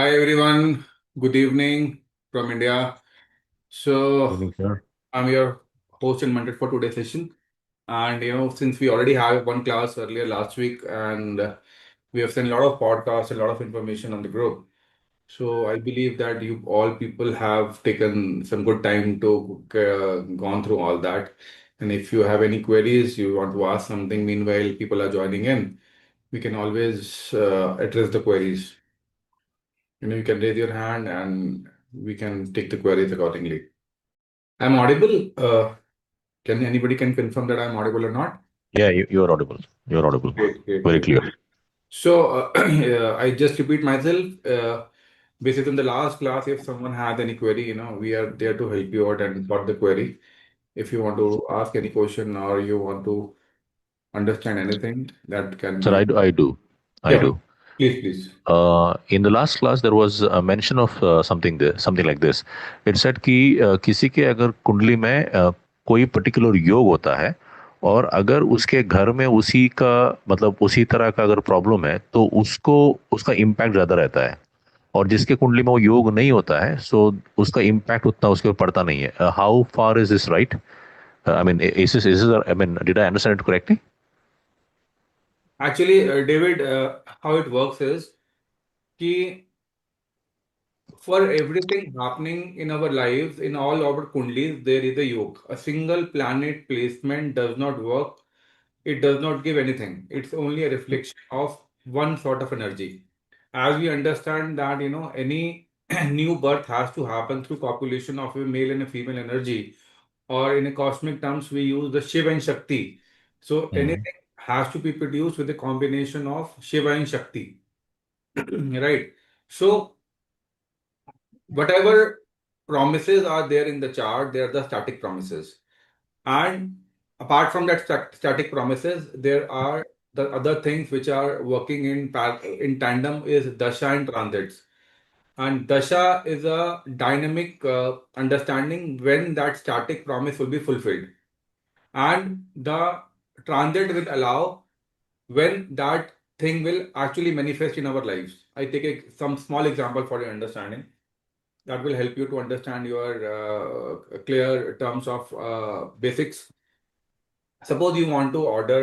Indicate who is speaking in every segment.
Speaker 1: Hi everyone, good evening from India.
Speaker 2: Good
Speaker 1: So
Speaker 2: evening, sir.
Speaker 1: I'm your host and mentor for today's session. And since we already have one class earlier last week, and we have sent a lot of podcasts, a lot of information on the group. So I believe that you all people have taken some good time to gone through all that. And if you have any queries, you want to ask something, meanwhile people are joining in, we can always address the queries. You can raise your hand and we can take the queries accordingly. I'm audible. Can anybody can confirm that I'm audible or not?
Speaker 2: Yeah, you're audible. You're audible.
Speaker 1: Great, great,
Speaker 2: Very
Speaker 1: great.
Speaker 2: clear.
Speaker 1: So I just repeat myself. Basically, in the last class, if someone has any query, we are there to help you out and sort the query. If you want to ask any question or you want to understand anything, that can
Speaker 2: Sir,
Speaker 1: be.
Speaker 2: I do. I
Speaker 1: Yeah,
Speaker 2: do.
Speaker 1: please, please.
Speaker 2: In the last class, there was a mention of something like this. It said कि किसी के अगर कुंडली में कोई particular योग होता है और अगर उसके घर में उसी का मतलब उसी तरह का अगर प्रॉब्लम है तो उसको उसका इम्पैक्ट ज्यादा रहता है और जिसके कुंडली में वो योग नहीं होता है सो उसका इम्पैक्ट उतना उसके ऊपर पड़ता नहीं है how far is this right I mean is this I mean did I understand it correctly?
Speaker 1: Actually, David, how it works is कि for everything happening in our lives, in all our kundlis, there is a yoke. A single planet placement does not work. It does not give anything. It's only a reflection of one sort of energy. As we understand that, any new birth has to happen through copulation of a male and a female energy, or in a cosmic terms, we use the Shiva and Shakti. So
Speaker 2: Mhm.
Speaker 1: anything has to be produced with a combination of Shiva and Shakti, right? So whatever promises are there in the chart, they are the static promises. And apart from that static promises, there are the other things which are working in tandem is dasha and transits. And dasha is a dynamic understanding when that static promise will be fulfilled. And the transit will allow when that thing will actually manifest in our lives. I take some small example for your understanding that will help you to understand your clear terms of basics. Suppose you want to order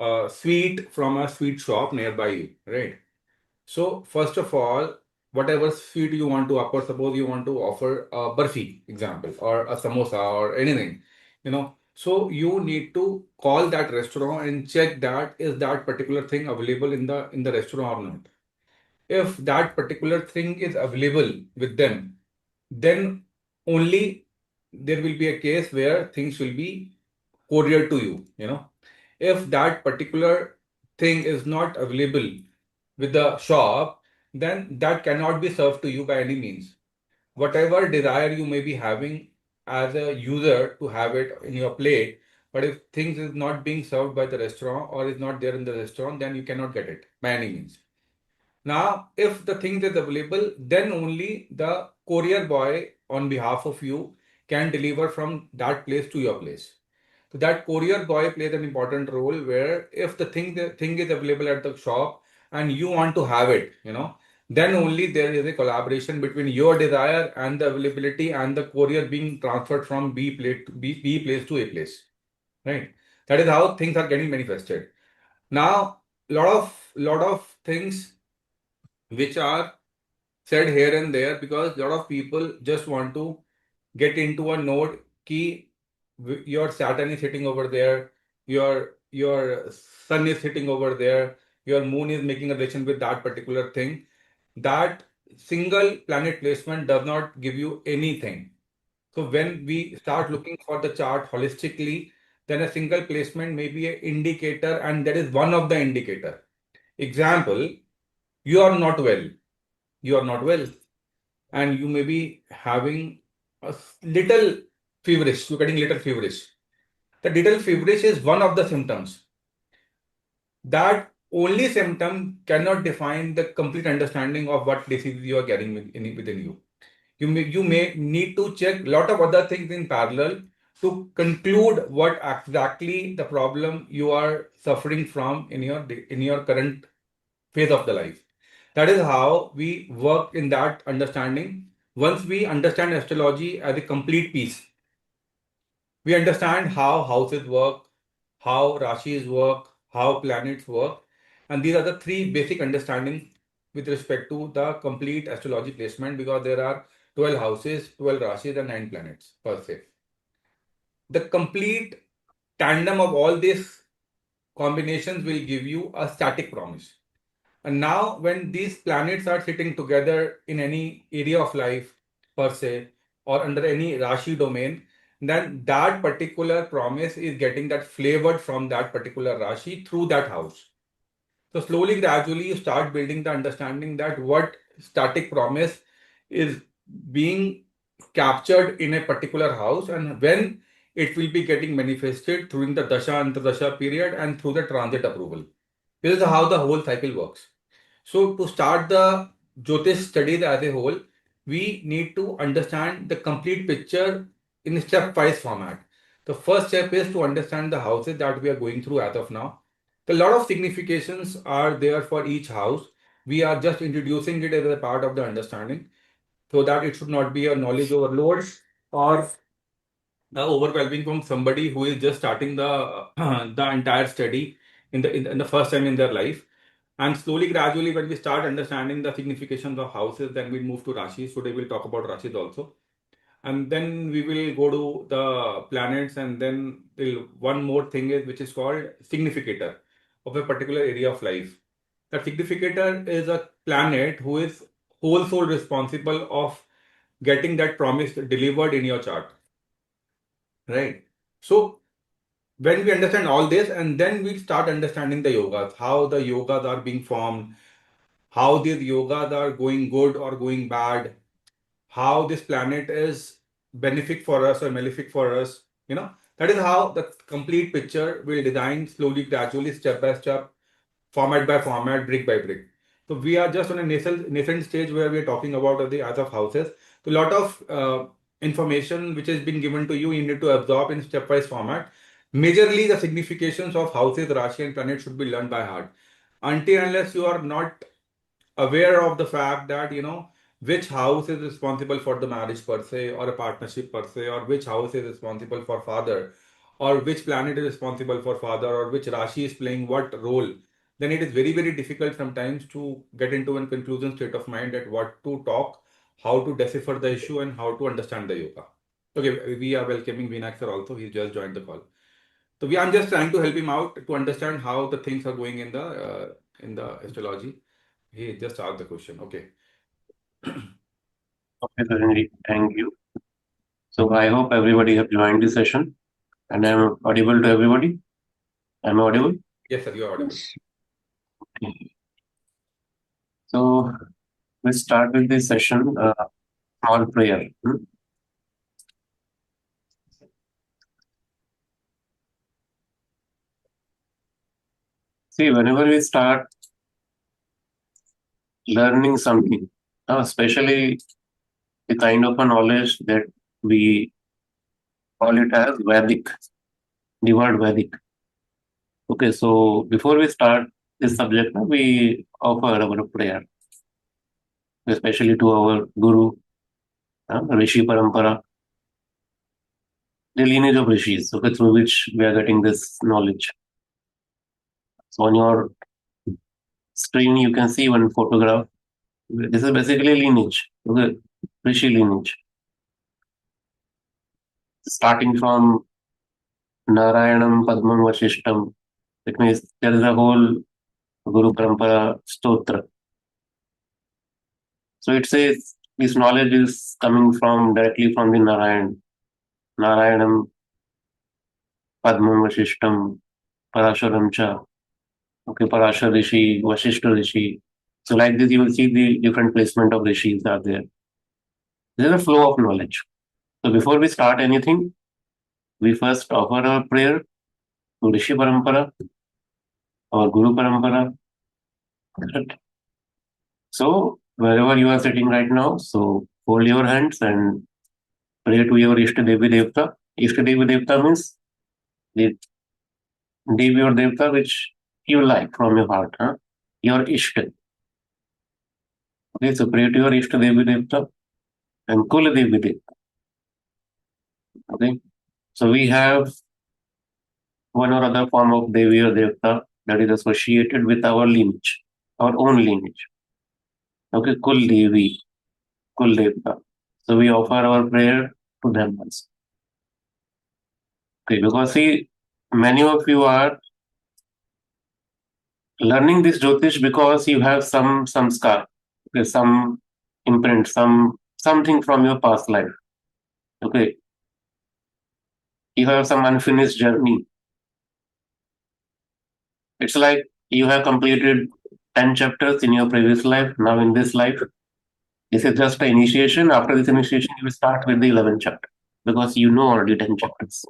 Speaker 1: a sweet from a sweet shop nearby you, right? So first of all, whatever sweet you want to offer, suppose you want to offer a barfi, example, or a samosa or anything, so you need to call that restaurant and check that is that particular thing available in the restaurant or not. If that particular thing is available with them, then only there will be a case where things will be couriered to you. If that particular thing is not available with the shop, then that cannot be served to you by any means. Whatever desire you may be having as a user to have it in your plate, but if things is not being served by the restaurant or is not there in the restaurant, then you cannot get it by any means. Now, if the thing is available, then only the courier boy on behalf of you can deliver from that place to your place. So that courier boy plays an important role where if the thing is available at the shop and you want to have it, then only there is a collaboration between your desire and the availability and the courier being transferred from B place to A place. Right? That is how things are getting manifested. Now, lot of things which are said here and there because a lot of people just want to get into a node key. Your Saturn is sitting over there, your sun is sitting over there, your moon is making a relation with that particular thing. That single planet placement does not give you anything. So when we start looking for the chart holistically, then a single placement may be an indicator, and that is one of the indicator. Example, you are not well. You are not well and you may be having a little feverish, you're getting little feverish. The little feverish is one of the symptoms. That only symptom cannot define the complete understanding of what disease you are getting within you. You may need to check a lot of other things in parallel to conclude what exactly the problem you are suffering from in your current phase of the life. That is how we work in that understanding. Once we understand astrology as a complete piece, we understand how houses work, how rashis work, how planets work, and these are the three basic understandings with respect to the complete astrology placement, because there are 12 houses, 12 rashis, and 9 planets per se. The complete tandem of all these combinations will give you a static promise. And now, when these planets are sitting together in any area of life per se, or under any Rashi domain, then that particular promise is getting that flavored from that particular Rashi through that house. So slowly, gradually, you start building the understanding that what static promise is being captured in a particular house, and when it will be getting manifested during the Dasha Antardasha period and through the transit approval. This is how the whole cycle works. So to start the Jyotish studies as a whole, we need to understand the complete picture in a stepwise format. The first step is to understand the houses that we are going through as of now. A lot of significations are there for each house. We are just introducing it as a part of the understanding so that it should not be a knowledge overload or overwhelming from somebody who is just starting the the entire study in the first time in their life. And slowly, gradually, when we start understanding the significations of houses, then we move to Rashis. Today we'll talk about Rashis also. And then we will go to the planets, and then one more thing is which is called significator of a particular area of life. That significator is a planet who is whole soul responsible of getting that promise delivered in your chart. Right. So when we understand all this, and then we start understanding the yogas, how the yogas are being formed, how these yogas are going good or going bad, how this planet is benefic for us or malefic for us. That is how the complete picture will design slowly, gradually, step by step, format by format, brick by brick. So we are just on a nascent stage where we are talking about the art of houses. So a lot of information which has been given to you, you need to absorb in stepwise format. Majorly, the significations of houses, Rashi, and planets should be learned by heart. Until unless you are not aware of the fact that which house is responsible for the marriage per se or a partnership per se, or which house is responsible for father, or which planet is responsible for father, or which Rashi is playing what role, then it is very very difficult sometimes to get into a conclusion state of mind at what to talk, how to decipher the issue, and how to understand the yoga. Okay, we are welcoming Vinayak sir also. He just joined the call. So I'm just trying to help him out to understand how the things are going in the astrology. He just asked the question. Okay.
Speaker 3: Okay, Saranji, thank you. So I hope everybody have joined the session and I'm audible to everybody. I'm audible.
Speaker 1: Yes, sir, you are audible.
Speaker 3: Okay. So we start with this session, small prayer. See, whenever we start learning something, especially the kind of a knowledge that we call it as Vedic, the word Vedic. Okay, so before we start this subject, we offer our prayer, especially to our Guru, Rishi Parampara, the lineage of rishis, okay, through which we are getting this knowledge. So on your screen, you can see one photograph. This is basically lineage, okay, rishi lineage, starting from Narayanam, Padmam, Vashishtam. It means there is a whole Guru Parampara stotra. So it says this knowledge is coming from directly from the Narayanam, Padmam, Vashishtam, Parashuram Cha. Okay, Parashar Rishi, Vashishta Rishi. So like this, you will see the different placement of rishis are there. There is a flow of knowledge. So before we start anything, we first offer our prayer to Rishi Parampara, our Guru Parampara. Correct? So wherever you are sitting right now, so hold your hands and pray to your Ishta Devi Devta. Ishta Devi Devta means the Devi or Devta which you like from your heart. Your Ishta. Okay, so pray to your Ishta Devi Devta and Kula Devi Devta. Okay, so we have one or other form of Devi or Devta that is associated with our lineage, our own lineage. Okay, Kul Devi, Kul Devta. So we offer our prayer to them also. Okay, because see, many of you are learning this Jyotish because you have some scar, okay, some imprint, something from your past life. Okay, you have some unfinished journey. It's like you have completed 10 chapters in your previous life. Now in this life, this is just an initiation. After this initiation, you will start with the 11th chapter because you know already 10 chapters.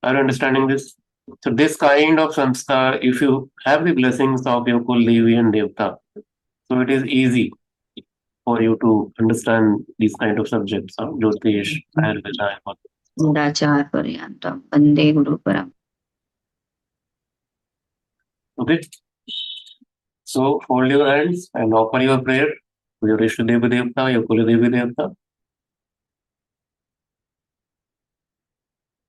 Speaker 3: Are you understanding this? So this kind of samskar, if you have the blessings of your Kul Devi and Devta, so it is easy for you to understand these kind of subjects of Jyotish, Ayurveda.
Speaker 4: Guracharya Paryantam, Vande Guru Param.
Speaker 3: Okay, so hold your hands and offer your prayer to your Ishtadevi Devta, your Kuladevi Devta.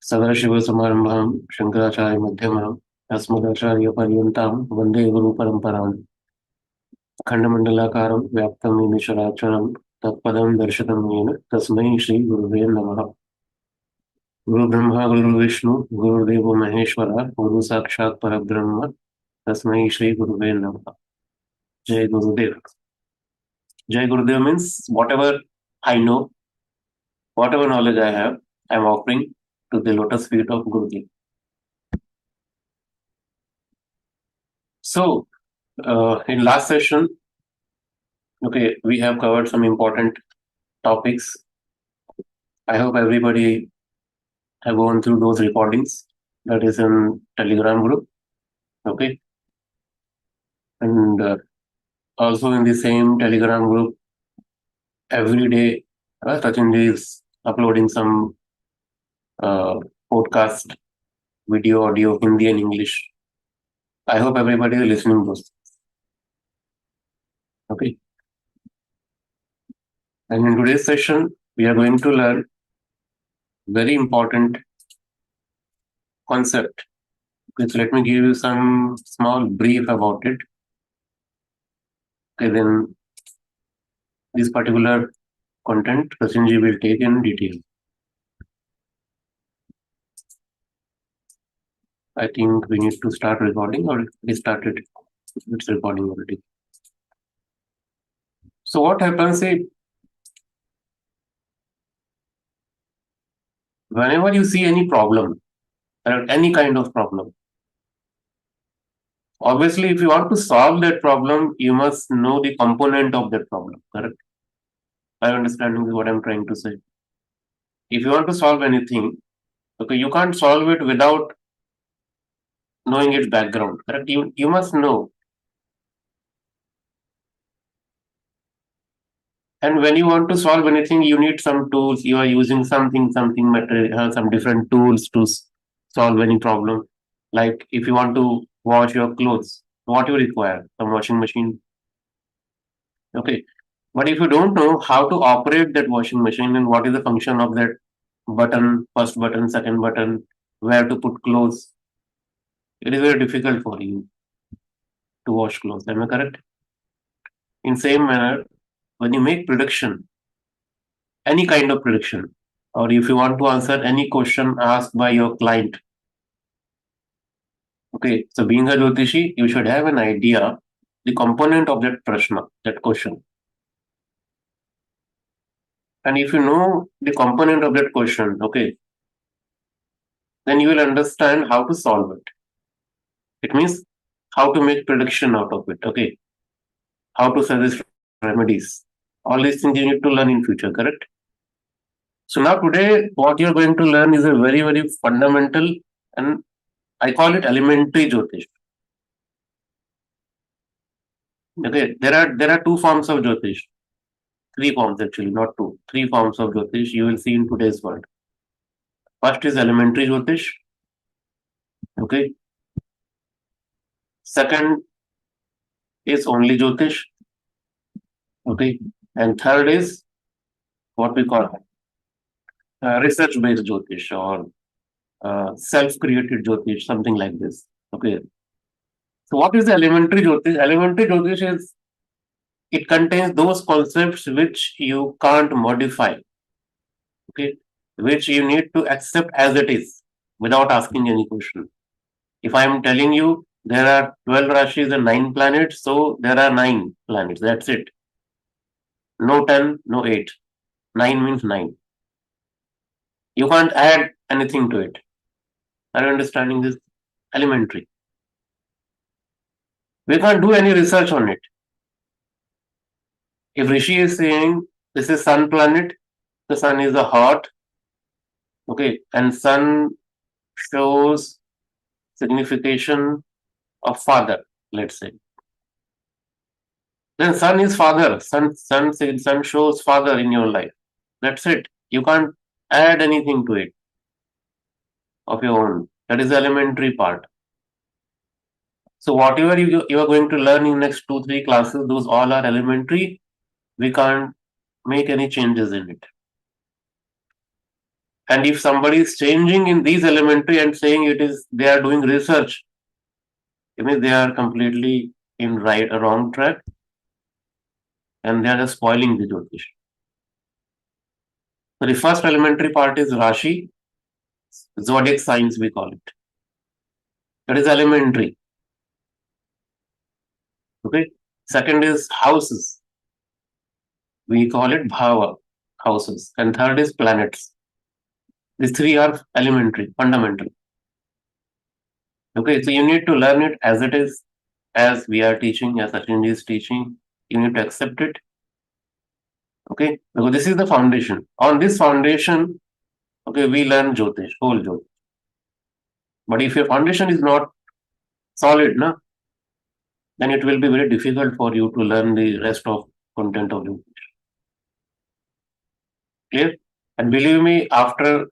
Speaker 3: सदाशिवसमारम्भां शङ्कराचार्यमध्यमाम् अस्मदाचार्यपर्यन्तां वन्दे गुरुपरम्पराम् खण्डमण्डलाकारं व्याप्तं येन चराचरं तत्पदं दर्शितं येन तस्मै श्रीगुरुवे नमः। गुरुब्रह्मा गुरुर्विष्णु गुरुर्देवो महेश्वरः गुरु साक्षात् परब्रह्म तस्मै श्रीगुरुवे नमः। Jai Gurudev. Jai Gurudev means whatever I know, whatever knowledge I have, I am offering to the lotus feet of Gurudev. So, in last session, okay, we have covered some important topics. I hope everybody have gone through those recordings that is in Telegram group. Okay, and also in the same Telegram group, every day, Sachin is uploading some podcast, video, audio, Hindi and English. I hope everybody is listening to those. Okay. And in today's session, we are going to learn very important concept. Okay, so let me give you some small brief about it. Okay, then this particular content, Sachinji will take in detail. I think we need to start recording, or we started. It's recording already. So what happens is, whenever you see any problem, or any kind of problem, obviously, if you want to solve that problem, you must know the component of that problem, correct? Are you understanding what I'm trying to say? If you want to solve anything, okay, you can't solve it without knowing its background, correct? You must know. And when you want to solve anything, you need some tools. You are using something material, some different tools to solve any problem. Like if you want to wash your clothes, what you require? Some washing machine. Okay. But if you don't know how to operate that washing machine and what is the function of that button, first button, second button, where to put clothes, it is very difficult for you to wash clothes. Am I correct? In same manner, when you make prediction, any kind of prediction, or if you want to answer any question asked by your client, okay, so being a Jyotishi, you should have an idea the component of that prashna, that question. And if you know the component of that question, okay, then you will understand how to solve it. It means how to make prediction out of it, okay, how to suggest remedies. All these things you need to learn in future, correct? So now today, what you're going to learn is a very, very fundamental, and I call it elementary Jyotish. Okay, there are two forms of Jyotish. Three forms actually, not two. Three forms of Jyotish you will see in today's world. First is elementary Jyotish. Okay. Second is only Jyotish. Okay. And third is what we call research-based Jyotish or self-created Jyotish, something like this. Okay. So what is the elementary Jyotish? Elementary Jyotish is it contains those concepts which you can't modify. Okay. Which you need to accept as it is without asking any question. If I am telling you there are 12 Rashis and 9 planets, so there are 9 planets. That's it. No 10, no 8. 9 means 9. You can't add anything to it. Are you understanding this? Elementary. We can't do any research on it. If Rishi is saying this is sun planet, the sun is a hot, okay, and sun shows signification of father, let's say. Then sun is father. Sun shows father in your life. That's it. You can't add anything to it of your own. That is the elementary part. So whatever you are going to learn in next 2-3 classes, those all are elementary. We can't make any changes in it. And if somebody is changing in these elementary and saying they are doing research, it means they are completely in wrong track, and they are just spoiling the Jyotish. So the first elementary part is Rashi, zodiac signs we call it. That is elementary. Okay. Second is houses. We call it bhava, houses. And third is planets. These three are elementary, fundamental. Okay, so you need to learn it as it is, as we are teaching, as Sachin is teaching. You need to accept it. Okay, because this is the foundation. On this foundation, okay, we learn Jyotish, whole Jyotish. But if your foundation is not solid, na, then it will be very difficult for you to learn the rest of content of Jyotish. Clear? And believe me, after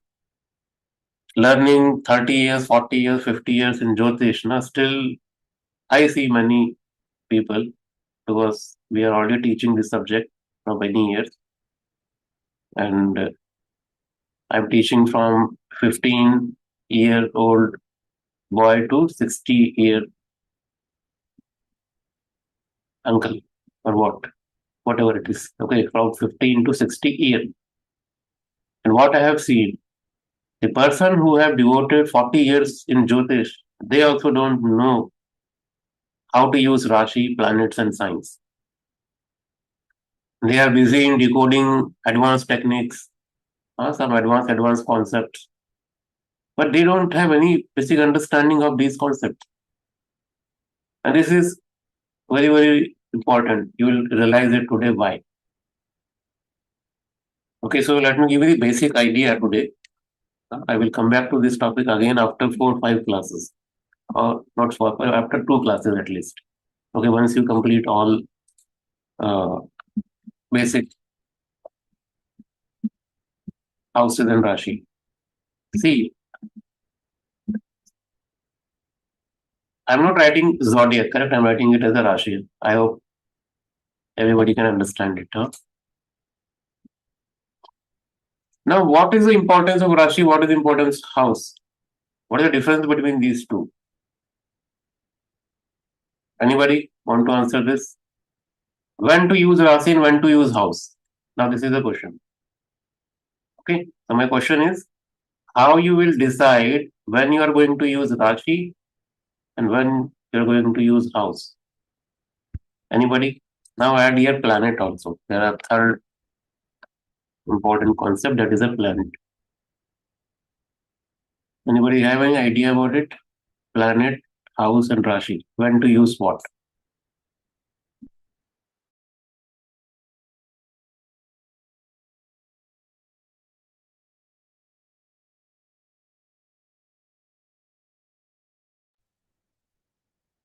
Speaker 3: learning 30 years, 40 years, 50 years in Jyotish, na, still I see many people, because we are already teaching this subject for many years. And I'm teaching from 15-year-old boy to 60-year uncle or whatever it is. Okay, from 15 to 60 year. And what I have seen, the person who have devoted 40 years in Jyotish, they also don't know how to use Rashi, planets and signs. They are busy in decoding advanced techniques, some advanced concepts. But they don't have any basic understanding of these concepts. And this is very, very important. You will realize it today why. Okay, so let me give you the basic idea today. I will come back to this topic again after 4 or 5 classes, or not 4, after 2 classes at least. Okay, once you complete all basic houses and Rashi. See, I'm not writing zodiac, correct? I'm writing it as a Rashi. I hope everybody can understand it. Huh? Now, what is the importance of Rashi? What is the importance of house? What is the difference between these two? Anybody want to answer this? When to use Rashi and when to use house? Now, this is the question. Okay, so my question is, how you will decide when you are going to use Rashi and when you are going to use house? Anybody? Now add here planet also. There are third important concept, that is a planet. Anybody have any idea about it? Planet, house and Rashi. When to use what?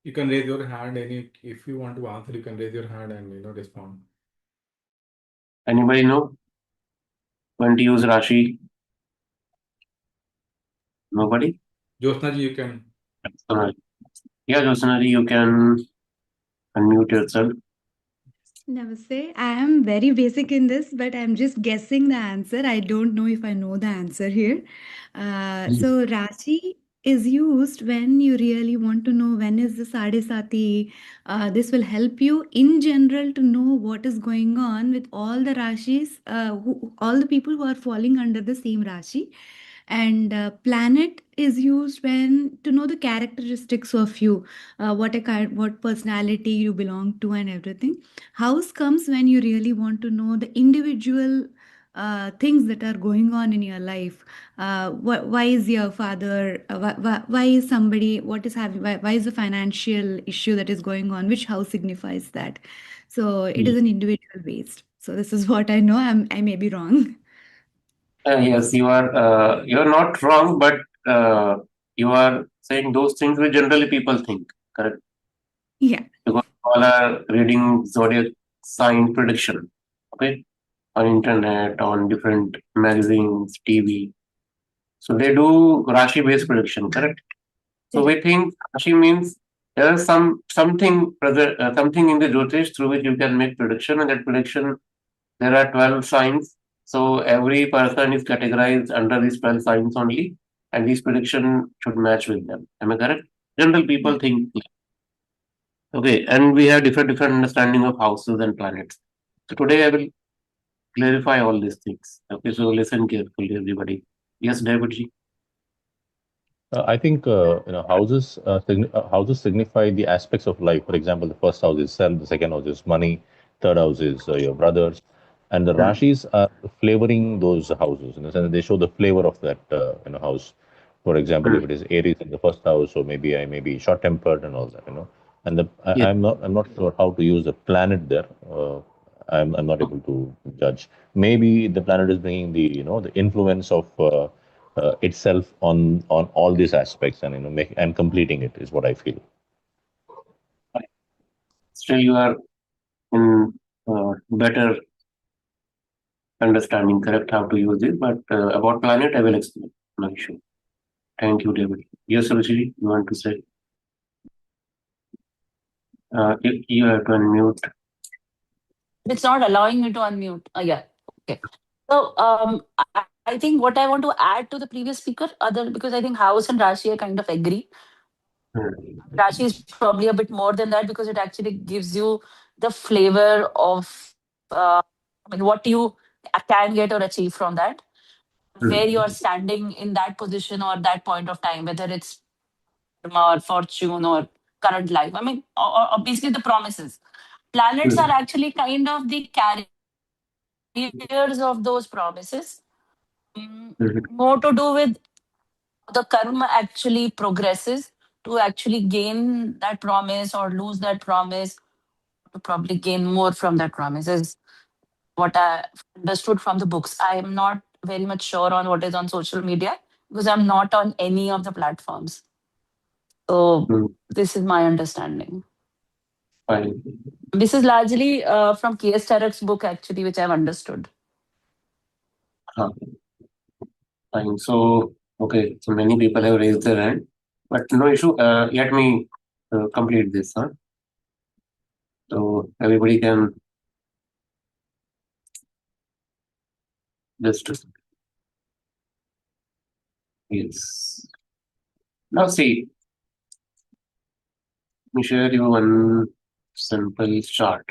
Speaker 1: You can raise your hand, and if you want to answer, you can raise your hand and respond.
Speaker 3: Anybody know when to use Rashi? Nobody?
Speaker 1: Jyotsna ji, you can.
Speaker 3: Yeah, Josnari, you can unmute yourself.
Speaker 5: Namaste. I am very basic in this, but I'm just guessing the answer. I don't know if I know the answer here. So Rashi is used when you really want to know when is the Sadesati. This will help you in general to know what is going on with all the Rashis, all the people who are falling under the same Rashi. And planet is used when to know the characteristics of you, what a kind, what personality you belong to, and everything. House comes when you really want to know the individual things that are going on in your life. Why is your father, why is somebody, what is having, why is the financial issue that is going on, which house signifies that. So it is an individual based. So this is what I know. I may be wrong.
Speaker 3: Yes, you are not wrong, but you are saying those things which generally people think, correct?
Speaker 5: Yeah.
Speaker 3: Because all are reading zodiac sign prediction, okay, on internet, on different magazines, TV. So they do Rashi based prediction, correct? So we think Rashi means there is something in the Jyotish through which you can make prediction, and that prediction there are 12 signs. So every person is categorized under these 12 signs only, and these prediction should match with them. Am I correct? General people think. Okay, and we have different understanding of houses and planets. So today I will clarify all these things. Okay, so listen carefully, everybody. Yes, David ji.
Speaker 2: I think houses signify the aspects of life. For example, the first house is self, the second house is money, third house is your brothers, and the
Speaker 3: Hmm.
Speaker 2: Rashis are flavoring those houses in the sense that they show the flavor of that house. For example,
Speaker 3: Hmm.
Speaker 2: if it is Aries in the first house, so maybe I may be short tempered and all that. And
Speaker 3: Yes.
Speaker 2: I'm not sure how to use the planet there. I'm not able to judge. Maybe the planet is bringing the influence of itself on all these aspects, and and completing it is what I feel.
Speaker 3: Still, you are in better understanding, correct, how to use it. But about planet, I will explain. No issue. Thank you, David. Yes, Ruchiri, you want to say? You have to unmute.
Speaker 6: It's not allowing me to unmute. Yeah. Okay. So I think what I want to add to the previous speaker, other because I think House and Rashi I kind of agree.
Speaker 3: Hmm.
Speaker 6: Rashi is probably a bit more than that because it actually gives you the flavor of what you can get or achieve from that, where
Speaker 3: Hmm.
Speaker 6: you're standing in that position or that point of time, whether it's karma or fortune or current life. I mean, or basically the promises. Planets
Speaker 3: Hmm.
Speaker 6: are actually kind of the carriers of those promises.
Speaker 3: Hmm.
Speaker 6: More to do with the karma actually progresses to actually gain that promise or lose that promise, to probably gain more from that promise is what I understood from the books. I am not very much sure on what is on social media because I'm not on any of the platforms. So
Speaker 3: Hmm.
Speaker 6: this is my understanding.
Speaker 3: Fine.
Speaker 6: This is largely from K.S. Tarak's book, actually, which I've understood.
Speaker 3: Huh. Fine. So, okay. So many people have raised their hand, but no issue. Let me complete this. Huh? So everybody can just yes. Now see, let me share you one simple chart.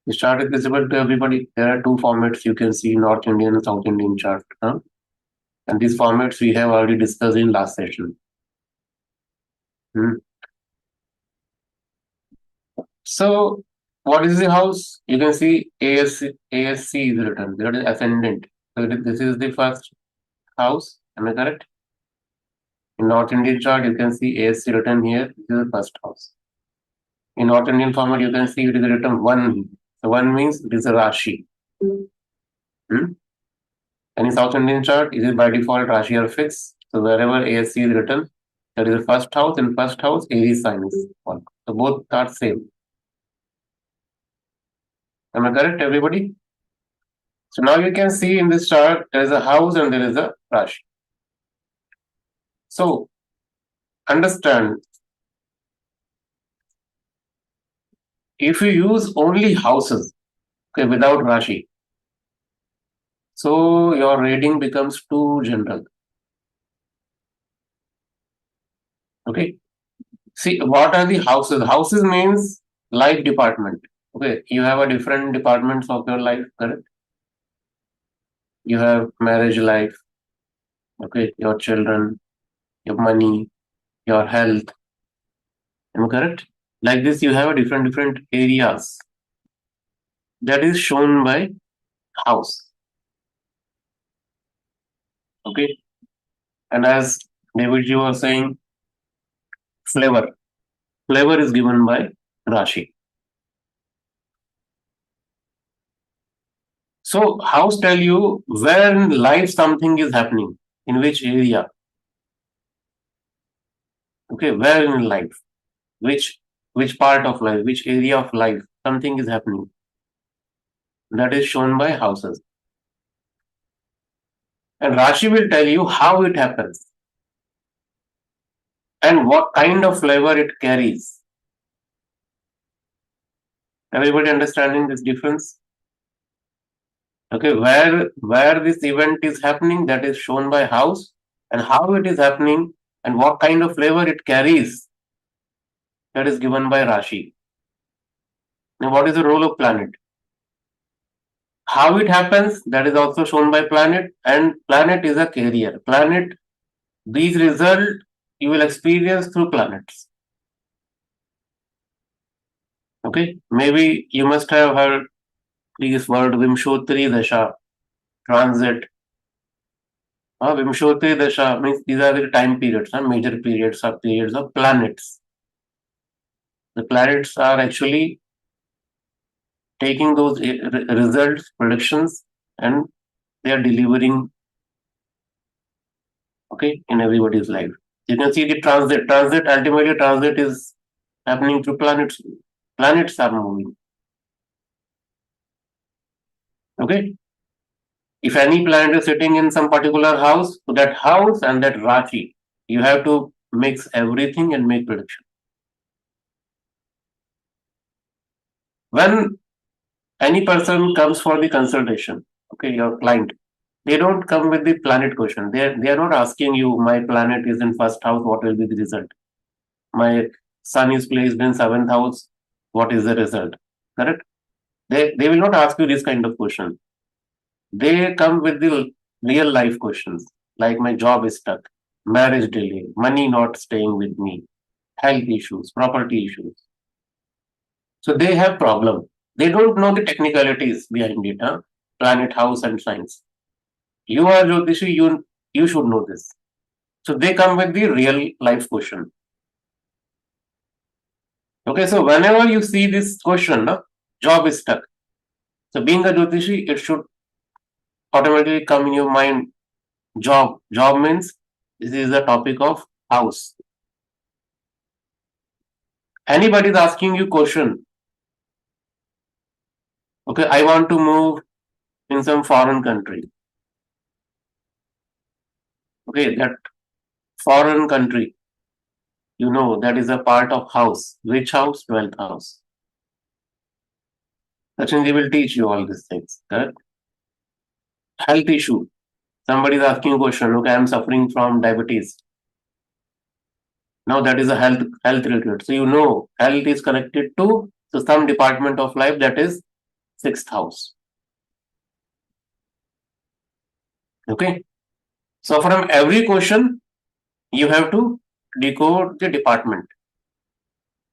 Speaker 3: The chart is visible to everybody. There are two formats you can see: North Indian and South Indian chart. Huh? And these formats we have already discussed in last session. Hmm. So, what is the house? You can see ASC is written. That is ascendant. So this is the first house. Am I correct? In North Indian chart, you can see ASC written here. This is the first house. In North Indian format, you can see it is written one. So one means it is a Rashi. Hmm? And in South Indian chart, it is by default Rashi are fixed. So wherever ASC is written, that is the first house. In first house, Aries sign is one. So both are same. Am I correct, everybody? So now you can see in this chart, there is a house and there is a Rashi. So understand If you use only houses, okay, without Rashi, so your reading becomes too general. Okay. See, what are the houses? Houses means life department. Okay. You have a different departments of your life, correct? You have marriage life, okay, your children, your money, your health. Am I correct? Like this, you have a different areas that is shown by house. Okay. And as David ji was saying, flavor. Flavor is given by Rashi. So house tell you where in life something is happening, in which area. Okay, where in life, which part of life, which area of life something is happening. That is shown by houses. And Rashi will tell you how it happens and what kind of flavor it carries. Everybody understanding this difference? Okay, where this event is happening, that is shown by house, and how it is happening and what kind of flavor it carries, that is given by Rashi. Now, what is the role of planet? How it happens, that is also shown by planet, and planet is a carrier. Planet, these results you will experience through planets. Okay, maybe you must have heard this word Vimshotri Dasha, transit. Vimshotri Dasha means these are the time periods, major periods or periods of planets. The planets are actually taking those results, predictions, and they are delivering, okay, in everybody's life. You can see the transit. Ultimately, transit is happening through planets. Planets are moving. Okay. If any planet is sitting in some particular house, so that house and that Rashi, you have to mix everything and make prediction. When any person comes for the consultation, okay, your client, they don't come with the planet question. They are not asking you, my planet is in first house, what will be the result? My sun is placed in seventh house, what is the result? Correct? They will not ask you this kind of question. They come with the real life questions, like my job is stuck, marriage delay, money not staying with me, health issues, property issues. So they have problem. They don't know the technicalities behind it, planet, house, and science. You are Jyotishi, you should know this. So they come with the real life question. Okay, so whenever you see this question, job is stuck. So being a Jyotishi, it should automatically come in your mind. Job means this is the topic of house. Anybody is asking you question. Okay, I want to move in some foreign country. Okay, that foreign country, you know, that is a part of house. Which house? 12th house. Sachin will teach you all these things. Correct? Health issue. Somebody is asking a question. Okay, I am suffering from diabetes. Now that is a health related. So you know health is connected to some department of life, that is 6th house. Okay. So from every question, you have to decode the department.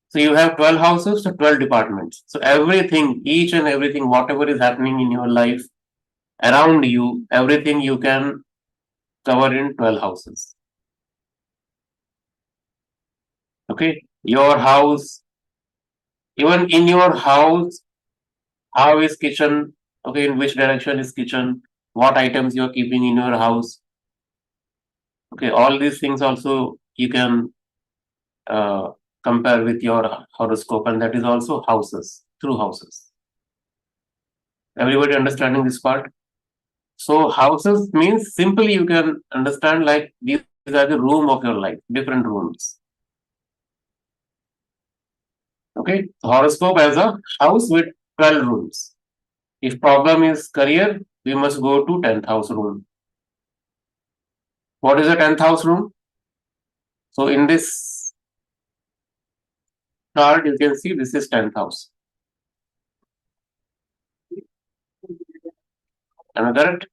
Speaker 3: So you have 12 houses, so 12 departments. So everything, each and everything, whatever is happening in your life, around you, everything you can cover in 12 houses. Okay. Your house, even in your house, how is kitchen? Okay, in which direction is kitchen? What items you are keeping in your house? Okay, all these things also you can compare with your horoscope, and that is also houses, through houses. Everybody understanding this part? So houses means simply you can understand like these are the room of your life, different rooms. Okay, horoscope as a house with 12 rooms. If problem is career, we must go to 10th house room. What is the 10th house room? So in this chart, you can see this is 10th house. Am I correct?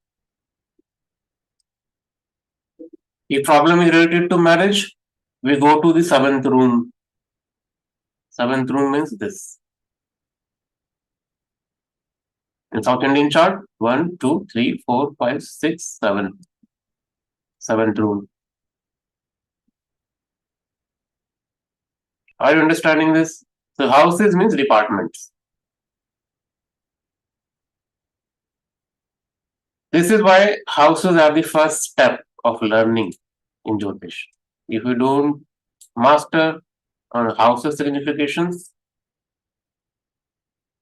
Speaker 3: If problem is related to marriage, we go to the 7th room. 7th room means this. In South Indian chart, 1, 2, 3, 4, 5, 6, 7. 7th room. Are you understanding this? So houses means departments. This is why houses are the first step of learning in Jyotish. If you don't master on houses significations,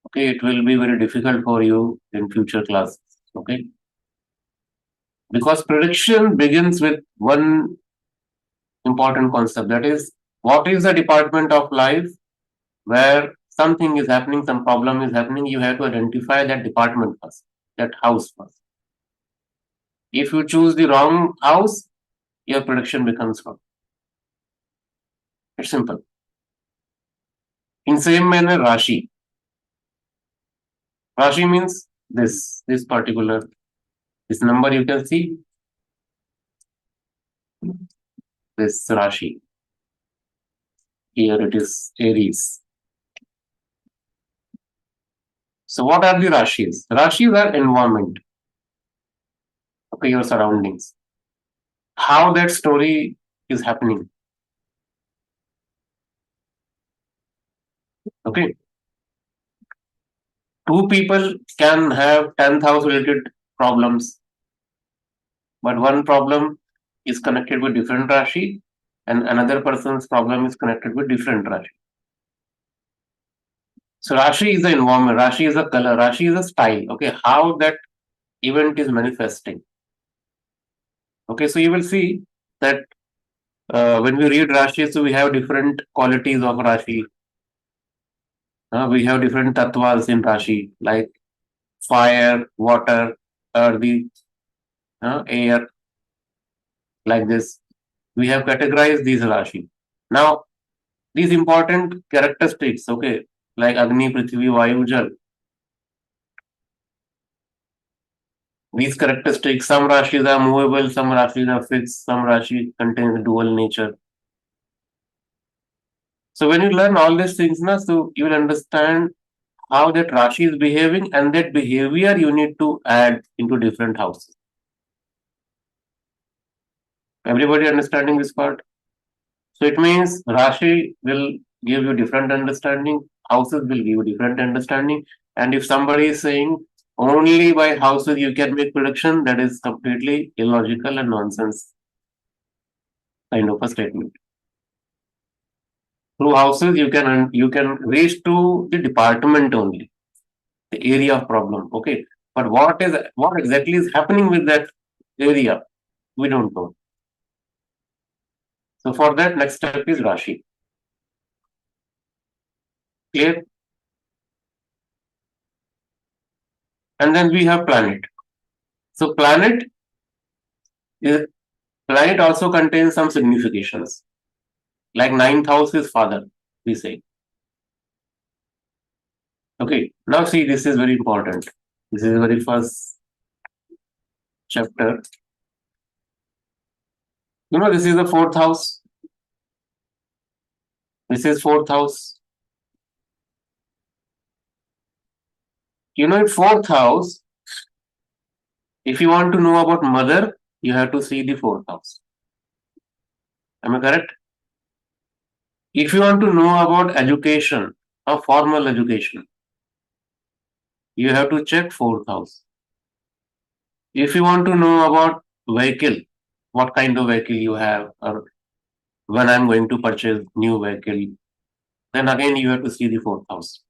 Speaker 3: okay, it will be very difficult for you in future classes. Okay, because prediction begins with one important concept, that is, what is the department of life where something is happening, some problem is happening, you have to identify that department first, that house first. If you choose the wrong house, your prediction becomes wrong. It's simple. In same manner, Rashi. Rashi means this particular, this number you can see, this Rashi. Here it is Aries. So what are the Rashis? Rashis are environment. Okay, your surroundings. How that story is happening. Okay. Two people can have 10,000 related problems, but one problem is connected with different Rashi and another person's problem is connected with different Rashi. So Rashi is the environment, Rashi is a color, Rashi is a style. Okay, how that event is manifesting. Okay, so you will see that when we read Rashi, so we have different qualities of Rashi. We have different tattvas in Rashi, like fire, water, earthy, air, like this. We have categorized these Rashi. Now, these important characteristics, okay, like Agni, Prithvi, Vayu, Jal. These characteristics, some Rashis are movable, some Rashis are fixed, some Rashi contains dual nature. So when you learn all these things, so you will understand how that Rashi is behaving, and that behavior you need to add into different houses. Everybody understanding this part? So it means Rashi will give you different understanding, houses will give you different understanding, and if somebody is saying only by houses you can make prediction, that is completely illogical and nonsense kind of a statement. Through houses you can reach to the department only, the area of problem. Okay, but what exactly is happening with that area, we don't know. So for that, next step is Rashi. Clear? And then we have planet. So planet also contains some significations. Like 9th house is father, we say. Okay, now see, this is very important. This is the very first chapter. This is the 4th house. This is 4th house. In 4th house, if you want to know about mother, you have to see the 4th house. Am I correct? If you want to know about education or formal education, you have to check 4th house. If you want to know about vehicle, what kind of vehicle you have, or when I'm going to purchase new vehicle, then again you have to see the 4th house.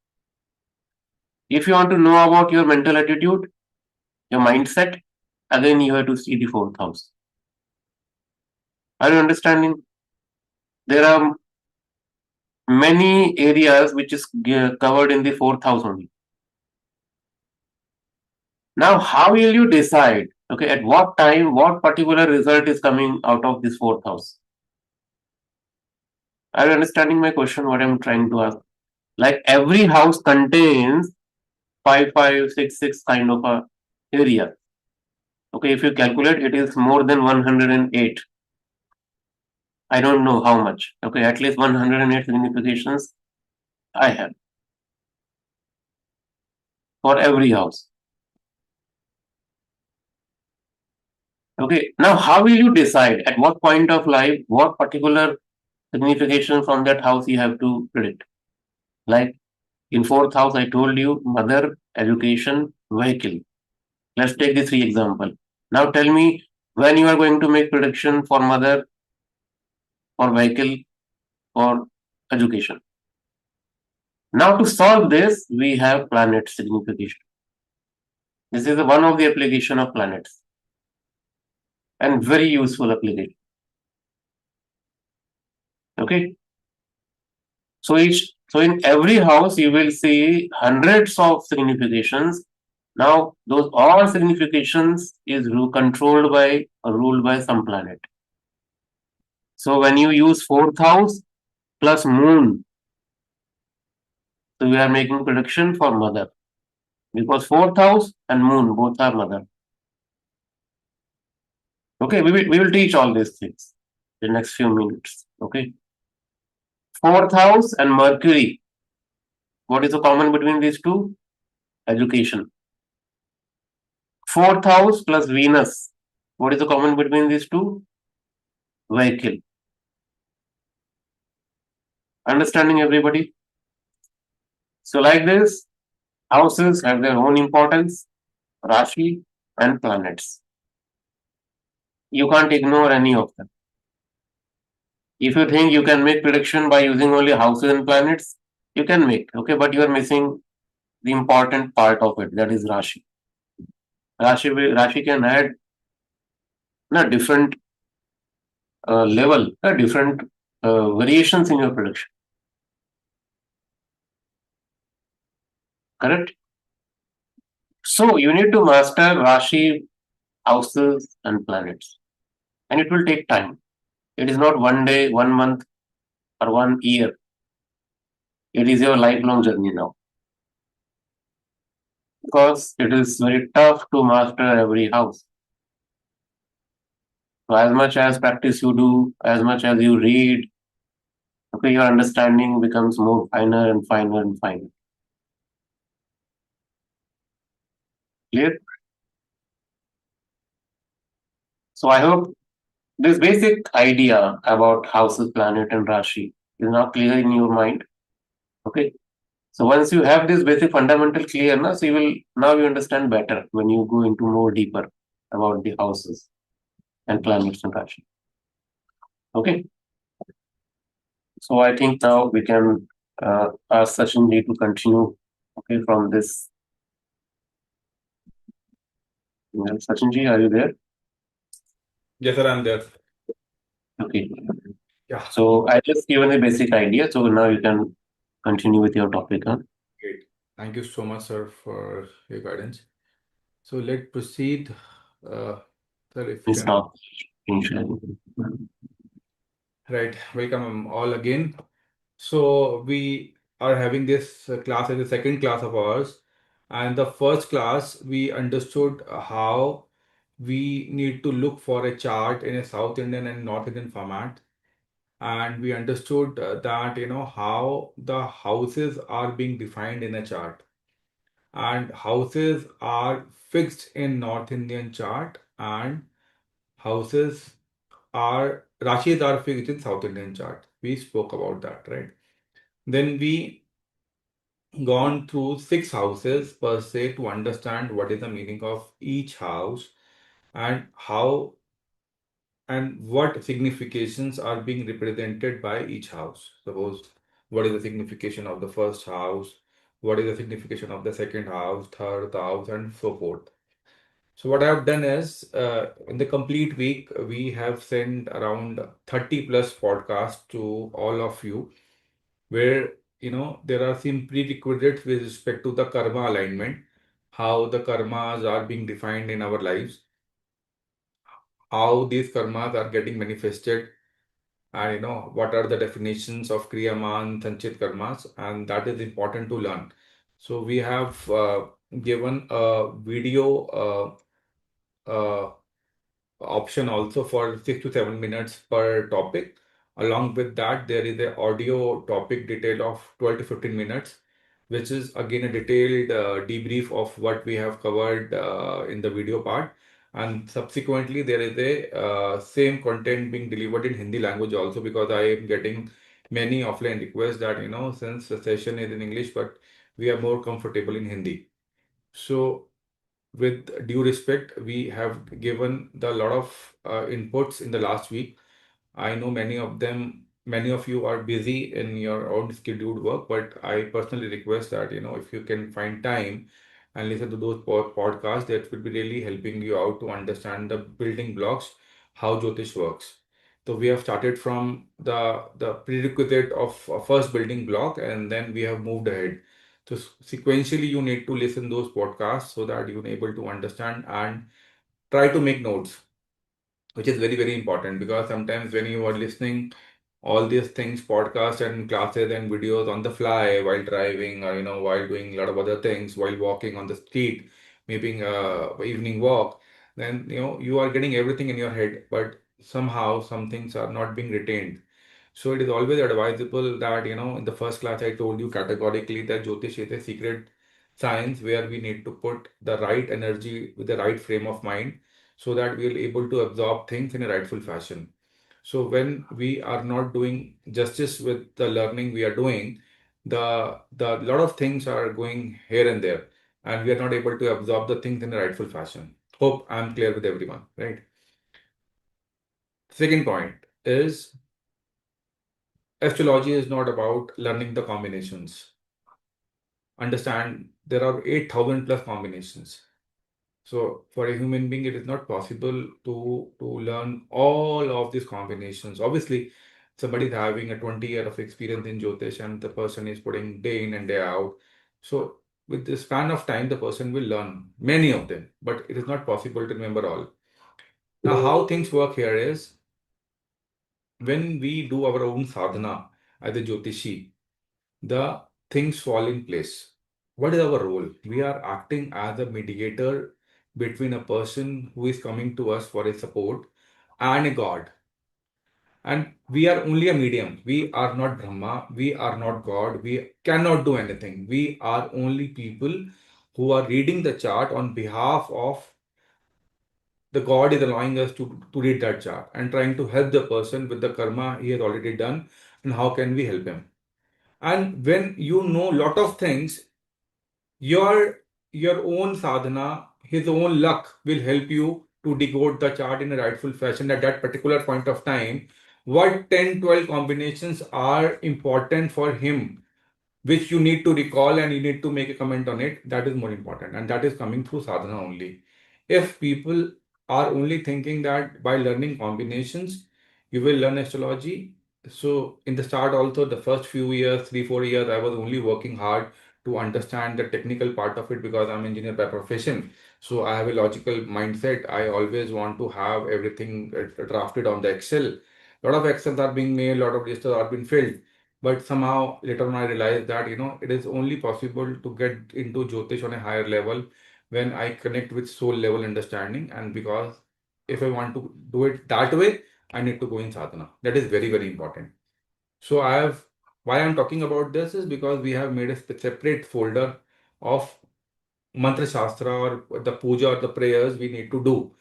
Speaker 3: If you want to know about your mental attitude, your mindset, again you have to see the 4th house. Are you understanding? There are many areas which is covered in the fourth house only. Now, how will you decide? Okay, at what time, what particular result is coming out of this fourth house? Are you understanding my question? What I'm trying to ask? Like every house contains 5, 5, 6, 6 kind of a area. Okay, if you calculate, it is more than 108. I don't know how much. Okay, at least 108 significations I have for every house. Okay, now how will you decide at what point of life, what particular signification from that house you have to predict? Like in fourth house, I told you mother, education, vehicle. Let's take the three example. Now tell me when you are going to make prediction for mother, for vehicle, for education. Now to solve this, we have planet signification. This is one of the application of planets and very useful application. Okay. So in every house you will see hundreds of significations. Now those all significations is controlled by or ruled by some planet. So when you use fourth house plus moon, so we are making prediction for mother because fourth house and moon both are mother. Okay, we will teach all these things in the next few minutes. Okay. Fourth house and Mercury. What is the common between these two? Education. Fourth house plus Venus. What is the common between these two? Vehicle. Understanding everybody? So like this, houses have their own importance, Rashi and planets. You can't ignore any of them. If you think you can make prediction by using only houses and planets, you can make, okay, but you are missing the important part of it, that is Rashi. Rashi can add a different level, different variations in your prediction. Correct? So you need to master Rashi, houses, and planets. And it will take time. It is not one day, 1 month, or 1 year. It is your lifelong journey now. Because it is very tough to master every house. So as much as practice you do, as much as you read, okay, your understanding becomes more finer and finer and finer. Clear? So I hope this basic idea about houses, planet, and Rashi is now clear in your mind. Okay. So once you have this basic fundamental clearness, you understand better when you go into more deeper about the houses and planets and Rashi. Okay. So I think now we can ask Sachinji to continue. Okay, from this. Yeah, Sachinji, are you there?
Speaker 1: Yes, sir, I'm there.
Speaker 3: Okay.
Speaker 1: Yeah,
Speaker 3: So I just given a basic idea. So now you can continue with your topic. Huh?
Speaker 1: great. Thank you so much, sir, for your guidance. So let's proceed. Sir, if you
Speaker 3: Please
Speaker 1: can.
Speaker 3: stop. Sharing.
Speaker 1: Right. Welcome all again. So we are having this class as the second class of ours. And the first class, we understood how we need to look for a chart in a South Indian and North Indian format. And we understood that, how the houses are being defined in a chart. And houses are fixed in North Indian chart, and houses Rashis are fixed in South Indian chart. We spoke about that, right? Then we gone through 6 houses per se to understand what is the meaning of each house and how and what significations are being represented by each house. Suppose what is the signification of the first house, what is the signification of the second house, third house, and so forth. So what I've done is, in the complete week, we have sent around 30 plus podcasts to all of you. where there are some prerequisites with respect to the karma alignment, how the karmas are being defined in our lives, how these karmas are getting manifested, and what are the definitions of kriyaman sanchit karmas, and that is important to learn. So we have given a video option also for 6 to 7 minutes per topic. Along with that, there is a audio topic detail of 12 to 15 minutes, which is again a detailed debrief of what we have covered in the video part. And subsequently, there is a same content being delivered in Hindi language also, because I am getting many offline requests that since the session is in English, but we are more comfortable in Hindi. So with due respect, we have given the lot of inputs in the last week. I know many of you are busy in your own scheduled work, but I personally request that, if you can find time and listen to those podcasts, that will be really helping you out to understand the building blocks, how Jyotish works. So we have started from the prerequisite of first building block, and then we have moved ahead. So sequentially, you need to listen those podcasts so that you're able to understand and try to make notes, which is very, very important, because sometimes when you are listening all these things, podcasts and classes and videos on the fly while driving, or while doing a lot of other things, while walking on the street, maybe evening walk, then you are getting everything in your head, but somehow some things are not being retained. So it is always advisable that, in the first class, I told you categorically that Jyotish is a secret science where we need to put the right energy with the right frame of mind, so that we are able to absorb things in a rightful fashion. So when we are not doing justice with the learning we are doing, the lot of things are going here and there, and we are not able to absorb the things in a rightful fashion. Hope I'm clear with everyone, right? Second point is, astrology is not about learning the combinations. Understand, there are 8,000 plus combinations. So for a human being, it is not possible to learn all of these combinations. Obviously, somebody is having a 20-year of experience in Jyotish, and the person is putting day in and day out. So with the span of time, the person will learn many of them, but it is not possible to remember all. Now, how things work here is, when we do our own sadhana as a Jyotishi, the things fall in place. What is our role? We are acting as a mediator between a person who is coming to us for a support and a God. And we are only a medium. We are not Brahma. We are not God. We cannot do anything. We are only people who are reading the chart on behalf of the God is allowing us to read that chart and trying to help the person with the karma he has already done, and how can we help him. And when you know lot of things, your your own sadhana, his own luck will help you to decode the chart in a rightful fashion at that particular point of time. What 10, 12 combinations are important for him, which you need to recall and you need to make a comment on it, that is more important. And that is coming through sadhana only. If people are only thinking that by learning combinations, you will learn astrology. So in the start also, the first few years, 3, 4 years, I was only working hard to understand the technical part of it, because I'm engineer by profession. So I have a logical mindset. I always want to have everything drafted on the Excel. A lot of Excels are being made, a lot of registers are being filled. But somehow later on, I realized that it is only possible to get into Jyotish on a higher level when I connect with soul level understanding. And because if I want to do it that way, I need to go in sadhana. That is very, very important. So why I'm talking about this is because we have made a separate folder of mantra shastra, or the puja or the prayers we need to do.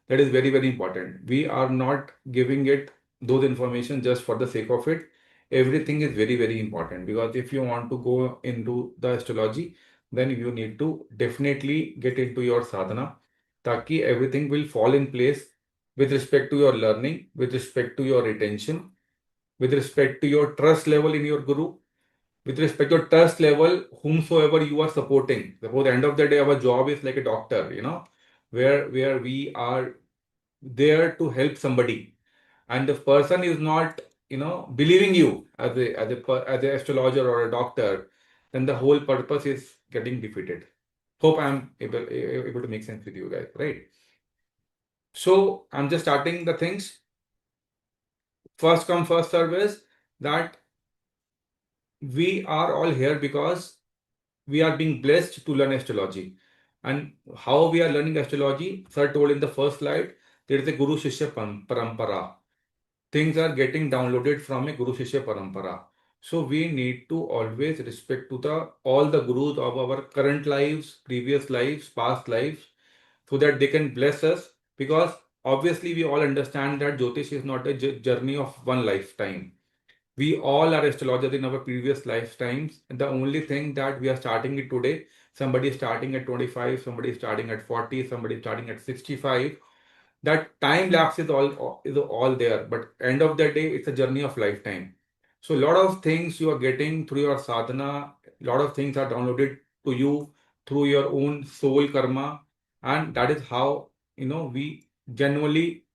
Speaker 1: That is very, very important. We are not giving it those information just for the sake of it. Everything is very, very important, because if you want to go into the astrology, then you need to definitely get into your sadhana, taki everything will fall in place with respect to your learning, with respect to your retention, with respect to your trust level in your guru, with respect to your trust level, whomsoever you are supporting. Suppose the end of the day, our job is like a doctor, where we are there to help somebody, and the person is not believing you as an astrologer or a doctor, then the whole purpose is getting defeated. Hope I'm able to make sense with you guys, right? So I'm just starting the things. First come, first service, that we are all here because we are being blessed to learn astrology. And how we are learning astrology, sir told in the first slide, there is a Guru Shishya Parampara. Things are getting downloaded from a Guru Shishya Parampara. So we need to always respect to all the gurus of our current lives, previous lives, past lives, so that they can bless us. Because obviously we all understand that Jyotish is not a journey of one lifetime. We all are astrologers in our previous lifetimes. And the only thing that we are starting it today, somebody is starting at 25, somebody is starting at 40, somebody is starting at 65. That time lapse is all there, but end of the day, it's a journey of lifetime. So a lot of things you are getting through your sadhana, a lot of things are downloaded to you through your own soul karma, and that is how we genuinely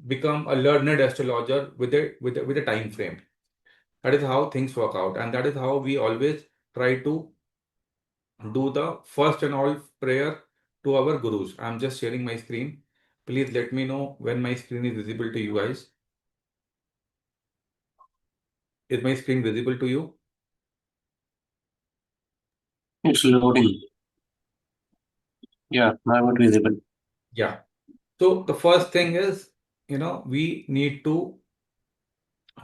Speaker 1: become a learned astrologer with a time frame. That is how things work out, and that is how we always try to do the first and all prayer to our gurus. I'm just sharing my screen. Please let me know when my screen is visible to you guys. Is my screen visible to you?
Speaker 3: It's loading. Yeah, now it's visible.
Speaker 1: Yeah. So the first thing is, we need to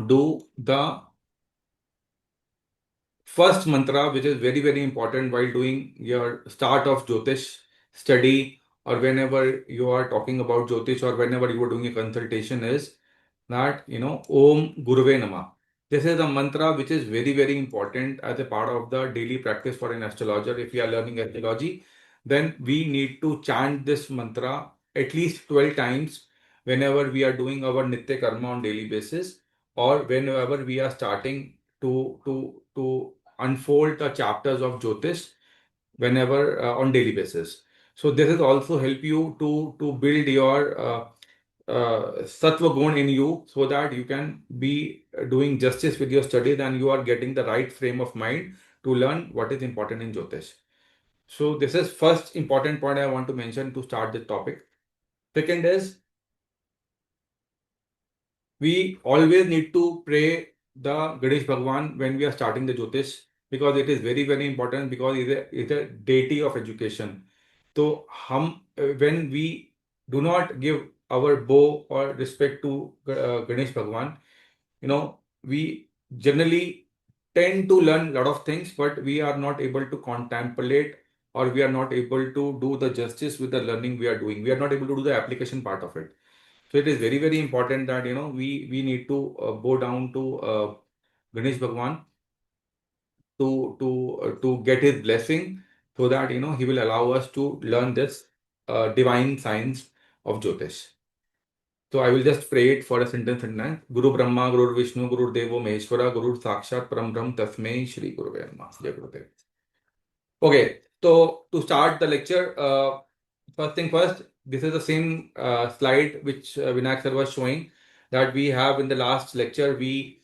Speaker 1: do the first mantra, which is very, very important while doing your start of Jyotish study, or whenever you are talking about Jyotish, or whenever you are doing a consultation, is that, Om Guruve Nama. This is a mantra which is very, very important as a part of the daily practice for an astrologer. If we are learning astrology, then we need to chant this mantra at least 12 times whenever we are doing our Nitya Karma on daily basis, or whenever we are starting to unfold the chapters of Jyotish whenever on daily basis. So this is also help you to build your sattva gun in you, so that you can be doing justice with your studies and you are getting the right frame of mind to learn what is important in Jyotish. So this is first important point I want to mention to start this topic. Second is, we always need to pray the Ganesh Bhagwan when we are starting the Jyotish, because it is very, very important, because it's a deity of education. So when we do not give our bow or respect to Ganesh Bhagwan, we generally tend to learn a lot of things, but we are not able to contemplate, or we are not able to do the justice with the learning we are doing. We are not able to do the application part of it. So it is very, very important that we need to bow down to Ganesh Bhagwan to get his blessing, so that he will allow us to learn this divine science of Jyotish. So I will just pray it for a sentence and nine. Guru Brahma, Guru Vishnu, Guru Devo Maheshwara, Guru Sakshat Param Brahm Tasmai Shri Guru Namaha. Jai Gurudev. Okay, so to start the lecture, first thing first, this is the same slide which Vinayak sir was showing, that we have in the last lecture. We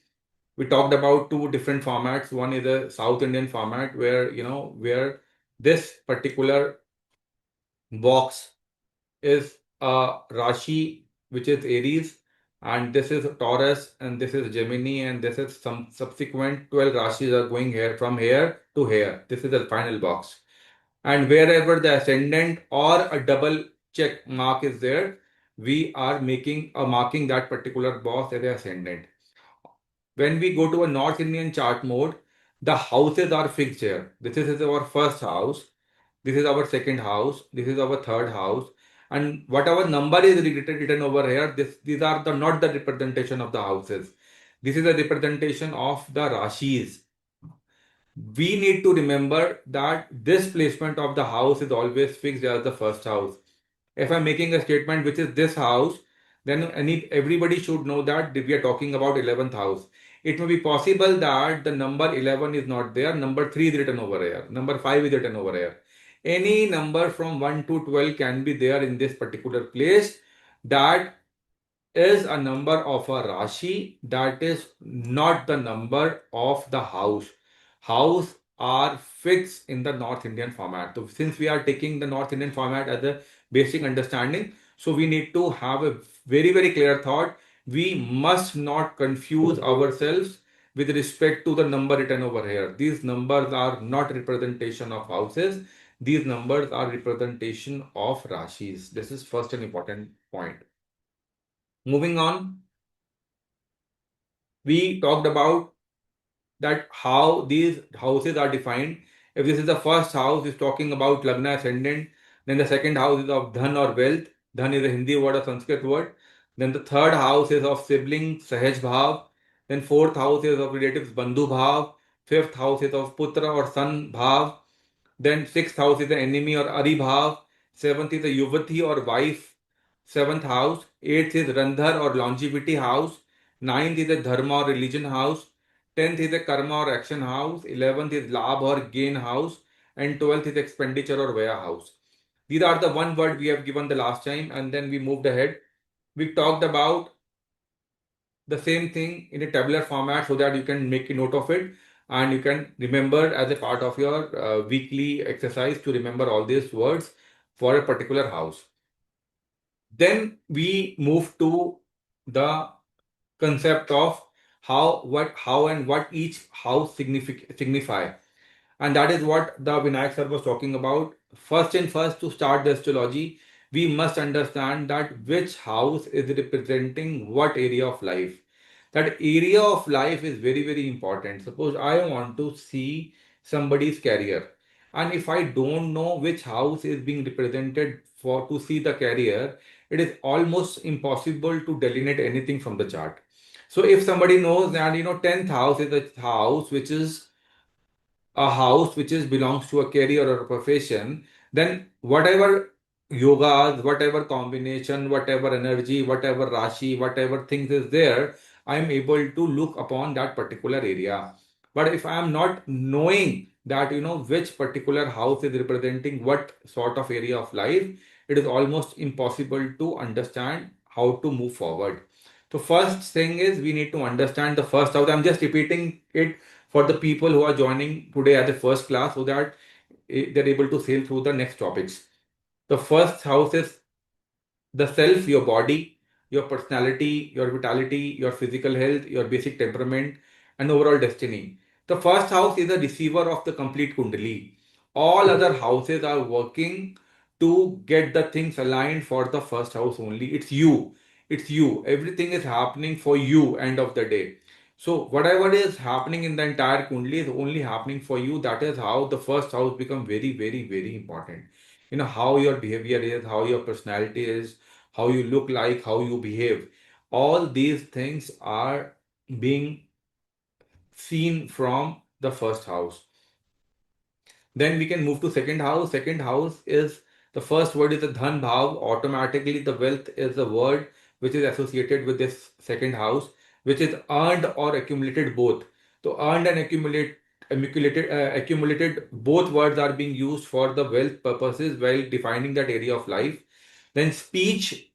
Speaker 1: talked about two different formats. One is a South Indian format, where this particular box is Rashi, which is Aries, and this is Taurus, and this is Gemini, and this is some subsequent 12 Rashis are going here from here to here. This is the final box. And wherever the ascendant or a double check mark is there, we are marking that particular box as the ascendant. When we go to a North Indian chart mode, the houses are fixed here. This is our first house. This is our second house. This is our third house. And whatever number is written over here, these are not the representation of the houses. This is a representation of the Rashis. We need to remember that this placement of the house is always fixed as the first house. If I'm making a statement which is this house, then everybody should know that we are talking about 11th house. It may be possible that the number 11 is not there, number 3 is written over here, number 5 is written over here. Any number from 1 to 12 can be there in this particular place. That is a number of a Rashi, that is not the number of the house. House are fixed in the North Indian format. So since we are taking the North Indian format as a basic understanding, so we need to have a very, very clear thought. We must not confuse ourselves with respect to the number written over here. These numbers are not representation of houses. These numbers are representation of Rashis. This is first an important point. Moving on, we talked about that how these houses are defined. If this is the first house, is talking about Lagna ascendant. Then the second house is of Dhan or wealth. Dhan is a Hindi word, a Sanskrit word. Then the third house is of siblings, Sahaj Bhav. Then fourth house is of relatives, Bandhu Bhav. Fifth house is of Putra or son Bhav. Then sixth house is the enemy or Aribhav. Seventh is a Yuvati or wife. Seventh house. Eighth is Randhar or longevity house. Ninth is a Dharma or religion house. 10th is a Karma or action house. 11th is Labh or gain house. And 12th is expenditure or Vaya house. These are the one word we have given the last time, and then we moved ahead. We talked about the same thing in a tabular format so that you can make a note of it and you can remember as a part of your weekly exercise to remember all these words for a particular house. Then we move to the concept of how and what each house signify. And that is what the Vinayak sir was talking about. First and first, to start the astrology, we must understand that which house is representing what area of life. That area of life is very, very important. Suppose I want to see somebody's career, and if I don't know which house is being represented for to see the career, it is almost impossible to delineate anything from the chart. So if somebody knows that 10th house is a house which is a house which is belongs to a career or a profession, then whatever yogas, whatever combination, whatever energy, whatever rashi, whatever things is there, I am able to look upon that particular area. But if I am not knowing that which particular house is representing what sort of area of life, it is almost impossible to understand how to move forward. So first thing is we need to understand the first house. I'm just repeating it for the people who are joining today at the first class so that they're able to sail through the next topics. The first house is the self, your body, your personality, your vitality, your physical health, your basic temperament, and overall destiny. The first house is a receiver of the complete Kundali. All other houses are working to get the things aligned for the first house only. It's you. It's you. Everything is happening for you, end of the day. So, whatever is happening in the entire Kundali is only happening for you. That is how the first house become very, very, very important. How your behavior is, how your personality is, how you look like, how you behave. All these things are being seen from the first house. Then we can move to second house. Second house is the first word is the dhan bhav. Automatically, the wealth is the word which is associated with this second house, which is earned or accumulated both. So earned and accumulated, both words are being used for the wealth purposes while defining that area of life. Then speech,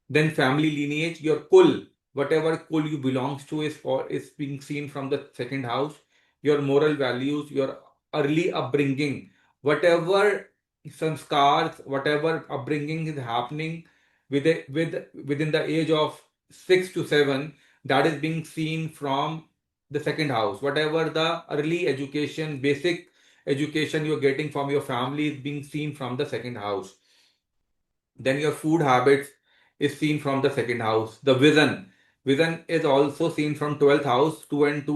Speaker 1: then family lineage, your kul, whatever kul you belongs to is being seen from the second house. Your moral values, your early upbringing, whatever sanskars, whatever upbringing is happening within the age of 6 to 7, that is being seen from the second house. Whatever the early education, basic education you're getting from your family is being seen from the second house. Then your food habits is seen from the second house. The vision is also seen from 12th house. 2 and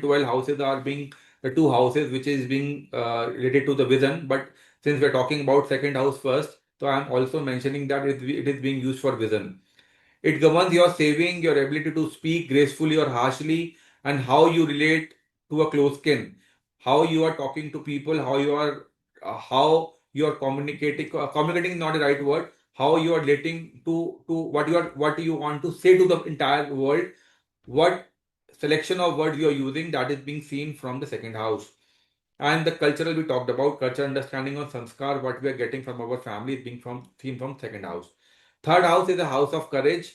Speaker 1: 12 houses are being the two houses which is being related to the vision. But since we're talking about second house first, so I'm also mentioning that it is being used for vision. It governs your saving, your ability to speak gracefully or harshly, and how you relate to a close kin. How you are talking to people, how you are communicating. Communicating is not the right word. How you are relating to what you want to say to the entire world. What selection of words you are using, that is being seen from the second house. And the cultural we talked about, culture understanding of sanskar, what we are getting from our family is being seen from second house. Third house is a house of courage.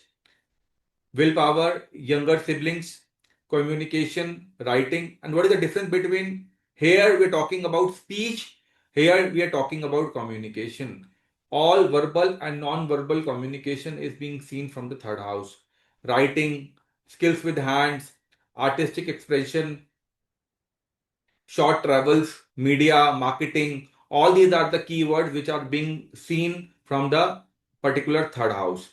Speaker 1: willpower, younger siblings, communication, writing. And what is the difference between here we're talking about speech, here we are talking about communication. All verbal and non-verbal communication is being seen from the third house. Writing, skills with hands, artistic expression, short travels, media, marketing, all these are the keywords which are being seen from the particular third house.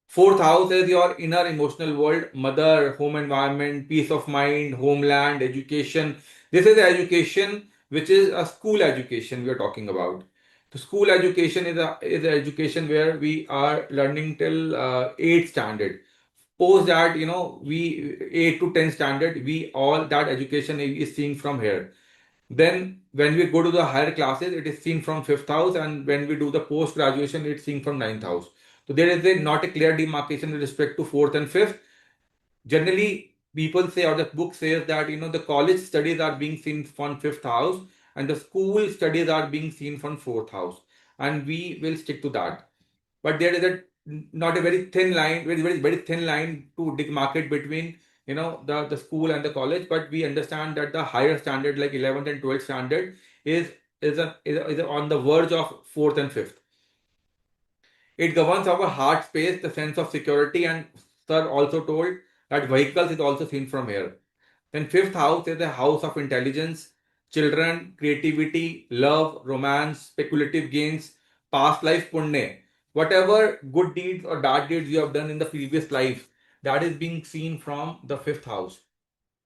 Speaker 1: Fourth house is your inner emotional world, mother, home environment, peace of mind, homeland, education. This is the education which is a school education we are talking about. The school education is a education where we are learning till 8th standard. Post that, we 8 to 10 standard, we all that education is seen from here. Then when we go to the higher classes, it is seen from fifth house, and when we do the post graduation, it's seen from ninth house. So there is not a clear demarcation with respect to fourth and fifth. Generally, people say, or the book says that the college studies are being seen from fifth house, and the school studies are being seen from fourth house, and we will stick to that. But there is not a very thin line, very thin line to demarcate between the school and the college. But we understand that the higher standard, like 11th and 12th standard, is on the verge of fourth and fifth. It governs our heart space, the sense of security, and sir also told that vehicles is also seen from here. Then fifth house is the house of intelligence, children, creativity, love, romance, speculative gains, past life punya. Whatever good deeds or bad deeds you have done in the previous life, that is being seen from the fifth house.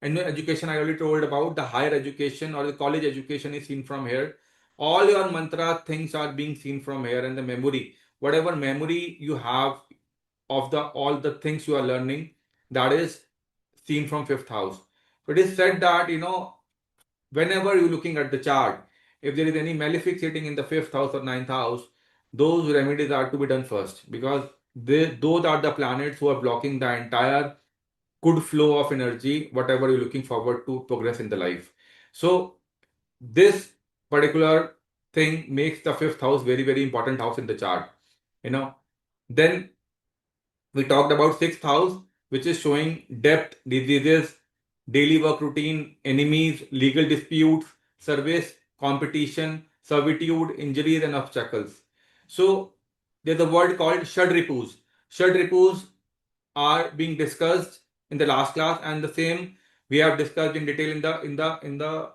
Speaker 1: And education, I already told about the higher education or the college education is seen from here. All your mantra things are being seen from here, and the memory, whatever memory you have of the all the things you are learning, that is seen from fifth house. So it is said that whenever you're looking at the chart, if there is any malefic sitting in the fifth house or ninth house, those remedies are to be done first, because those are the planets who are blocking the entire good flow of energy, whatever you're looking forward to progress in the life. So this particular thing makes the fifth house very, very important house in the chart. Then we talked about sixth house, which is showing depth, diseases, daily work routine, enemies, legal disputes, service, competition, servitude, injuries, and obstacles. So there's a word called shadripus. Shadripus are being discussed in the last class, and the same we have discussed in detail in the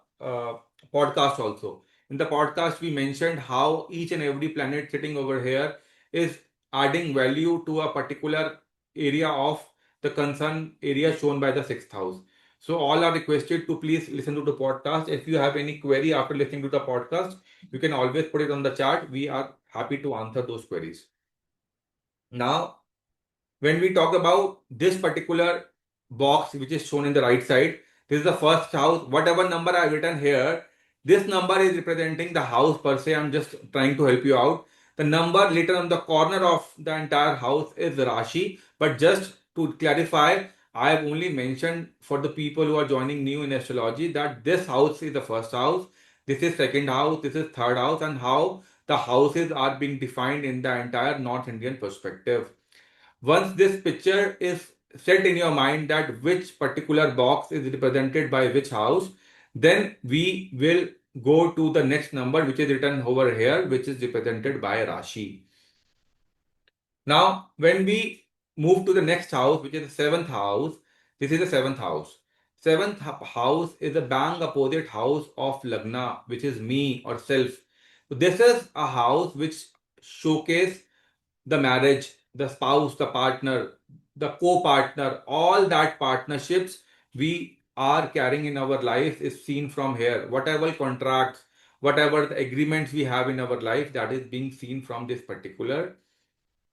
Speaker 1: podcast also. In the podcast, we mentioned how each and every planet sitting over here is adding value to a particular area of the concern area shown by the sixth house. So all are requested to please listen to the podcast. If you have any query after listening to the podcast, you can always put it on the chat. We are happy to answer those queries. Now, when we talk about this particular box which is shown in the right side, this is the first house. Whatever number I have written here, this number is representing the house per se. I'm just trying to help you out. The number later on the corner of the entire house is Rashi. But just to clarify, I have only mentioned for the people who are joining new in astrology that this house is the first house, this is second house, this is third house, and how the houses are being defined in the entire North Indian perspective. Once this picture is set in your mind that which particular box is represented by which house, then we will go to the next number which is written over here, which is represented by Rashi. Now, when we move to the next house, which is the seventh house, this is the seventh house. Seventh house is a bang opposite house of Lagna, which is me or self. So this is a house which showcase the marriage, the spouse, the partner, the co-partner, all that partnerships we are carrying in our life is seen from here. Whatever contracts, whatever the agreements we have in our life, that is being seen from this particular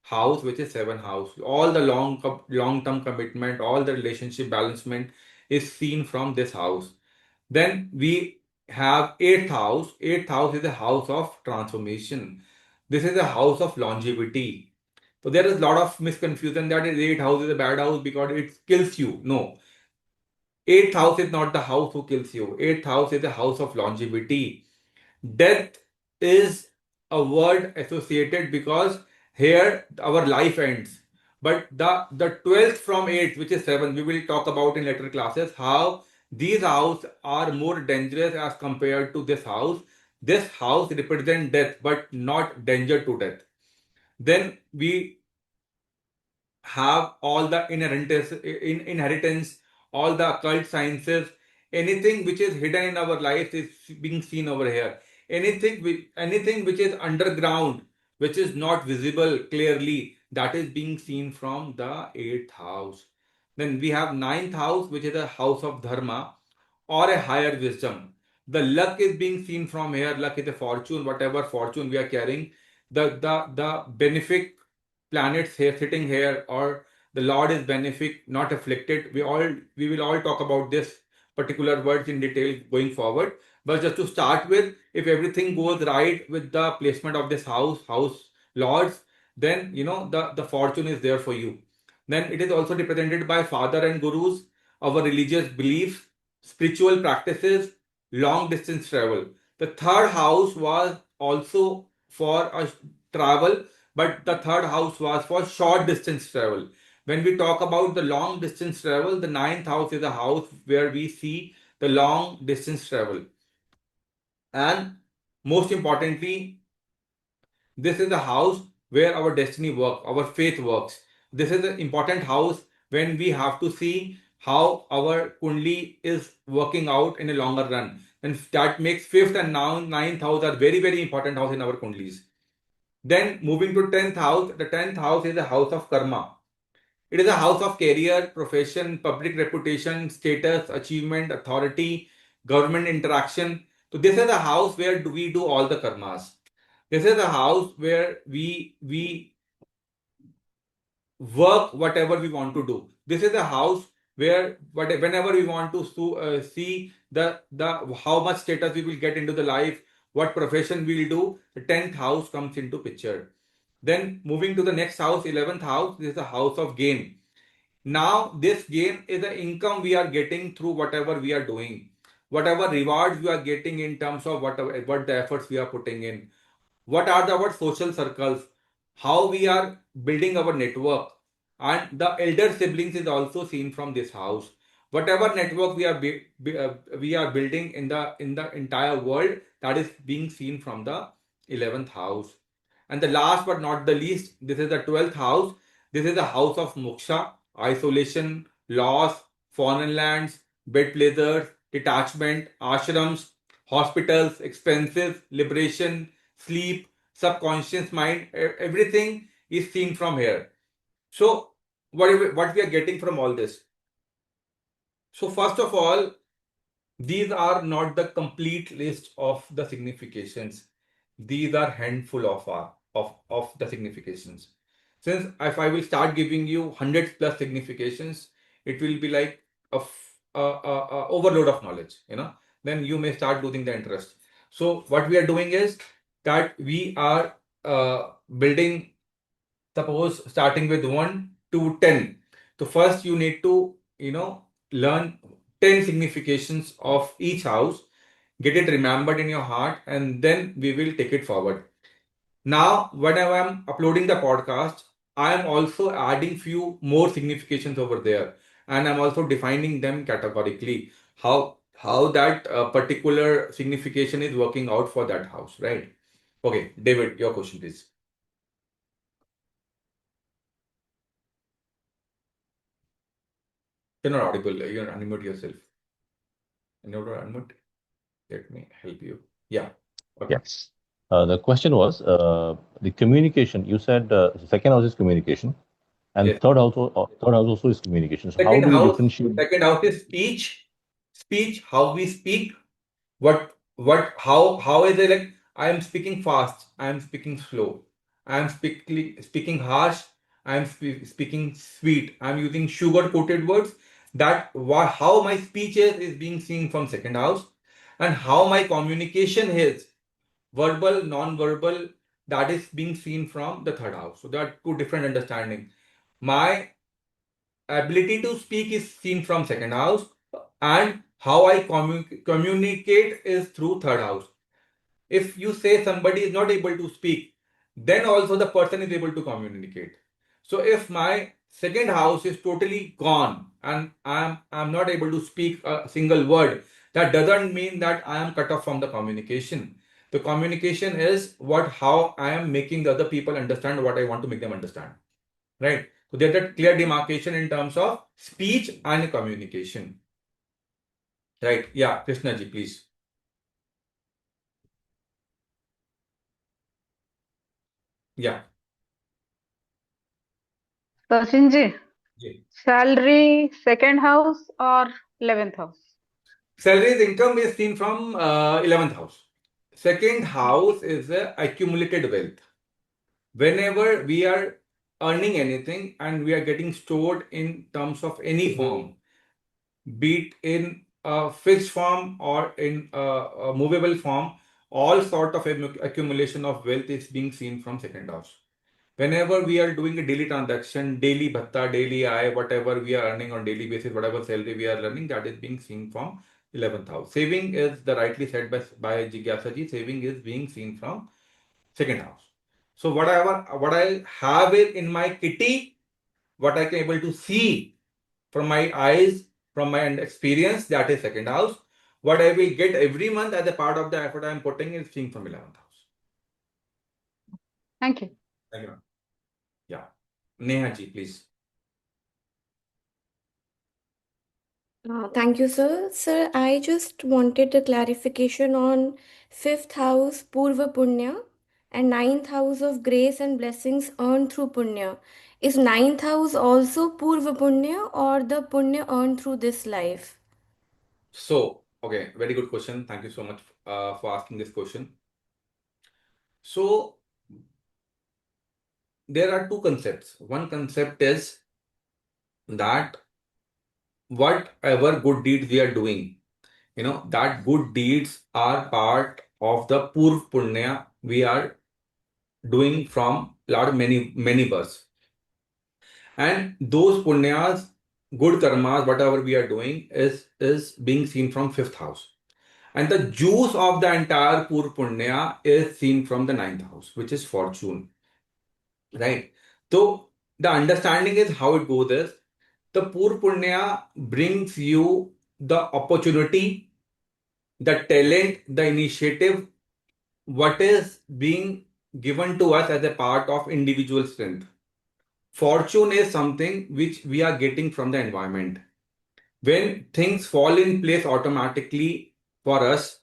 Speaker 1: house, which is seven house. All the long-term commitment, all the relationship balancement is seen from this house. Then we have eighth house. Eighth house is a house of transformation. This is a house of longevity. So there is a lot of misconfusion that is eighth house is a bad house because it kills you. No. Eighth house is not the house who kills you. Eighth house is a house of longevity. Death is a word associated because here our life ends. But the 12th from 8th, which is 7, we will talk about in later classes how these houses are more dangerous as compared to this house. This house represents death, but not danger to death. Then we have all the inheritance, all the occult sciences, anything which is hidden in our life is being seen over here. Anything which is underground, which is not visible clearly, that is being seen from the 8th house. Then we have 9th house, which is a house of dharma or a higher wisdom. The luck is being seen from here. Luck is a fortune, whatever fortune we are carrying. The benefic planets here sitting here, or the Lord is benefic, not afflicted. We will all talk about this particular words in detail going forward. But just to start with, if everything goes right with the placement of this house lords, then the fortune is there for you. Then it is also represented by father and gurus, our religious beliefs, spiritual practices, long distance travel. The third house was also for a travel, but the third house was for short distance travel. When we talk about the long distance travel, the 9th house is a house where we see the long distance travel. And most importantly, this is the house where our destiny works, our faith works. This is an important house when we have to see how our Kundli is working out in a longer run. And that makes 5th and now 9th house are very, very important house in our Kundlis. Then moving to 10th house, the 10th house is a house of karma. It is a house of career, profession, public reputation, status, achievement, authority, government interaction. So this is a house where we do all the karmas. This is a house where we work whatever we want to do. This is a house where whenever we want to see the how much status we will get into the life, what profession we'll do, the 10th house comes into picture. Then moving to the next house, 11th house, this is a house of gain. Now this gain is the income we are getting through whatever we are doing, whatever rewards we are getting in terms of what the efforts we are putting in, what are our social circles, how we are building our network, and the elder siblings is also seen from this house. Whatever network we are building in the entire world, that is being seen from the 11th house. And the last but not the least, this is the 12th house. This is the house of moksha, isolation, loss, foreign lands, bed pleasures, detachment, ashrams, hospitals, expenses, liberation, sleep, subconscious mind, everything is seen from here. So what we are getting from all this? So first of all, these are not the complete list of the significations. These are handful of the significations. Since if I will start giving you hundreds plus significations, it will be like a overload of knowledge, then you may start losing the interest. So what we are doing is that we are building, suppose starting with 1 to 10. So first you need to, learn 10 significations of each house, get it remembered in your heart, and then we will take it forward. Now, whenever I'm uploading the podcast, I am also adding few more significations over there, and I'm also defining them categorically. How that particular signification is working out for that house, right? Okay, David, your question, please. You're not audible. You're unmute yourself. You're not unmute. Let me help you. Yeah. Okay.
Speaker 2: Yes. The question was the communication. You said second house is communication, and
Speaker 1: Yes.
Speaker 2: third house also is communication. So how do we differentiate?
Speaker 1: Second house is speech, how we speak, how is it like I am speaking fast, I am speaking slow, I am speaking harsh, I am speaking sweet, I am using sugar coated words. How my speech is being seen from second house, and how my communication is verbal, non-verbal, that is being seen from the third house. So there are two different understanding. My ability to speak is seen from second house, and how I communicate is through third house. If you say somebody is not able to speak, then also the person is able to communicate. So if my second house is totally gone and I'm not able to speak a single word, that doesn't mean that I am cut off from the communication. The communication is how I am making the other people understand what I want to make them understand. Right? So there's that clear demarcation in terms of speech and communication. Right? Yeah, Krishna ji, please. Yeah.
Speaker 7: Sachin ji,
Speaker 1: Yeah.
Speaker 7: salary second house or 11th house?
Speaker 1: Salaries income is seen from 11th house. Second house is accumulated wealth. Whenever we are earning anything and we are getting stored in terms of any form, be it in a fixed form or in a movable form, all sort of accumulation of wealth is being seen from second house. Whenever we are doing a daily transaction, daily bhatta, daily aay, whatever we are earning on daily basis, whatever salary we are earning, that is being seen from 11th house. Saving is the rightly said by Jigyasa ji, saving is being seen from second house. So what I have it in my kitty, what I can able to see from my eyes, from my experience, that is second house. What I will get every month as a part of the effort I am putting is seen from 11th house.
Speaker 7: Thank you.
Speaker 1: Thank you. Yeah. Neha ji, please.
Speaker 8: Thank you, sir. Sir, I just wanted a clarification on fifth house Purva Punya and ninth house of grace and blessings earned through Punya. Is ninth house also Purva Punya or the Punya earned through this life?
Speaker 1: So, okay, very good question. Thank you so much for asking this question. So, there are two concepts. One concept is that whatever good deeds we are doing, that good deeds are part of the Purv Punya we are doing from lot many births. And those punyas, good karmas, whatever we are doing is being seen from fifth house. And the juice of the entire Pur Punya is seen from the ninth house, which is fortune. Right? So the understanding is how it goes is the Pur Punya brings you the opportunity, the talent, the initiative, what is being given to us as a part of individual strength. Fortune is something which we are getting from the environment. When things fall in place automatically for us,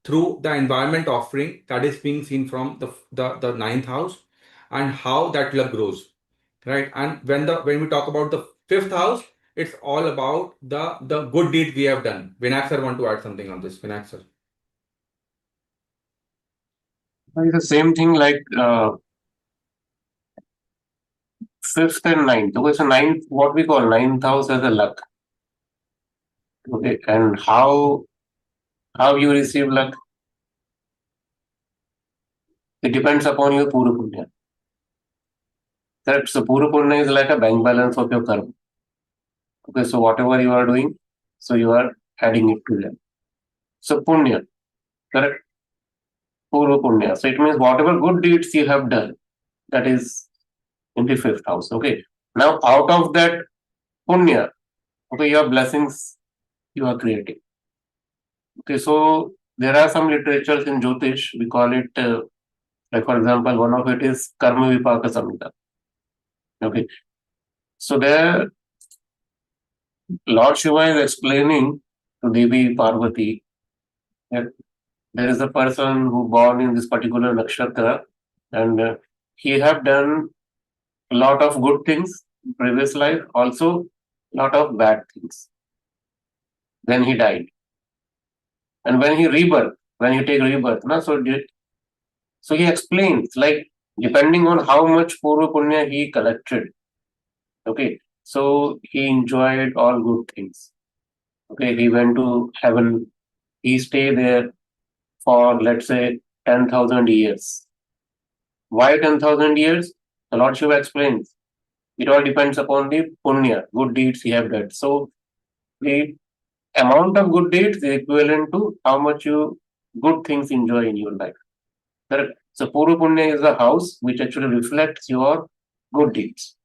Speaker 1: through the environment offering that is being seen from the ninth house and how that luck grows, right? And when we talk about the fifth house, it's all about the good deed we have done. Vinayak sir want to add something on this. Vinayak sir.
Speaker 3: It's the same thing like fifth and ninth. Okay, so ninth, what we call ninth house as a luck. Okay, and how you receive luck, it depends upon your Pura Punya. Correct. So Pura Punya is like a bank balance of your karma. Okay, so whatever you are doing, so you are adding it to them. So Punya, correct? Purva Punya. So it means whatever good deeds you have done, that is in the fifth house. Okay. Now out of that Punya, okay, your blessings you are creating. Okay, so there are some literatures in Jyotish, we call it, like for example, one of it is Karma Vipaka Samhita. Okay, so there Lord Shiva is explaining to Devi Parvati that there is a person who born in this particular nakshatra and he have done a lot of good things in previous life, also a lot of bad things. Then he died. And when he take rebirth, so he explains, like, depending on how much Purva Punya he collected, okay, so he enjoyed all good things. Okay, he went to heaven, he stayed there for, let's say, 10,000 years. Why 10,000 years? The Lord Shiva explains. It all depends upon the punya, good deeds he have done. So the amount of good deeds is equivalent to how much you good things enjoy in your life. Correct? So Purva Punya is the house which actually reflects your good deeds.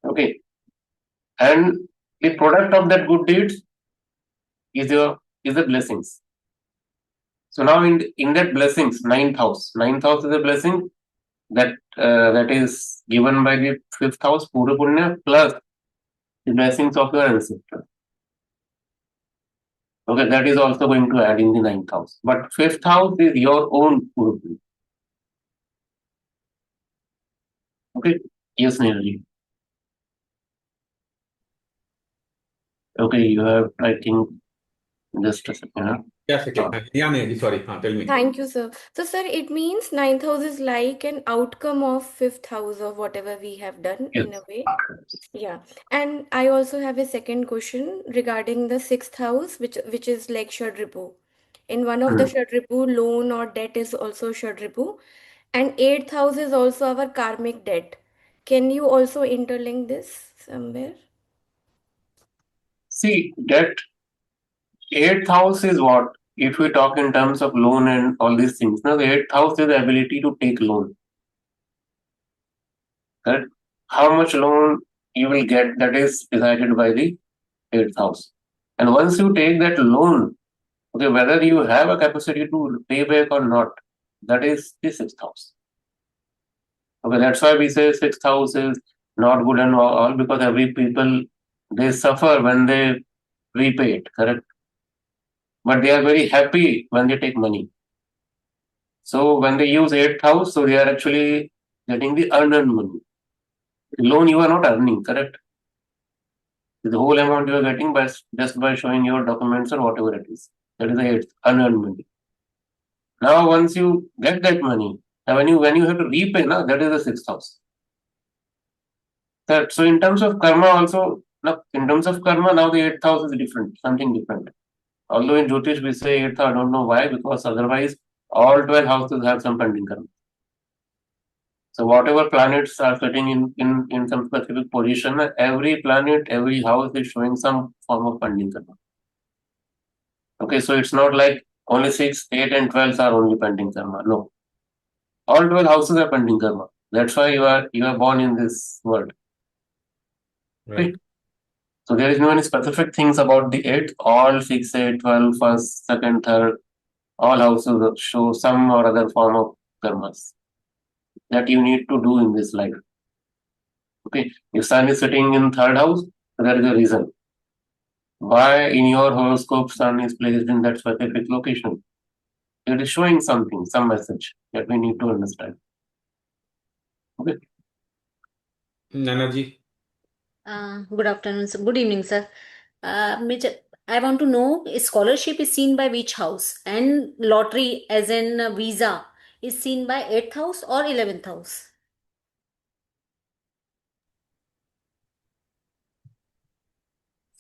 Speaker 3: Okay. And the product of that good deeds is the blessings. So now in that blessings, ninth house is a blessing that is given by the fifth house, Pura Punya, plus the blessings of your ancestors. Okay, that is also going to add in the ninth house. But fifth house is your own Pura Punya. Okay, yes, Neerji. Okay, you have, I think, just a second. Huh?
Speaker 1: Yes, okay. Yeah, Neerji, sorry. Tell me.
Speaker 8: Thank you, sir. So, sir, it means ninth house is like an outcome of fifth house of whatever we have done in a
Speaker 3: Yes.
Speaker 8: way. Yeah. And I also have a second question regarding the sixth house, which is like Shadripu. In one of the
Speaker 3: Hmm.
Speaker 8: Shadripu, loan or debt is also Shadripu. And eighth house is also our karmic debt. Can you also interlink this somewhere?
Speaker 3: See, that eighth house is what? If we talk in terms of loan and all these things, now the eighth house is the ability to take loan. Correct? How much loan you will get, that is decided by the eighth house. And once you take that loan, okay, whether you have a capacity to pay back or not, that is the sixth house. Okay, that's why we say sixth house is not good and all, because every people, they suffer when they repay it, correct? But they are very happy when they take money. So when they use eighth house, so they are actually getting the unearned money. The loan you are not earning, correct? The whole amount you are getting by just by showing your documents or whatever it is. That is the eighth unearned money. Now once you get that money, and when you have to repay, now that is the sixth house. So in terms of karma also, now in terms of karma, now the eighth house is different, something different. Although in Jyotish we say eighth, I don't know why, because otherwise all 12 houses have some pending karma. So whatever planets are sitting in some specific position, every planet, every house is showing some form of pending karma. Okay, so it's not like only 6, 8, and 12 are only pending karma. No. All 12 houses are pending karma. That's why you are born in this world.
Speaker 1: Right.
Speaker 3: Okay. So there is no any specific things about the 8. All 6, 8, 12, first, second, third, all houses show some or other form of karmas that you need to do in this life. Okay. If sun is sitting in third house, there is a reason. Why in your horoscope sun is placed in that specific location? It is showing something, some message that we need to understand. Okay.
Speaker 1: Nanaji.
Speaker 9: Good afternoon, sir. Good evening, sir. Major, I want to know scholarship is seen by which house, and lottery, as in visa, is seen by 8th house or 11th house?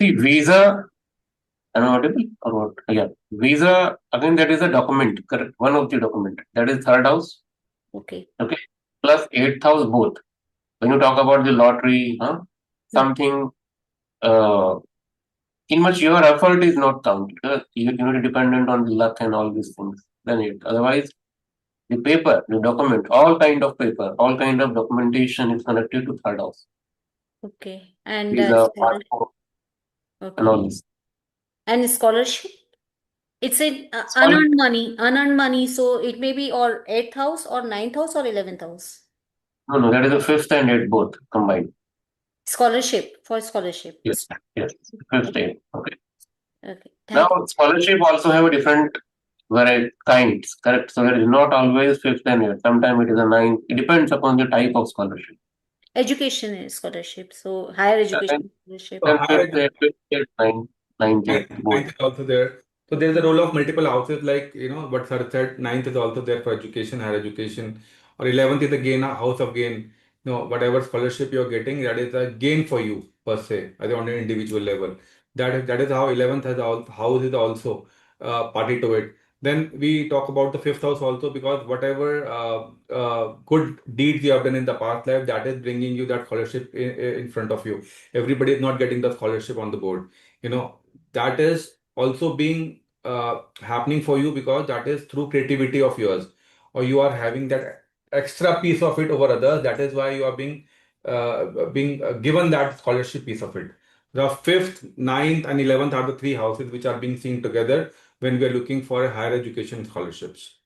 Speaker 3: See, visa, am I audible or what? Yeah. Visa, again, that is a document, correct? One of the document. That is third house.
Speaker 9: Okay.
Speaker 3: Okay. Plus eighth house, both. When you talk about the lottery, something in which your effort is not counted. You are dependent on the luck and all these things. Then it. Otherwise, the paper, the document, all kind of paper, all kind of documentation is connected to third house.
Speaker 9: Okay. And
Speaker 3: Visa, passport, and all
Speaker 9: okay.
Speaker 3: this.
Speaker 9: And scholarship? It's a
Speaker 3: Scholarship.
Speaker 9: unearned money. So it may be or 8th house or 9th house or 11th house.
Speaker 3: No, that is the fifth and eighth both combined.
Speaker 9: Scholarship, for scholarship.
Speaker 3: Yes, yes. Fifth, eighth. Okay.
Speaker 9: Okay.
Speaker 3: Now,
Speaker 9: Thank you.
Speaker 3: scholarship also have a different variety kinds, correct? So it is not always fifth and eighth. Sometimes it is a ninth. It depends upon the type of scholarship.
Speaker 9: Education is scholarship. So higher education scholarship.
Speaker 1: So
Speaker 3: Then
Speaker 1: higher education.
Speaker 3: fifth, eighth, ninth, eighth, both.
Speaker 1: Ninth is also there. So there's a role of multiple houses, like what sir said. Ninth is also there for education, higher education, or 11th is again a house of gain. Whatever scholarship you're getting, that is a gain for you per se, as on an individual level. That is how 11th house is also party to it. Then we talk about the fifth house also, because whatever good deeds you have done in the past life, that is bringing you that scholarship in front of you. Everybody is not getting the scholarship on the board. That is also being happening for you, because that is through creativity of yours, or you are having that extra piece of it over others. That is why you are being being given that scholarship piece of it. The fifth, ninth, and 11th are the three houses which are being seen together when we are looking for higher education scholarships.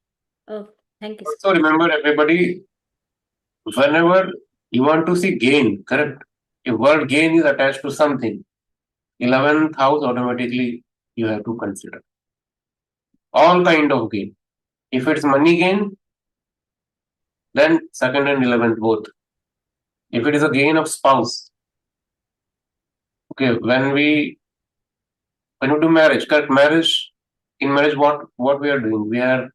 Speaker 9: Oh, thank you, sir.
Speaker 3: So remember, everybody, whenever you want to see gain, correct? If word gain is attached to something, 11th house automatically you have to consider all kind of gain. If it's money gain, then second and 11th both. If it is a gain of spouse, okay, when we do marriage, correct? Marriage, in marriage, what we are doing? We are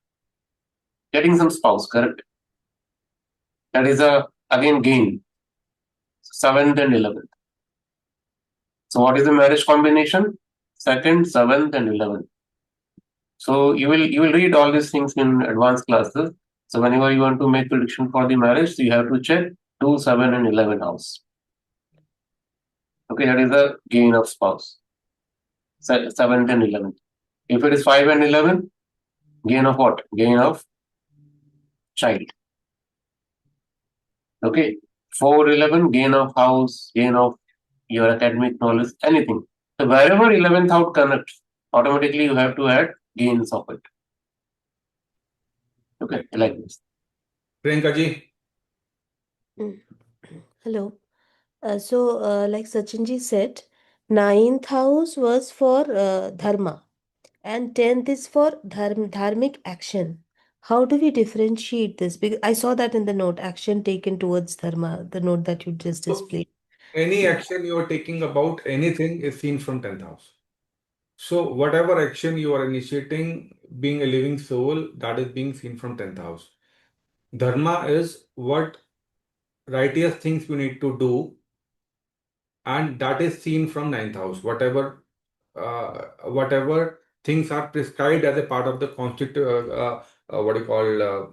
Speaker 3: getting some spouse, correct? That is a again gain, 7th and 11th. So what is the marriage combination? 2nd, 7th, and 11th. So you will read all these things in advanced classes. So whenever you want to make prediction for the marriage, you have to check 2, 7, and 11 house. Okay, that is a gain of spouse. 7th and 11th. If it is 5 and 11, gain of what? Gain of child. Okay, 4, 11, gain of house, gain of your academic knowledge, anything. So wherever 11th house connects, automatically you have to add gains of it. Okay, like this.
Speaker 1: Priyanka ji.
Speaker 10: Hello. Like Sachinji said, ninth house was for dharma, and 10th is for dharmic action. How do we differentiate this? Because I saw that in the note, action taken towards dharma, the note that you just
Speaker 1: So
Speaker 10: displayed.
Speaker 1: any action you are taking about anything is seen from 10th house. So whatever action you are initiating, being a living soul, that is being seen from 10th house. Dharma is what righteous things we need to do, and that is seen from 9th house. Whatever things are prescribed as a part of the what do you call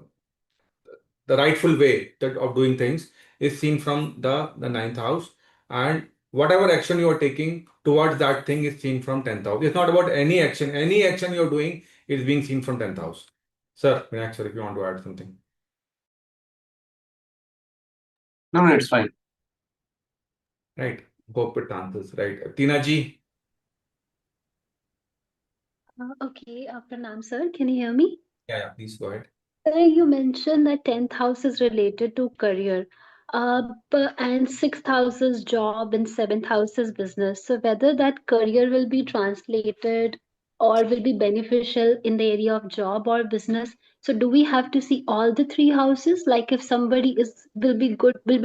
Speaker 1: the rightful way of doing things is seen from the 9th house, and whatever action you are taking towards that thing is seen from 10th house. It's not about any action. Any action you're doing is being seen from 10th house. Sir, Vinayak sir, if you want to add something.
Speaker 3: No, it's fine.
Speaker 1: Right. Hope it answers. Right. Tina ji.
Speaker 11: Okay, Pranam sir, can you hear me?
Speaker 1: Yeah, please go ahead.
Speaker 11: Sir, you mentioned that 10th house is related to career, and 6th house is job and 7th house is business. So whether that career will be translated or will be beneficial in the area of job or business. So do we have to see all the three houses? Like if somebody will be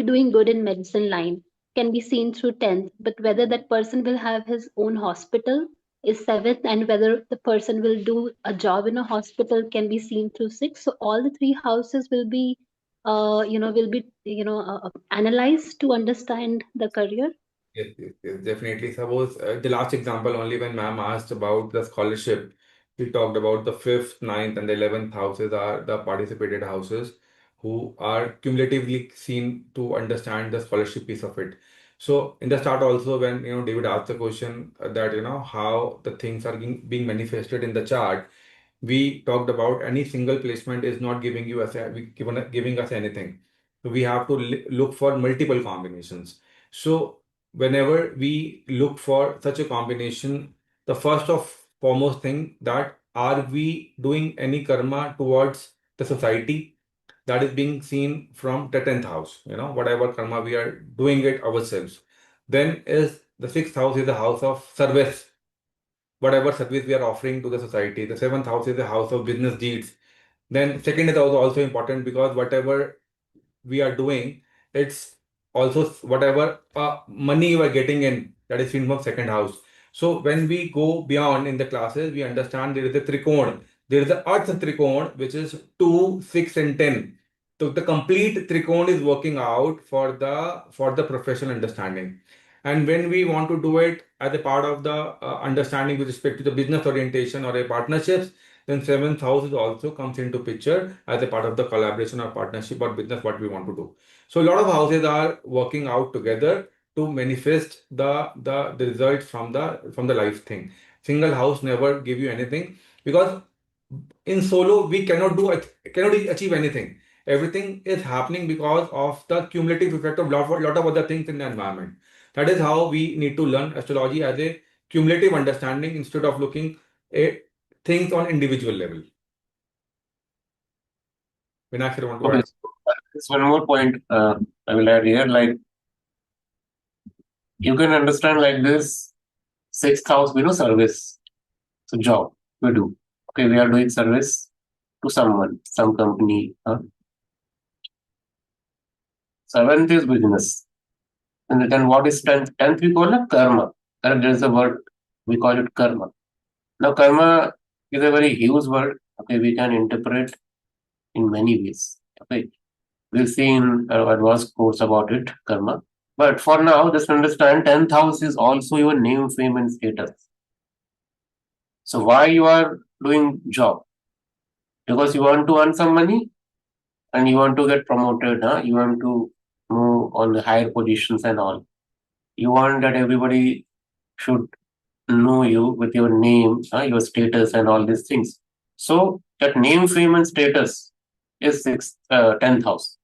Speaker 11: doing good in medicine line, can be seen through 10th, but whether that person will have his own hospital is 7th, and whether the person will do a job in a hospital can be seen through 6th. So all the three houses will be analyzed to understand the career.
Speaker 1: Yes, definitely. Suppose the last example only when ma'am asked about the scholarship, we talked about the fifth, ninth, and the 11th houses are the participated houses who are cumulatively seen to understand the scholarship piece of it. So in the start also when David asked the question that how the things are being manifested in the chart, we talked about any single placement is not giving you as giving us anything. So we have to look for multiple combinations. So whenever we look for such a combination, the first of foremost thing that are we doing any karma towards the society, that is being seen from the 10th house, whatever karma we are doing it ourselves. Then is the 6th house is the house of service, whatever service we are offering to the society. The 7th house is the house of business deeds. Then second is also important because whatever we are doing, it's also whatever money you are getting in, that is seen from second house. So when we go beyond in the classes, we understand there is a trikon. There is a Arth trikon, which is 2, 6, and 10. So the complete trikon is working out for the professional understanding. And when we want to do it as a part of the understanding with respect to the business orientation or a partnerships, then seventh house is also comes into picture as a part of the collaboration or partnership or business what we want to do. So a lot of houses are working out together to manifest the results from the life thing. Single house never give you anything because in solo we cannot achieve anything. everything is happening because of the cumulative effect of lot of other things in the environment. That is how we need to learn astrology as a cumulative understanding instead of looking at things on individual level. Vinay, you want to
Speaker 3: Okay,
Speaker 1: add?
Speaker 3: there's one more point I will add here. Like you can understand like this: sixth house, service. So job we do. Okay, we are doing service to someone, some company. Seventh is business. And then what is tenth? Tenth we call it karma. There is a word we call it karma. Now karma is a very huge word. Okay, we can interpret in many ways. Okay, we'll see in our advanced course about it, karma. But for now, just understand 10th house is also your name, fame, and status. So why you are doing job? Because you want to earn some money and you want to get promoted, huh? You want to move on the higher positions and all. You want that everybody should know you with your name, your status, and all these things. So that name, fame, and status is 10th house.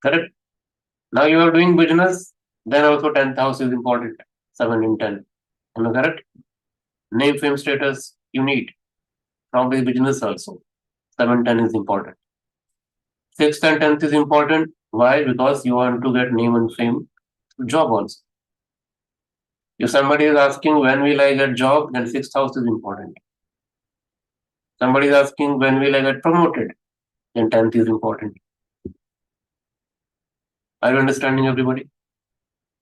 Speaker 3: Correct? Now you are doing business, then also 10th house is important. 7 in 10. Am I correct? Name, fame, status you need from the business also. 7, 10 is important. 6th and 10th is important. Why? Because you want to get name and fame job also. If somebody is asking when will I get job, then 6th house is important. Somebody is asking when will I get promoted, then 10th is important. Are you understanding everybody?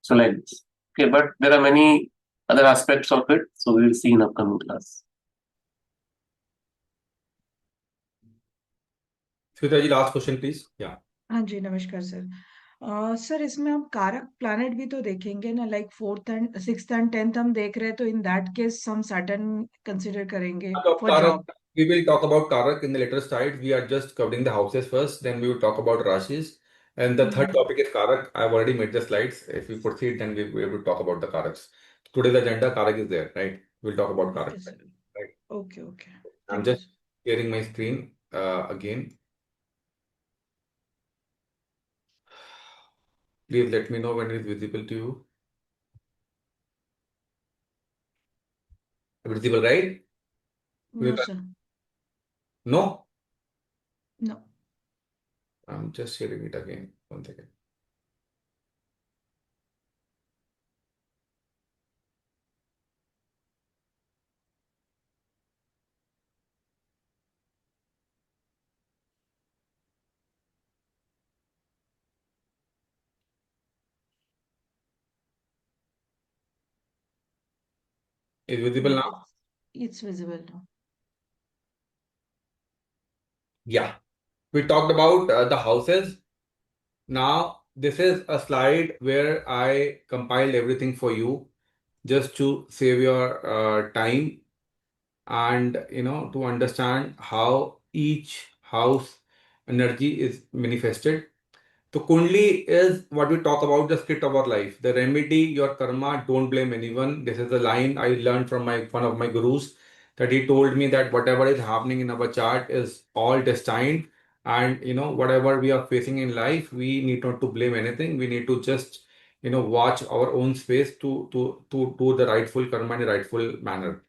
Speaker 3: So like this. Okay, but there are many other aspects of it, so we will see in upcoming class.
Speaker 1: Sweta ji, last question, please. Yeah.
Speaker 12: हाँ जी, नमस्कार sir. Sir इसमें हम कारक planet भी तो देखेंगे ना, like 4th and 6th and 10th हम देख रहे हैं, तो इन दैट केस हम सैटर्न कंसीडर करेंगे for
Speaker 1: Karak,
Speaker 12: job.
Speaker 1: we will talk about Karak in the later slide. We are just covering the houses first, then we will talk about Rashis. And the third topic is Karak. I've already made the slides. If we proceed, then we will talk about the Karaks. Today's agenda, Karak is there, right? We'll talk about Karak.
Speaker 12: Okay sir,
Speaker 1: Right.
Speaker 12: Okay okay,
Speaker 1: I'm
Speaker 12: thank you
Speaker 1: just sharing my screen again. Please let me know when it is visible to you. Visible, right?
Speaker 12: No sir,
Speaker 1: No?
Speaker 12: No.
Speaker 1: I'm just sharing it again. One second. Is visible now?
Speaker 12: It's visible now.
Speaker 1: Yeah. We talked about the houses. Now, this is a slide where I compiled everything for you just to save your time and to understand how each house energy is manifested. So Kundli is what we talk about, the script of our life. The remedy, your karma, don't blame anyone. This is a line I learned from one of my gurus, that he told me that whatever is happening in our chart is all destined. And whatever we are facing in life, we need not to blame anything. We need to just watch our own space to do the rightful karma in a rightful manner.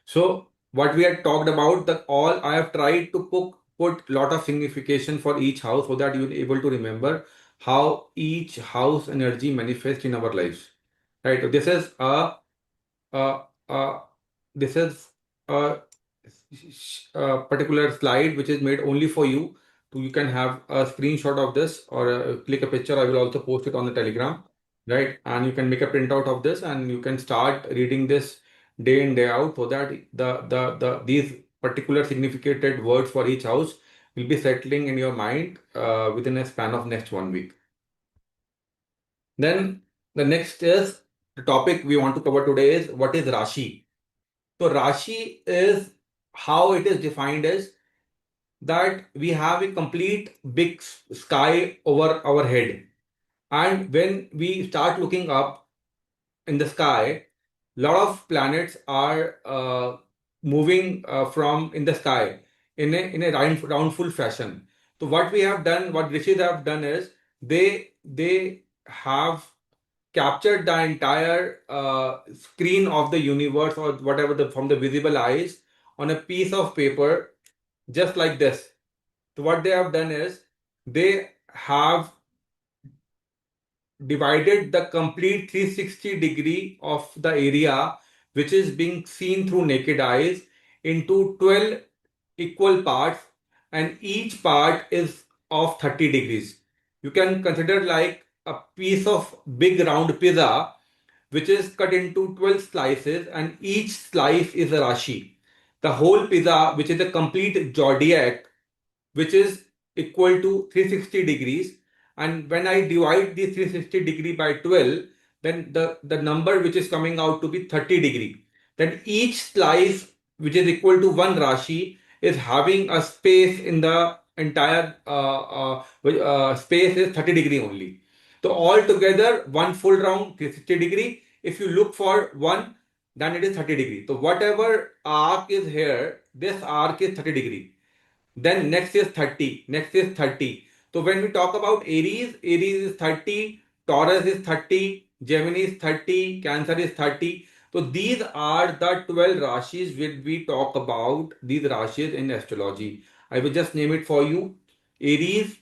Speaker 1: So what we had talked about, that all I have tried to put lot of signification for each house so that you'll be able to remember how each house energy manifests in our lives. Right. So uh, uh, this is a particular slide which is made only for you. So you can have a screenshot of this or click a picture. I will also post it on the Telegram, right? And you can make a printout of this and you can start reading this day in day out, so that these particular significated words for each house will be settling in your mind within a span of next 1 week. Then the next is the topic we want to cover today is what is Rashi. So Rashi is how it is defined as that we have a complete big sky over our head. And when we start looking up in the sky, lot of planets are moving from in the sky in a roundful fashion. So what we have done, what rishis have done is they have captured the entire screen of the universe or whatever from the visible eyes on a piece of paper, just like this. So what they have done is they have divided the complete 360 degree of the area which is being seen through naked eyes into 12 equal parts, and each part is of 30 degrees. You can consider like a piece of big round pizza which is cut into 12 slices, and each slice is a Rashi. The whole pizza, which is a complete zodiac, which is equal to 360 degrees. And when I divide the 360 degree by 12, then the number which is coming out to be 30 degree. Then each slice, which is equal to one Rashi, is having a space in the entire space is 30 degree only. So altogether, one full round 360 degree. If you look for one, then it is 30 degree. So whatever arc is here, this arc is 30 degree. Then next is 30. Next is 30. So when we talk about Aries, Aries is 30, Taurus is 30, Gemini is 30, Cancer is 30. So these are the 12 Rashis which we talk about, these Rashis in astrology. I will just name it for you. Aries,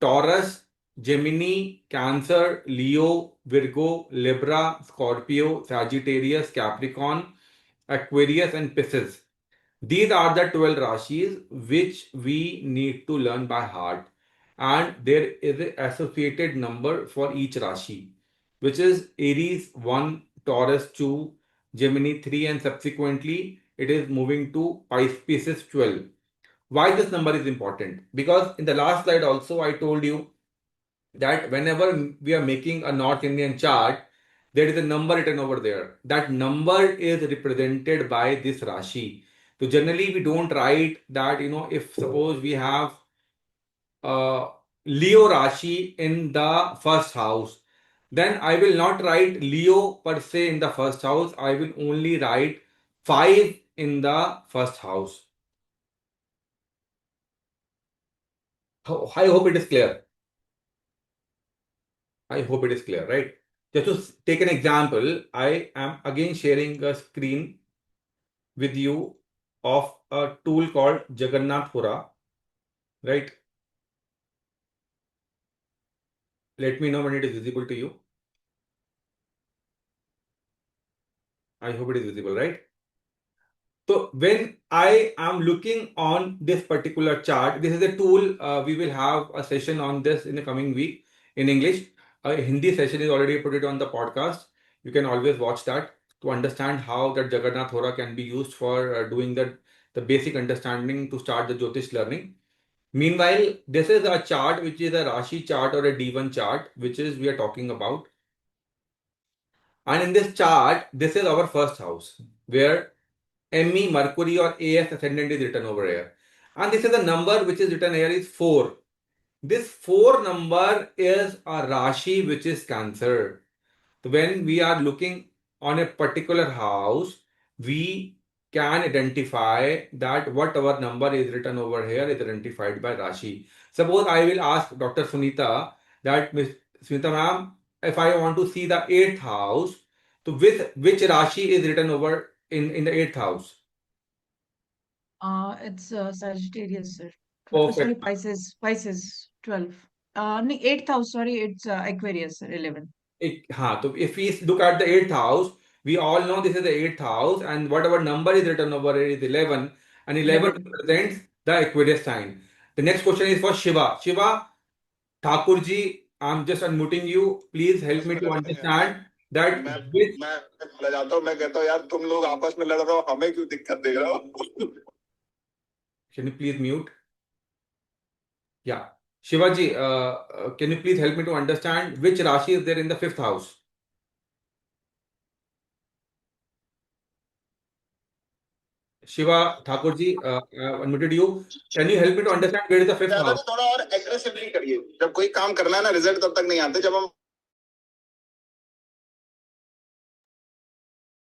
Speaker 1: Taurus, Gemini, Cancer, Leo, Virgo, Libra, Scorpio, Sagittarius, Capricorn, Aquarius, and Pisces. These are the 12 Rashis which we need to learn by heart. And there is an associated number for each Rashi, which is Aries 1, Taurus 2, Gemini 3, and subsequently it is moving to Pisces 12. Why this number is important? Because in the last slide also I told you that whenever we are making a North Indian chart, there is a number written over there. That number is represented by this Rashi. So generally we don't write that, if suppose we have Leo Rashi in the first house, then I will not write Leo per se in the first house. I will only write 5 in the first house. I hope it is clear. I hope it is clear, right? Just to take an example, I am again sharing a screen with you of a tool called Jagannath Hora, right? Let me know when it is visible to you. I hope it is visible, right? So when I am looking on this particular chart, this is a tool. We will have a session on this in the coming week in English. A Hindi session is already put it on the podcast. You can always watch that to understand how that Jagannath Hora can be used for doing the basic understanding to start the Jyotish learning. Meanwhile, this is a chart which is a Rashi chart or a D1 chart, which is we are talking about. And in this chart, this is our first house where ME, Mercury or AS ascendant is written over here. And this is a number which is written here is 4. This 4 number is a Rashi which is Cancer. So when we are looking on a particular house, we can identify that whatever number is written over here is identified by Rashi. Suppose I will ask Dr. Sunita that, Ms. Sunita ma'am, if I want to see the 8th house, so with which Rashi is written over in the 8th house?
Speaker 12: It's Sagittarius, sir. Sorry,
Speaker 1: Perfect.
Speaker 12: Pisces 12. No, 8th house, sorry, it's Aquarius, sir, 11.
Speaker 1: So if we look at the 8th house, we all know this is the 8th house, and whatever number is written over here is 11, and 11 represents the Aquarius sign. The next question is for Shiva. Shiva, Thakurji, I'm just unmuting you. Please help me to understand that which.
Speaker 13: मैं चला जाता हूँ मैं कहता हूँ यार तुम लोग आपस में लड़ रहे हो हमें क्यों दिक्कत दे रहे हो
Speaker 1: Can you please mute? Yeah. Shivaji, can you please help me to understand which Rashi is there in the 5th house? Shiva Thakurji, unmuted you. Can you help me to understand where is the 5th house?
Speaker 13: थोड़ा और aggressively करिए जब कोई काम करना है ना result तब तक नहीं आते जब हम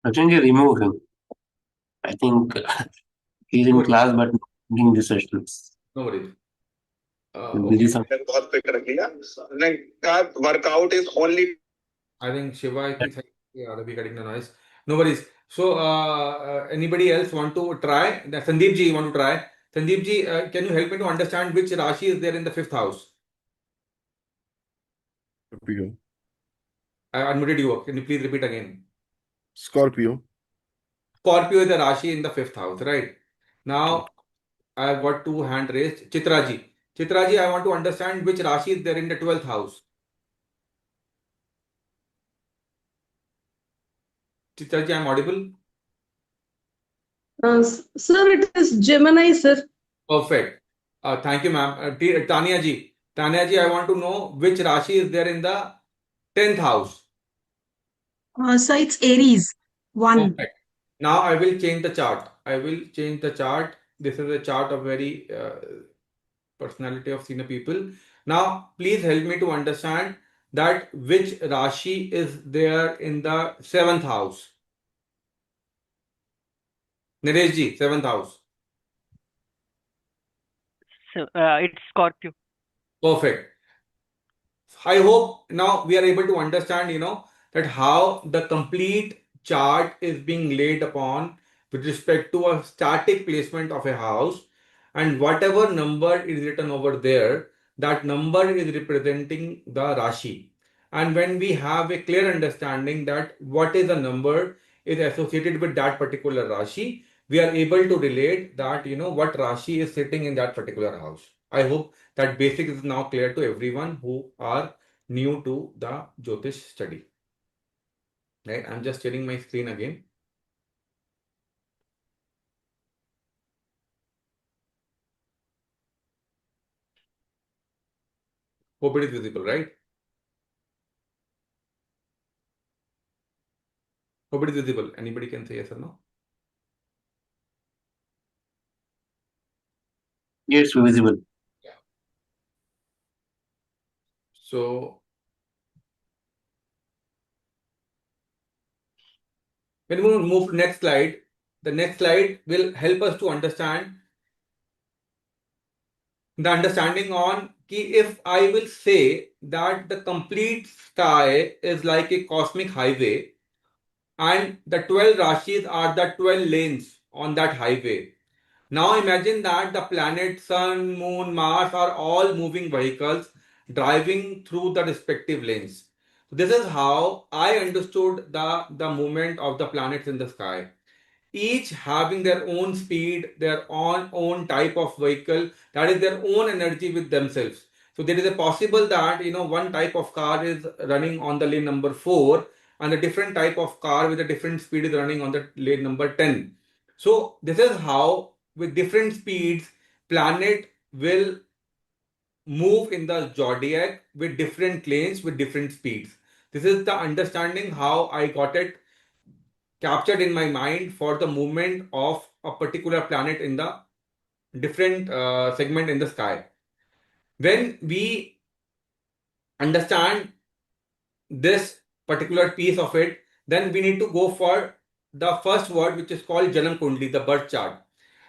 Speaker 3: Rachanji, remove him. I think he's in
Speaker 1: Good.
Speaker 3: class but not doing the sessions.
Speaker 1: No worries.
Speaker 3: busy
Speaker 1: Okay.
Speaker 3: some.
Speaker 13: बहुत पिक रख लिया नहीं का workout is only
Speaker 1: I think Shiva, I think, yeah, they'll be getting the noise. No worries. So, anybody else want to try? Sandeep ji, you want to try? Sandeep ji, can you help me to understand which Rashi is there in the fifth house?
Speaker 14: Scorpio.
Speaker 1: I unmuted you. Can you please repeat again?
Speaker 14: Scorpio.
Speaker 1: Scorpio is a Rashi in the fifth house, right? Now, I have got two hand raised. Chitra ji. Chitra ji, I want to understand which Rashi is there in the 12th house. Chitra ji, I am audible?
Speaker 15: Sir, it is Gemini, sir.
Speaker 1: Perfect. Thank you, ma'am. Tanya ji. Tanya ji, I want to know which Rashi is there in the 10th house.
Speaker 15: So it's Aries. 1.
Speaker 1: Perfect. Now I will change the chart. I will change the chart. This is a chart of very personality of senior people. Now, please help me to understand that which Rashi is there in the 7th house. Naresh ji, 7th house.
Speaker 16: So it's Scorpio.
Speaker 1: Perfect. I hope now we are able to understand, that how the complete chart is being laid upon with respect to a static placement of a house, and whatever number is written over there, that number is representing the Rashi. And when we have a clear understanding that what is the number is associated with that particular Rashi, we are able to relate that, what Rashi is sitting in that particular house. I hope that basic is now clear to everyone who are new to the Jyotish study. Right? I'm just sharing my screen again. Hope it is visible, right? Hope it is visible. Anybody can say yes or no?
Speaker 3: Yes, visible.
Speaker 1: Yeah. So, when we move to next slide, the next slide will help us to understand the understanding on if I will say that the complete sky is like a cosmic highway and the 12 Rashis are the 12 lanes on that highway. Now imagine that the planet, Sun, Moon, Mars are all moving vehicles driving through the respective lanes. This is how I understood the movement of the planets in the sky, each having their own speed, their own type of vehicle, that is their own energy with themselves. So there is a possible that one type of car is running on the lane number 4 and a different type of car with a different speed is running on the lane number 10. So this is how with different speeds planet will move in the zodiac with different lanes with different speeds. This is the understanding how I got it captured in my mind for the movement of a particular planet in the different segment in the sky. When we understand this particular piece of it, then we need to go for the first word, which is called Janam Kundli, the birth chart.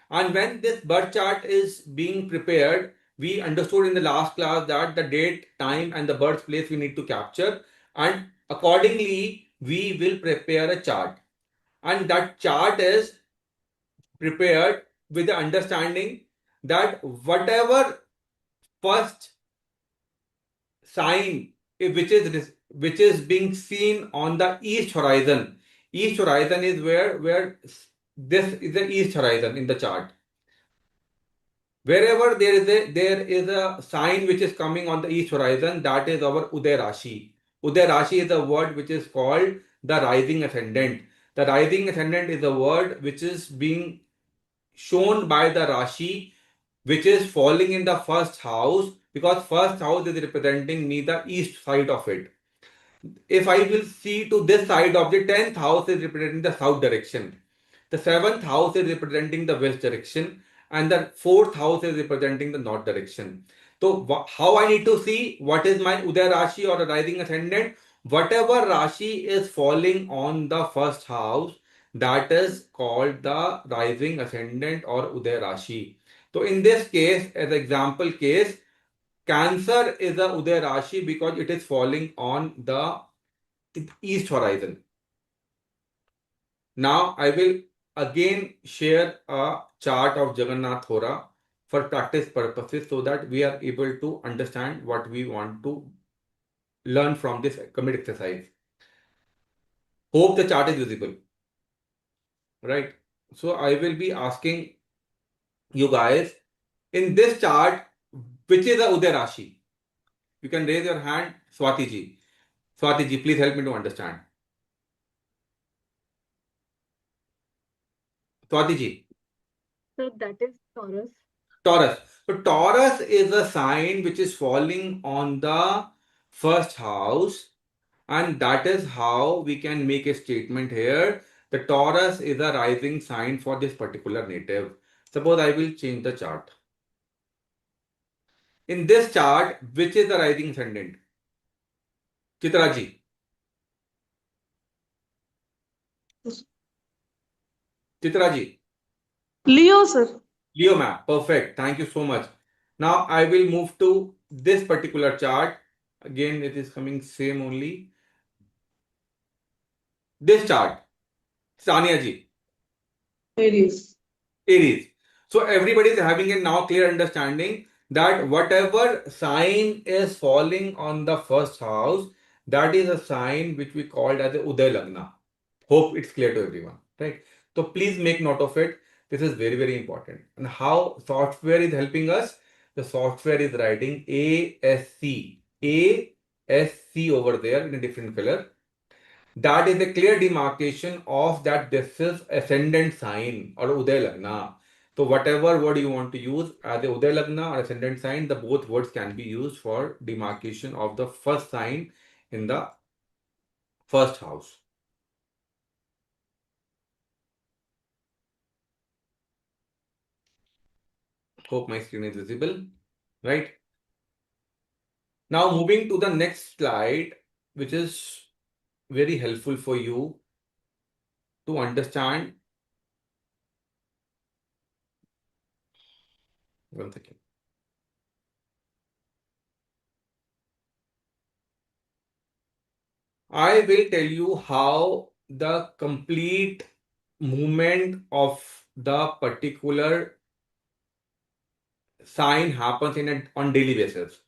Speaker 1: And when this birth chart is being prepared, we understood in the last class that the date, time, and the birthplace we need to capture, and accordingly we will prepare a chart. And that chart is prepared with the understanding that whatever first sign which is being seen on the east horizon. East horizon is where this is the east horizon in the chart. Wherever there is a sign which is coming on the east horizon, that is our Uday Rashi. Uday Rashi is a word which is called the rising ascendant. The rising ascendant is a word which is being shown by the Rashi which is falling in the first house, because first house is representing me the east side of it. If I will see to this side of the 10th house is representing the south direction, the 7th house is representing the west direction, and the 4th house is representing the north direction. So how I need to see what is my Uday Rashi or the rising ascendant? Whatever Rashi is falling on the first house, that is called the rising ascendant or Uday Rashi. So in this case, as example case, Cancer is a Uday Rashi because it is falling on the east horizon. Now I will again share a chart of Jagannath Hora for practice purposes so that we are able to understand what we want to learn from this commit exercise. Hope the chart is visible, right? So I will be asking you guys in this chart, which is a Uday Rashi? You can raise your hand, Swati ji. Swati ji, please help me to understand. Swati ji.
Speaker 7: So that is Taurus.
Speaker 1: Taurus. So Taurus is a sign which is falling on the first house, and that is how we can make a statement here. The Taurus is a rising sign for this particular native. Suppose I will change the chart. In this chart, which is the rising ascendant? Chitra ji. Chitra ji.
Speaker 15: Leo, sir.
Speaker 1: Leo ma'am. Perfect. Thank you so much. Now I will move to this particular chart. Again, it is coming same only. This chart. Sania ji.
Speaker 15: Aries.
Speaker 1: Aries. So everybody is having a now clear understanding that whatever sign is falling on the first house, that is a sign which we called as a Uday Lagna. Hope it's clear to everyone, right? So please make note of it. This is very, very important. And how software is helping us? The software is writing ASC. ASC over there in a different color. That is a clear demarcation of that this is ascendant sign or Uday Lagna. So whatever word you want to use as a Uday Lagna or ascendant sign, the both words can be used for demarcation of the first sign in the first house. Hope my screen is visible, right? Now moving to the next slide, which is very helpful for you to understand. One second. I will tell you how the complete movement of the particular sign happens on daily basis.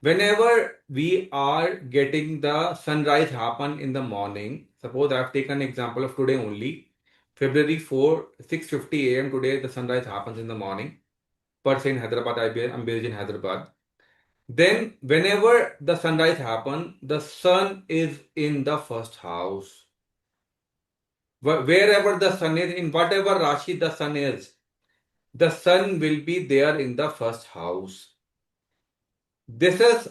Speaker 1: Whenever we are getting the sunrise happen in the morning, suppose I have taken an example of today only, February 4, 6:50 a.m. today the sunrise happens in the morning. Per se in Hyderabad, I'm based in Hyderabad. Then whenever the sunrise happens, the sun is in the first house. Wherever the sun is, in whatever Rashi the sun is, the sun will be there in the first house. This is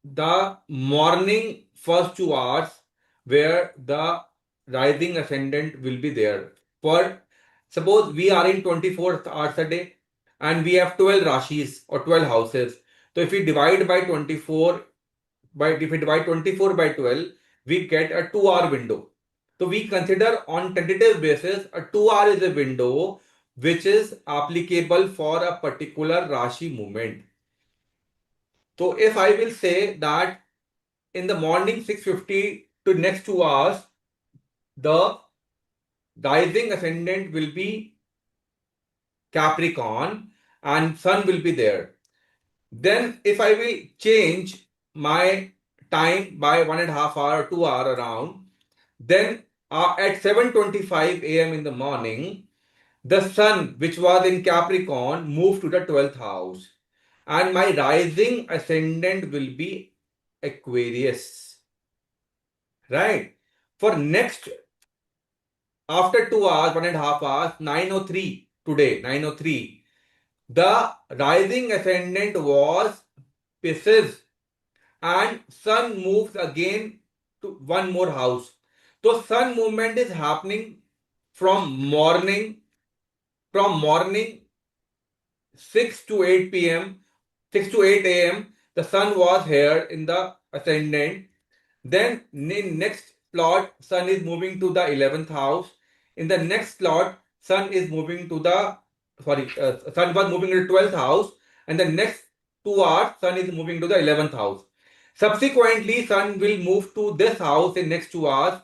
Speaker 1: the morning first 2 hours where the rising ascendant will be there. Suppose we are in 24 hours a day and we have 12 Rashis or 12 houses. So if we divide by 24 by 12, we get a 2-hour window. So we consider on tentative basis a 2 hour is a window which is applicable for a particular Rashi movement. So if I will say that in the morning 6:50 to next 2 hours, the rising ascendant will be Capricorn and sun will be there. Then if I will change my time by 1.5 hour, 2 hour around, then at 7:25 a.m. in the morning, the sun, which was in Capricorn, moved to the 12th house. And my rising ascendant will be Aquarius. Right? For next, after 2 hours, 1.5 hours, 9:03 today, 9:03, the rising ascendant was Pisces and sun moves again to one more house. So sun movement is happening from morning 6 to 8 p.m. 6 to 8 a.m. the sun was here in the ascendant. Then in next plot sun is moving to the 11th house. In the next plot sun is moving to the sun was moving to the 12th house, and the next 2 hours, Sun is moving to the 11th house. Subsequently, Sun will move to this house in next 2 hours,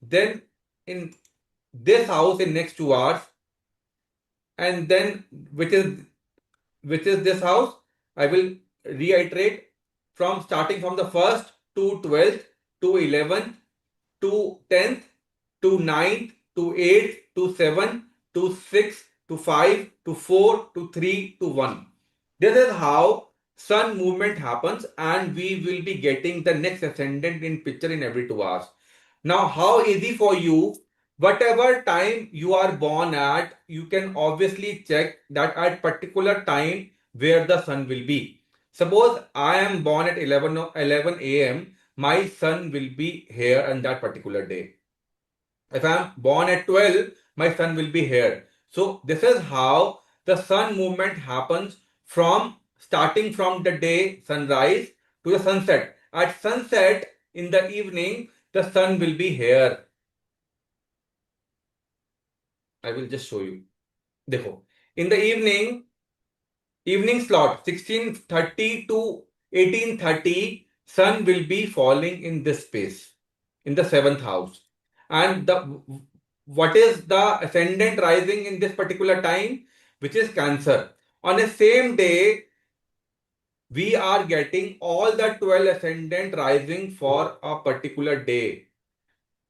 Speaker 1: then in this house in next 2 hours, and then which is this house. I will reiterate, from starting from the 1st to 12th to 11th to 10th to 9th to 8th to 7th to 6 to 5 to 4 to 3 to 1. This is how sun movement happens, and we will be getting the next ascendant in picture in every 2 hours. Now, how easy for you? Whatever time you are born at, you can obviously check that at particular time where the sun will be. Suppose I am born at 11 a.m., my sun will be here on that particular day. If I am born at 12, my sun will be here. So this is how the sun movement happens, from starting from the day sunrise to the sunset. At sunset in the evening, the sun will be here. I will just show you. Dekho. In the evening slot 16:30 to 18:30, sun will be falling in this space in the 7th house. And what is the ascendant rising in this particular time, which is Cancer. On the same day, we are getting all the 12 ascendant rising for a particular day.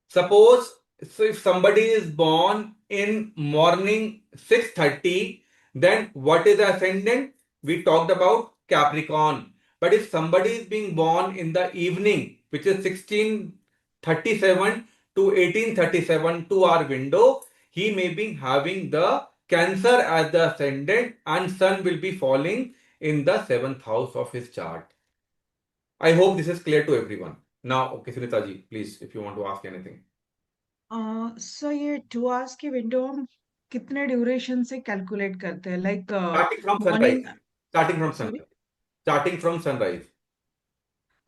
Speaker 1: Suppose, so if somebody is born in morning 6:30, then what is the ascendant? We talked about Capricorn. But if somebody is being born in the evening, which is 16:37 to 18:37, 2 hour window, he may be having the Cancer as the ascendant, and sun will be falling in the 7th house of his chart. I hope this is clear to everyone. Now, okay, Sunita ji, please, if you want to ask anything.
Speaker 12: सो ये 2 hours की window हम कितने duration से calculate करते हैं, like
Speaker 1: Starting from
Speaker 12: morning?
Speaker 1: sunrise. Starting from
Speaker 12: sorry,
Speaker 1: sunrise. Starting from sunrise.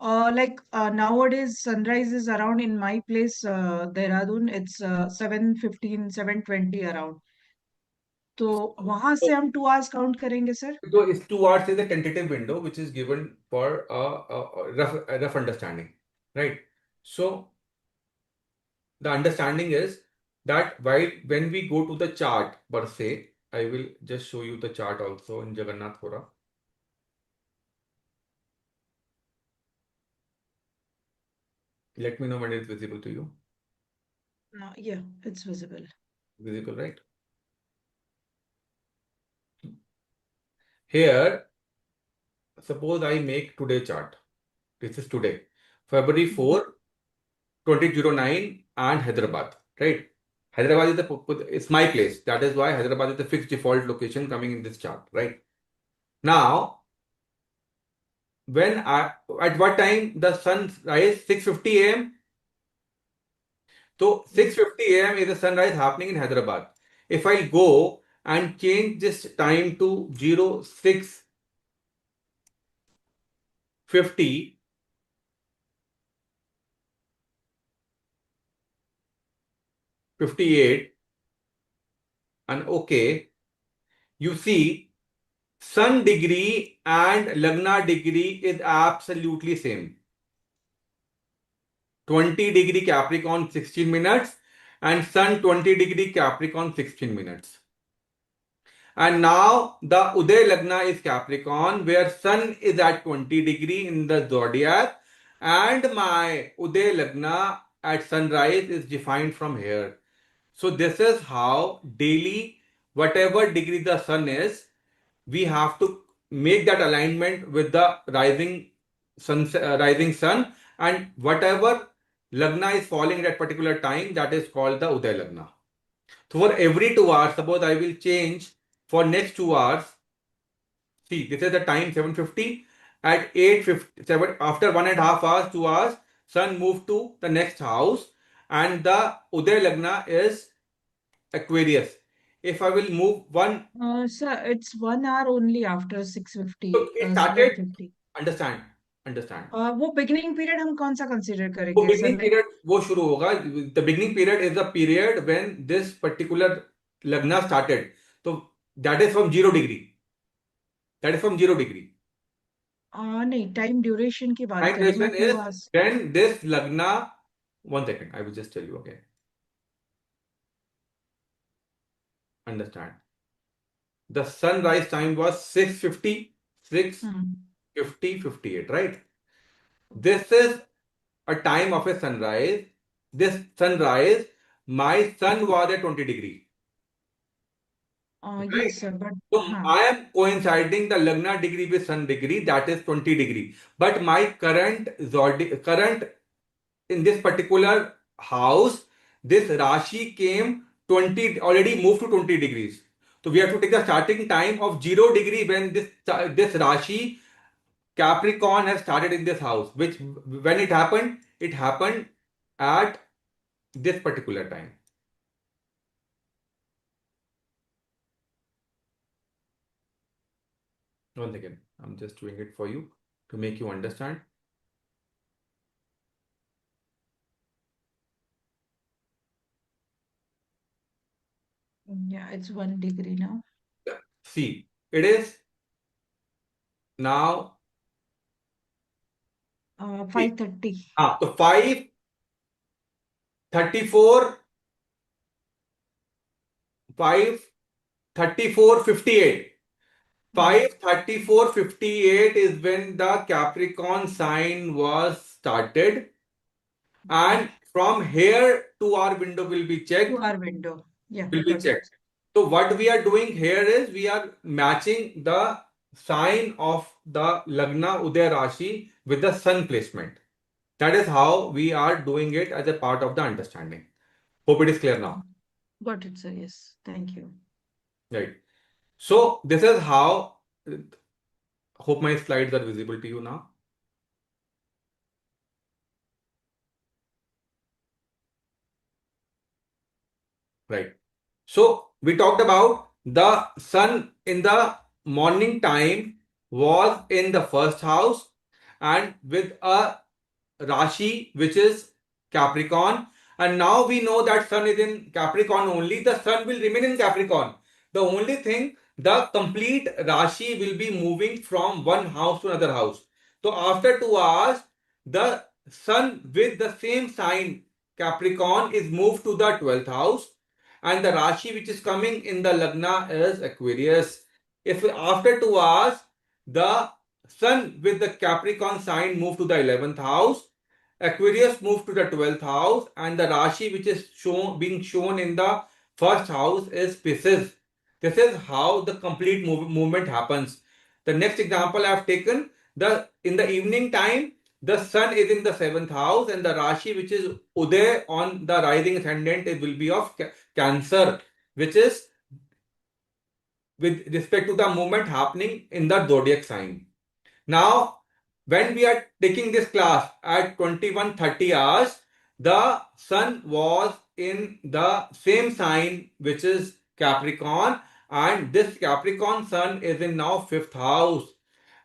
Speaker 12: like nowadays sunrise is around in my place, Dehradun, it's 7:15, 7:20 around. तो वहां से
Speaker 1: So,
Speaker 12: हम 2 आवर्स काउंट करेंगे sir?
Speaker 1: so it's 2 hours is a tentative window which is given for a rough understanding, right? So the understanding is that when we go to the chart per se, I will just show you the chart also in Jagannath Hora. Let me know when it's visible to you.
Speaker 12: Yeah, it's visible.
Speaker 1: Visible, right? Here, suppose I make today chart. This is today, February 4, 2009, and Hyderabad, right? Hyderabad is my place. That is why Hyderabad is the fixed default location coming in this chart, right? Now, at what time the sun rise? 6:50 a.m. So 6:50 a.m. is the sunrise happening in Hyderabad. If I go and change this time to 06:50, 58, and okay, you see sun degree and lagna degree is absolutely same. 20° Capricorn 16 minutes and sun 20° Capricorn 16 minutes. And now the Uday Lagna is Capricorn, where sun is at 20° in the zodiac, and my Uday Lagna at sunrise is defined from here. So this is how daily, whatever degree the sun is, we have to make that alignment with the rising sun, and whatever Lagna is falling at that particular time, that is called the Uday Lagna. So for every 2 hours, suppose I will change for next 2 hours. See, this is the time 7:50. At 8:57, after 1.5 hours, 2 hours, sun moved to the next house, and the Uday Lagna is Aquarius. If I will move one,
Speaker 12: Sir, it's 1 hour only after 6:50,
Speaker 1: so it started.
Speaker 12: 7:50.
Speaker 1: Understand.
Speaker 12: वो beginning period हम कौन सा consider
Speaker 1: वो
Speaker 12: करेंगे sir?
Speaker 1: Beginning period वो शुरू होगा. The beginning period is the period when this particular लग्ना स्टार्टेड. तो दैट इज फ्रॉम 0 डिग्री.
Speaker 12: नहीं, टाइम ड्यूरेशन की बात
Speaker 1: Time
Speaker 12: कर रही मैं
Speaker 1: duration is
Speaker 12: पूर्वास
Speaker 1: when this Lagna. One second, I will just tell you again. Understand. The sunrise time was 6:50, 6:50, 58, right? This is a time of a sunrise. This sunrise, my sun was at 20 degree. Right?
Speaker 12: yes sir, but
Speaker 1: So
Speaker 12: हाँ
Speaker 1: I am coinciding the Lagna degree with sun degree, that is 20 degree. But my current in this particular house, this Rashi came 20, already moved to 20 degrees. So we have to take the starting time of 0 degree when this Rashi Capricorn has started in this house. Which when it happened at this particular time. Once again, I'm just doing it for you to make you understand.
Speaker 12: yeah, it's 1 degree now.
Speaker 1: See, it is now
Speaker 12: 5:30.
Speaker 1: So 5:34, 5:34:58. 5:34:58 is when the Capricorn sign was started, and from here to our window will be checked.
Speaker 12: To our window. Yeah,
Speaker 1: Will be
Speaker 12: got it.
Speaker 1: checked. So what we are doing here is we are matching the sign of the Lagna Uday Rashi with the sun placement. That is how we are doing it as a part of the understanding. Hope it is clear now.
Speaker 12: Got it, sir. Yes. Thank you.
Speaker 1: Right. So this is how. Hope my slides are visible to you now. Right. So we talked about the sun in the morning time was in the first house and with a Rashi which is Capricorn, and now we know that sun is in Capricorn only. The sun will remain in Capricorn. The only thing, the complete Rashi will be moving from one house to another house. So after 2 hours, the sun with the same sign Capricorn is moved to the 12th house, and the Rashi which is coming in the Lagna is Aquarius. If after 2 hours, the sun with the Capricorn sign moved to the 11th house, Aquarius moved to the 12th house, and the Rashi which is being shown in the first house is Pisces. This is how the complete movement happens. The next example I have taken, in the evening time, the sun is in the 7th house, and the Rashi which is Uday on the rising ascendant, it will be of Cancer, which is with respect to the movement happening in the zodiac sign. Now, when we are taking this class at 21:30 hours, the sun was in the same sign, which is Capricorn, and this Capricorn sun is in now 5th house,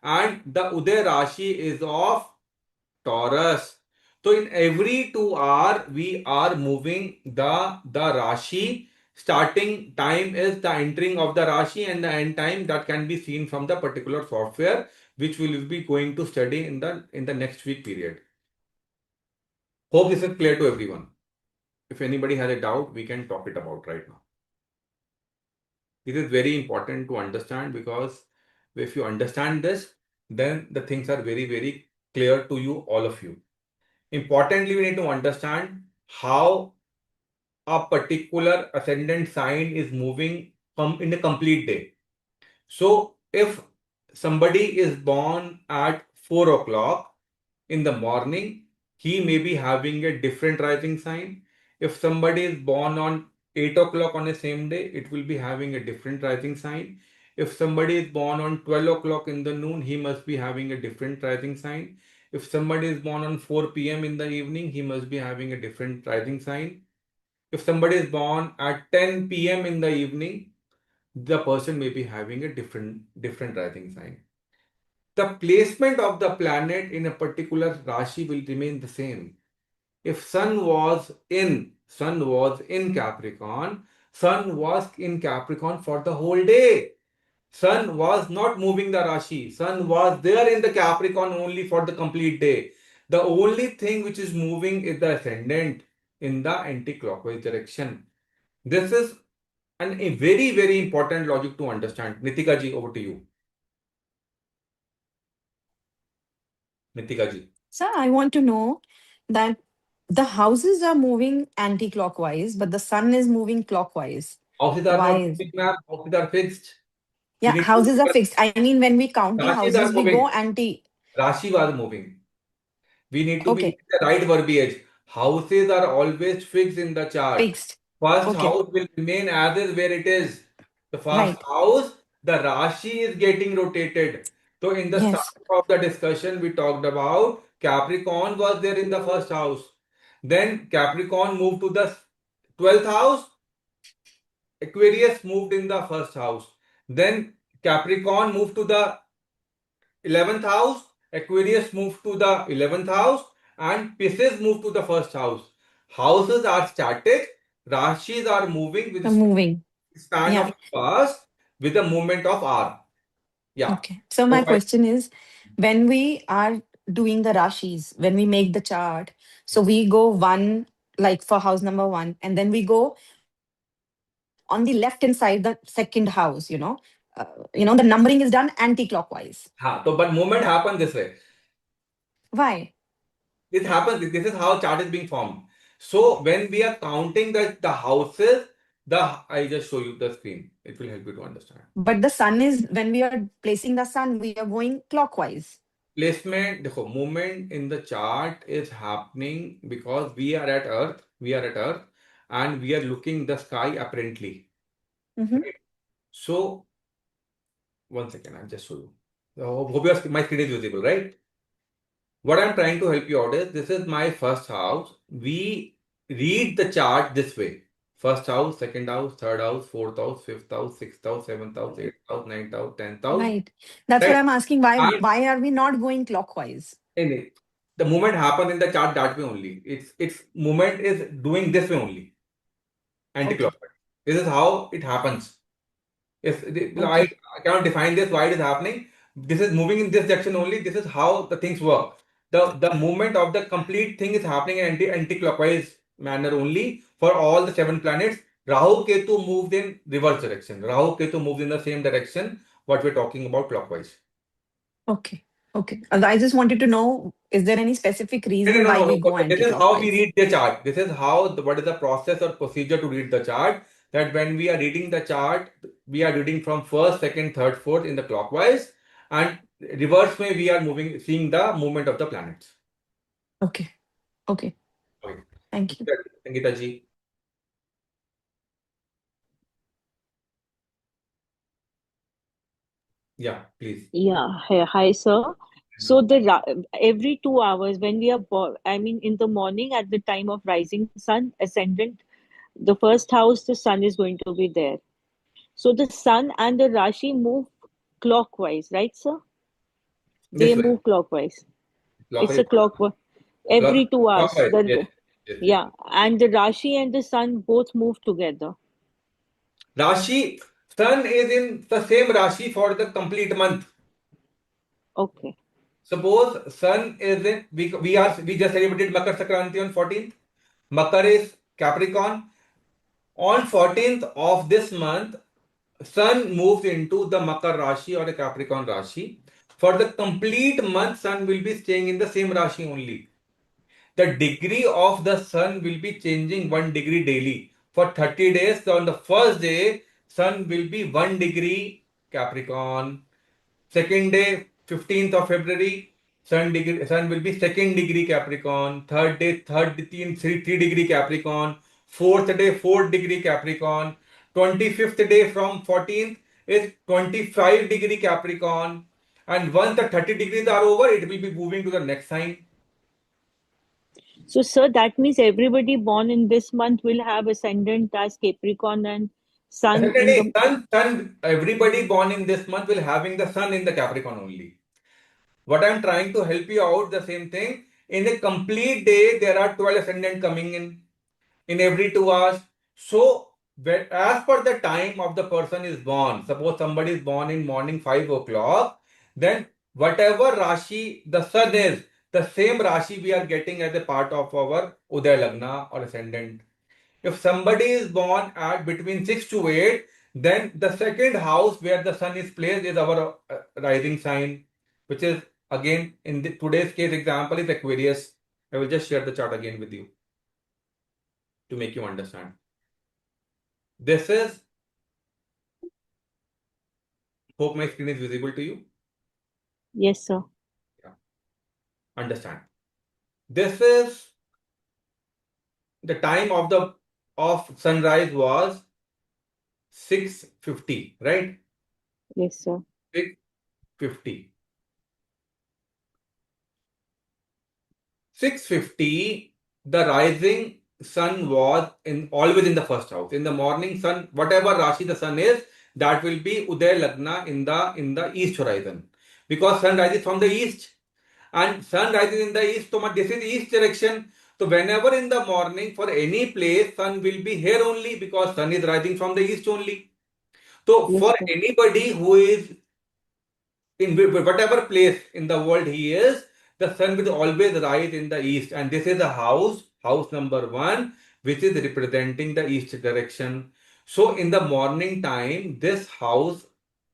Speaker 1: and the Uday Rashi is of Taurus. So in every 2 hour, we are moving the Rashi. Starting time is the entering of the Rashi, and the end time that can be seen from the particular software, which we will be going to study in the next week period. Hope this is clear to everyone. If anybody has a doubt, we can talk it about right now. This is very important to understand, because if you understand this, then the things are very, very clear to you, all of you. Importantly, we need to understand how a particular ascendant sign is moving in a complete day. So, if somebody is born at 4 o'clock in the morning, he may be having a different rising sign. If somebody is born on 8 o'clock on the same day, it will be having a different rising sign. If somebody is born on 12 o'clock in the noon, he must be having a different rising sign. If somebody is born on 4 p.m. in the evening, he must be having a different rising sign. If somebody is born at 10 p.m. in the evening, the person may be having a different rising sign. The placement of the planet in a particular Rashi will remain the same. If sun was in Capricorn, sun was in Capricorn for the whole day. Sun was not moving the Rashi. Sun was there in the Capricorn only for the complete day. The only thing which is moving is the ascendant in the anti-clockwise direction. This is a very, very important logic to understand. Nitika ji, over to you. Nitika ji.
Speaker 6: Sir, I want to know that the houses are moving anti-clockwise, but the sun is moving clockwise.
Speaker 1: Houses are
Speaker 6: Why
Speaker 1: not
Speaker 6: is
Speaker 1: moving, ma'am. Houses are fixed. You
Speaker 6: Yeah,
Speaker 1: need to
Speaker 6: houses are
Speaker 1: remember,
Speaker 6: fixed. I mean, when we count the
Speaker 1: Rashis are
Speaker 6: houses, we
Speaker 1: moving.
Speaker 6: go anti.
Speaker 1: Rashi was moving. We need to be
Speaker 6: Okay,
Speaker 1: the right verbiage. Houses are always fixed in the chart.
Speaker 6: fixed.
Speaker 1: First
Speaker 6: Okay,
Speaker 1: house will remain as is where it is. The first
Speaker 6: right.
Speaker 1: house, the Rashi is getting rotated. So in the start
Speaker 6: Yes.
Speaker 1: of the discussion, we talked about Capricorn was there in the first house. Then Capricorn moved to the 12th house. Aquarius moved in the first house. Then Capricorn moved to the 11th house, Aquarius moved to the 11th house, and Pisces moved to the first house. Houses are static, Rashis are moving with
Speaker 6: The
Speaker 1: the
Speaker 6: moving.
Speaker 1: span
Speaker 6: Yeah.
Speaker 1: of past with the movement of R. Yeah.
Speaker 6: Okay. So my question is, when we are doing the rashis, when we make the chart, so we go one, like for house number one, and then we go on the left hand side, the second house, the numbering is done anti-clockwise.
Speaker 1: So, but movement happens this way.
Speaker 6: Why?
Speaker 1: This happens, this is how chart is being formed. So when we are counting the houses, I just show you the screen. It will help you to understand.
Speaker 6: But the sun is, when we are placing the sun, we are going clockwise.
Speaker 1: Placement, देखो, movement in the chart is happening because we are at Earth, and we are looking the sky apparently. Right? So, one second, I'll just show you. Hope my screen is visible, right? What I'm trying to help you out is, this is my first house. We read the chart this way. First house, second house, third house, fourth house, fifth house, sixth house, seventh house, eighth house, ninth house, 10th house.
Speaker 6: Right. That's
Speaker 1: Right?
Speaker 6: what I'm asking. Why
Speaker 1: And
Speaker 6: why are we not going clockwise?
Speaker 1: the movement happens in the chart that way only. Its movement is doing this way only. Anti-clockwise. This is how it happens. I cannot define this why it is happening. This is moving in this direction only. This is how the things work. The movement of the complete thing is happening in anti-clockwise manner only for all the 7 planets. Rahu Ketu moved in reverse direction. Rahu Ketu moved in the same direction what we're talking about clockwise.
Speaker 6: Okay. I just wanted to know, is there any specific reason why we go
Speaker 1: This is how we
Speaker 6: anti-clockwise?
Speaker 1: read the chart. This is how what is the process or procedure to read the chart. That when we are reading the chart, we are reading from first, second, third, fourth in the clockwise, and reverse way we are seeing the movement of the planets.
Speaker 6: Okay. Thank you.
Speaker 1: Sangeeta ji. Yeah, please.
Speaker 17: Yeah, hi, sir. So every 2 hours when we are in the morning at the time of rising sun, ascendant, the first house, the sun is going to be there. So the sun and the Rashi move clockwise, right, sir? They move clockwise. It's a clockwise. Every 2 hours.
Speaker 1: Yes.
Speaker 17: Yeah, and the Rashi and the sun both move together.
Speaker 1: Rashi, sun is in the same Rashi for the complete month.
Speaker 17: Okay.
Speaker 1: Suppose sun is in, we just celebrated Makar Sankranti on 14th. Makar is Capricorn. On 14th of this month, sun moves into the Makar Rashi or the Capricorn Rashi. For the complete month, sun will be staying in the same Rashi only. The degree of the sun will be changing 1 degree daily. For 30 days, so on the first day, sun will be 1 degree Capricorn. Second day, 15th of February, sun will be 2nd degree Capricorn. Third day, 3 degree Capricorn. Fourth day, 4th degree Capricorn. 25th day from 14th is 25 degree Capricorn. And once the 30 degrees are over, it will be moving to the next sign.
Speaker 17: So, sir, that means everybody born in this month will have ascendant as Capricorn and sun in the...
Speaker 1: Sun, everybody born in this month will having the sun in the Capricorn only. What I'm trying to help you out, the same thing. In a complete day, there are 12 ascendant coming in every 2 hours. So as per the time of the person is born, suppose somebody is born in morning 5 o'clock, then whatever Rashi the sun is, the same Rashi we are getting as a part of our Uday Lagna or ascendant. If somebody is born at between 6 to 8, then the second house where the sun is placed is our rising sign, which is again in today's case example is Aquarius. I will just share the chart again with you to make you understand. This is, hope my screen is visible to you.
Speaker 17: Yes, sir.
Speaker 1: Yeah. Understand. This is the time of sunrise was 6:50, right?
Speaker 17: Yes, sir.
Speaker 1: 6:50. 6:50, the rising sun was always in the first house. In the morning sun, whatever Rashi the sun is, that will be Uday Lagna in the east horizon. Because sun rises from the east and sun rises in the east, so this is east direction. So whenever in the morning for any place, sun will be here only because sun is rising from the east only. So
Speaker 17: Yes,
Speaker 1: for
Speaker 17: sir.
Speaker 1: anybody who is in whatever place in the world he is, the sun will always rise in the east. And this is a house number 1, which is representing the east direction. So in the morning time, this house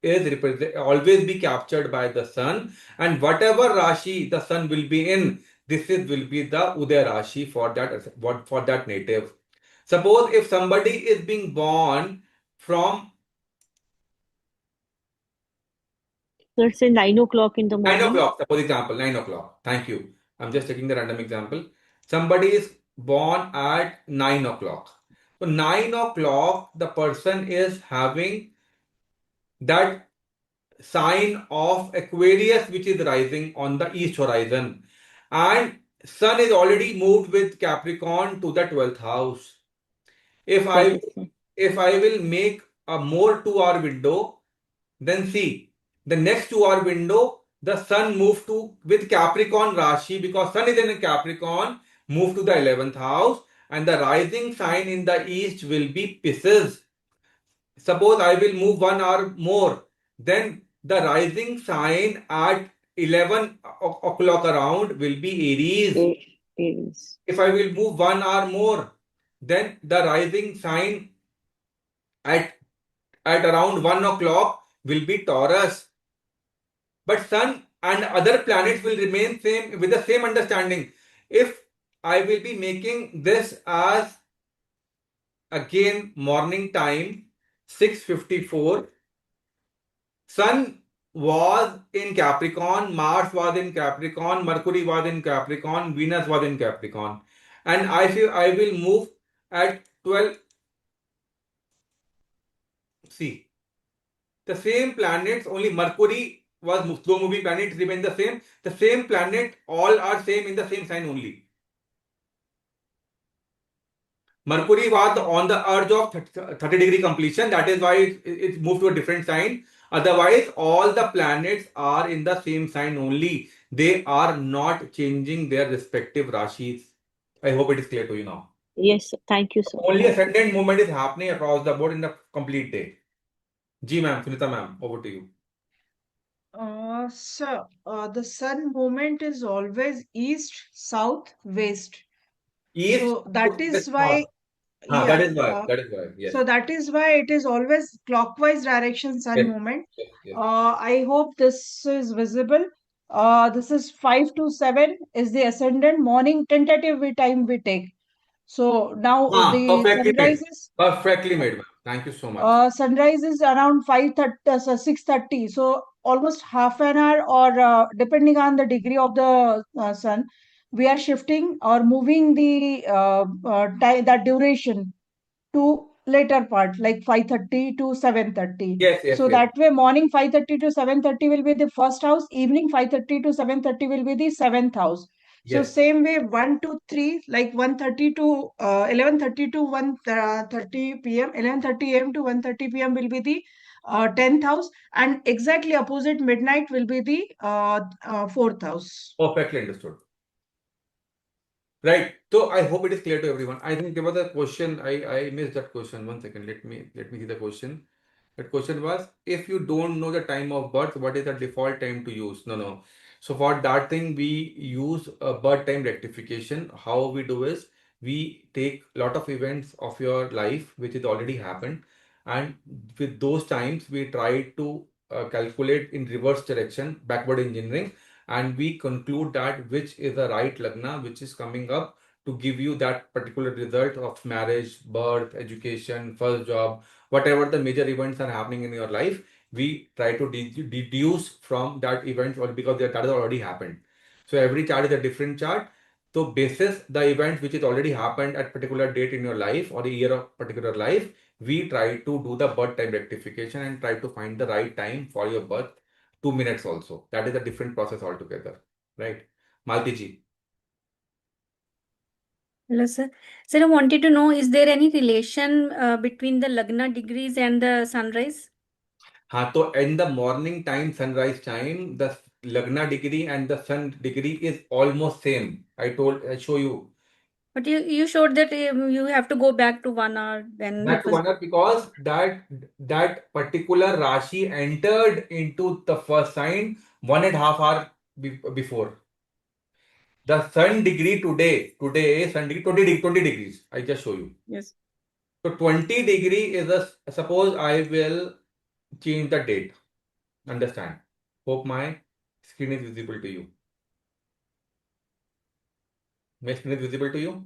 Speaker 1: is always be captured by the sun. And whatever Rashi the sun will be in, will be the Uday Rashi for that native. Suppose if somebody is being born from
Speaker 17: Let's say 9 o'clock in the
Speaker 1: 9
Speaker 17: morning.
Speaker 1: o'clock, suppose example, 9 o'clock. Thank you. I'm just taking the random example. Somebody is born at 9 o'clock. So 9 o'clock, the person is having that sign of Aquarius, which is rising on the east horizon. And sun is already moved with Capricorn to the 12th house. If
Speaker 17: Got
Speaker 1: I
Speaker 17: it, sir.
Speaker 1: if I will make a more 2-hour window, then see, the next 2-hour window, the sun moved to with Capricorn Rashi because sun is in Capricorn, move to the 11th house, and the rising sign in the east will be Pisces. Suppose I will move 1 hour more, then the rising sign at 11 o'clock around will be Aries.
Speaker 17: Aries.
Speaker 1: If I will move 1 hour more, then the rising sign at around 1 o'clock will be Taurus. But sun and other planets will remain same with the same understanding. If I will be making this as again morning time 6:54, sun was in Capricorn, Mars was in Capricorn, Mercury was in Capricorn, Venus was in Capricorn, and I will move at 12. See, the same planets, only Mercury was slow moving planets remain the same. The same planet, all are same in the same sign only. Mercury was on the edge of 30-degree completion. That is why it moved to a different sign. Otherwise, all the planets are in the same sign only. They are not changing their respective rashis. I hope it is clear to you now.
Speaker 17: Yes, sir. Thank you, sir.
Speaker 1: Only ascendant movement is happening across the board in the complete day. Ji ma'am, Sunita ma'am, over to you.
Speaker 12: Sir, the sun movement is always east, south, west.
Speaker 1: East
Speaker 12: So that
Speaker 1: to
Speaker 12: is
Speaker 1: west north.
Speaker 12: why,
Speaker 1: That
Speaker 12: yeah.
Speaker 1: is why. That is why. Yes.
Speaker 12: So that is why it is always clockwise direction sun
Speaker 1: Yes.
Speaker 12: movement.
Speaker 1: Yes. Yes.
Speaker 12: I hope this is visible. This is 5 to 7 is the ascendant morning tentative time we take. So now the
Speaker 1: Perfectly made.
Speaker 12: sunrises.
Speaker 1: Perfectly made, ma'am. Thank you so much.
Speaker 12: Sunrise is around 5:30, so 6:30. So almost half an hour, or depending on the degree of the sun, we are shifting or moving the time, that duration to later part, like 5:30 to 7:30.
Speaker 1: Yes. Yes.
Speaker 12: So
Speaker 1: Yes.
Speaker 12: that way, morning 5:30 to 7:30 will be the first house, evening 5:30 to 7:30 will be the seventh house. So
Speaker 1: Yes.
Speaker 12: same way, 1 to 3, like 1:30 to 11:30 to 1:30 p.m., 11:30 a.m. to 1:30 p.m. will be the 10th house, and exactly opposite midnight will be the fourth house.
Speaker 1: Perfectly understood. Right. So I hope it is clear to everyone. I think there was a question. I missed that question. One second. Let me see the question. That question was, if you don't know the time of birth, what is the default time to use? No, no. So for that thing, we use a birth time rectification. How we do is, we take a lot of events of your life which is already happened, and with those times we try to calculate in reverse direction, backward engineering, and we conclude that which is the right lagna which is coming up to give you that particular result of marriage, birth, education, first job, whatever the major events are happening in your life. We try to deduce from that event, or because that has already happened. So every chart is a different chart. So basis the event which is already happened at particular date in your life or a year of particular life, we try to do the birth time rectification and try to find the right time for your birth. 2 minutes also. That is a different process altogether. Right? Malti ji.
Speaker 9: Hello, sir. Sir, I wanted to know, is there any relation between the Lagna degrees and the sunrise?
Speaker 1: हाँ, तो in the morning time, sunrise time, the Lagna degree and the sun degree is almost same. I show you.
Speaker 9: But you showed that you have to go back to 1 hour, then
Speaker 1: Back
Speaker 9: it
Speaker 1: to
Speaker 9: was.
Speaker 1: 1 hour, because that particular Rashi entered into the first sign 1.5 hour before. The sun degree today sun degree 20 degrees. I just show you.
Speaker 9: Yes.
Speaker 1: So 20 degree is suppose I will change the date. Understand? Hope my screen is visible to you. My screen is visible to you?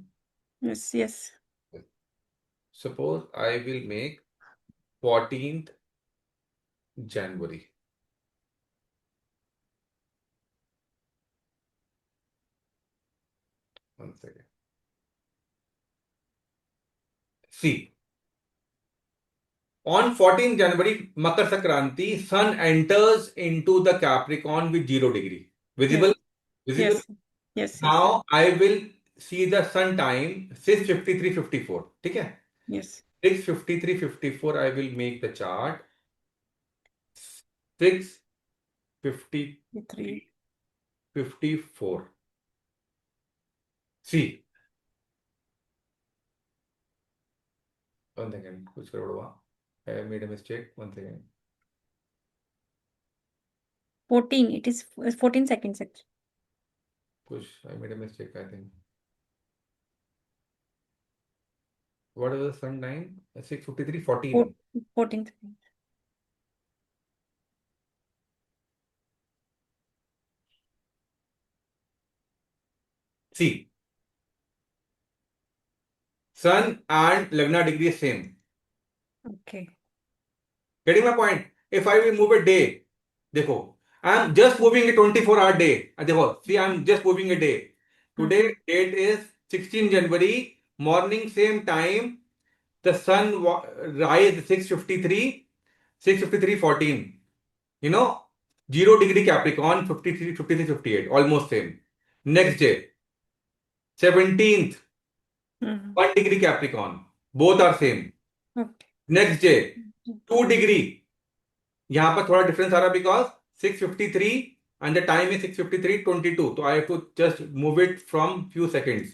Speaker 9: Yes, yes.
Speaker 1: Suppose I will make 14th January. One second. See, on 14th January, Makar Sankranti, Sun enters into the Capricorn with 0 degree. Visible?
Speaker 9: Yes.
Speaker 1: Visible?
Speaker 9: Yes. Yes.
Speaker 1: Now I will see the sun time 6:53:54. Okay?
Speaker 9: Yes.
Speaker 1: 6:53:54. I will make the chart 6:53:54.
Speaker 9: 3.
Speaker 1: See, one second. कुछ गड़बड़ हुआ. I made a mistake. One second.
Speaker 9: 14. It is 14 seconds.
Speaker 1: Push. I made a mistake, I think. What is the sun time? 6:53:14.
Speaker 9: 14 seconds.
Speaker 1: See, sun and Lagna degree is same.
Speaker 9: Okay.
Speaker 1: Getting my point? If I will move a day, देखो, I am just moving a 24-hour day. देखो, see, I am just moving a day. Today date is 16 January, morning same time. The sun rise 6:53, 6:53:14. You know, 0 degree Capricorn, 53, 53, 58, almost same. Next day, 17th, 1 degree Capricorn, both are same.
Speaker 9: Okay.
Speaker 1: Next day, 2 degree. यहाँ पर थोड़ा difference आ रहा because 6:53 and the time is 6:53:22. So I have to just move it from few seconds.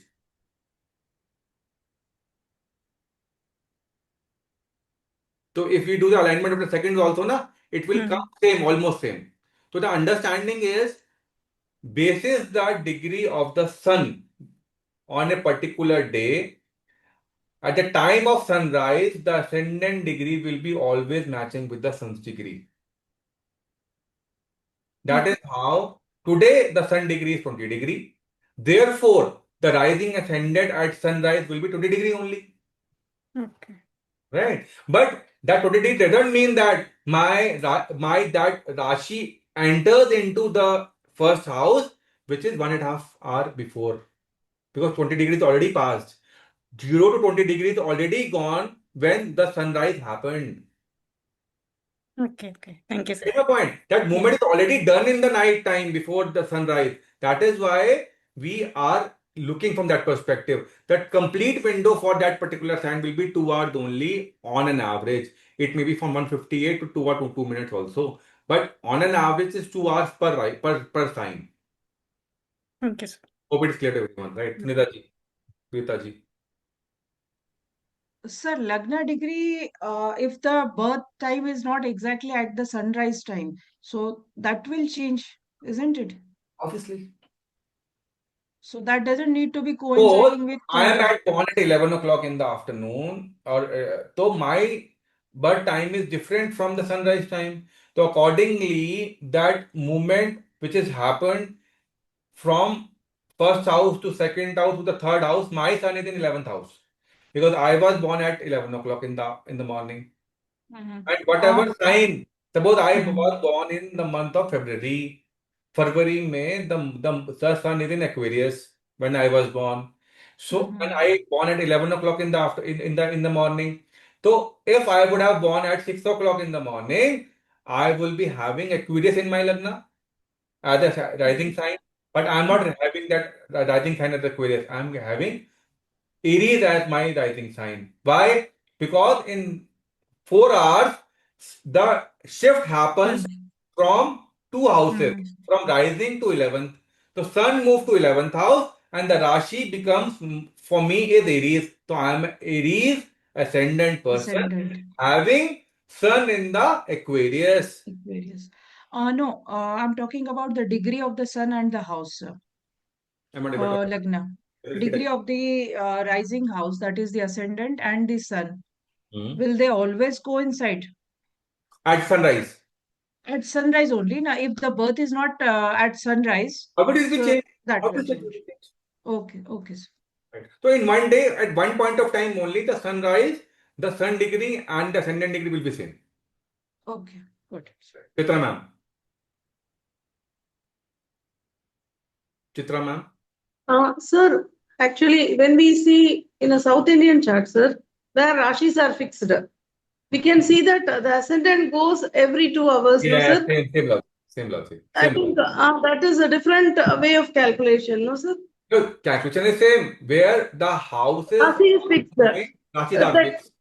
Speaker 1: So if we do the alignment of the seconds also, na, it will come same, almost same. So the understanding is, basis the degree of the sun on a particular day, at the time of sunrise, the ascendant degree will be always matching with the sun's degree. That is how today the sun degree is 20 degree. Therefore, the rising ascendant at sunrise will be 20 degree only.
Speaker 9: Okay.
Speaker 1: Right? But that 20 degree doesn't mean that that Rashi enters into the first house, which is 1.5 hour before. Because 20 degrees already passed. 0 to 20 degrees already gone when the sunrise happened.
Speaker 9: Okay. Thank you, sir.
Speaker 1: Get my point? That moment is already done in the night time before the sunrise. That is why we are looking from that perspective. That complete window for that particular sign will be 2 hours only on an average. It may be from 158 to 2 hours to 2 minutes also. But on an average is 2 hours per sign.
Speaker 9: Thank you, sir.
Speaker 1: Hope it is clear to everyone, right? Sunita ji. Rita ji.
Speaker 12: Sir, Lagna degree, if the birth time is not exactly at the sunrise time, so that will change, isn't it?
Speaker 1: Obviously.
Speaker 12: So that doesn't need to be
Speaker 1: So
Speaker 12: coinciding with
Speaker 1: I am born at 11 o'clock in the afternoon, or so my birth time is different from the sunrise time. So accordingly, that movement which has happened from first house to second house to the third house, my sun is in 11th house because I was born at 11 o'clock in the morning. And whatever sign, suppose I was born in the month of February, May, the sun is in Aquarius when I was born. So when I born at 11 o'clock in the after in the morning. So if I would have born at 6 o'clock in the morning, I will be having Aquarius in my Lagna as a rising sign. But I'm not having that rising sign as Aquarius. I'm having Aries as my rising sign. Why? Because in 4 hours, the shift happens from two houses, from rising to 11th. The sun moves to 11th house and the Rashi becomes, for me, is Aries. So I am Aries ascendant person having sun in the Aquarius.
Speaker 12: Aquarius. No, I'm talking about the degree of the sun and the house, sir.
Speaker 1: I'm not able to.
Speaker 12: Lagna. Degree of the rising house, that is the ascendant and the sun. Will they always coincide?
Speaker 1: At sunrise.
Speaker 12: At sunrise only. Now, if the birth is not at sunrise,
Speaker 1: How will it be
Speaker 12: so
Speaker 1: changed?
Speaker 12: that
Speaker 1: How
Speaker 12: will
Speaker 1: will it
Speaker 12: change.
Speaker 1: change?
Speaker 12: Okay, okay, sir.
Speaker 1: Right. So in one day, at one point of time only, the sunrise, the sun degree and the ascendant degree will be same.
Speaker 12: Okay, good.
Speaker 1: Chitra ma'am. Chitra ma'am.
Speaker 15: Sir, actually, when we see in a South Indian chart, sir, where Rashis are fixed, we can see that the ascendant goes every 2 hours, no,
Speaker 1: Yeah,
Speaker 15: sir?
Speaker 1: same logic. Same logic.
Speaker 15: I think that is a different way of calculation, no, sir?
Speaker 1: No, calculation is same. Where the houses
Speaker 15: Rashi is fixed.
Speaker 1: Rashis are
Speaker 15: That,
Speaker 1: fixed.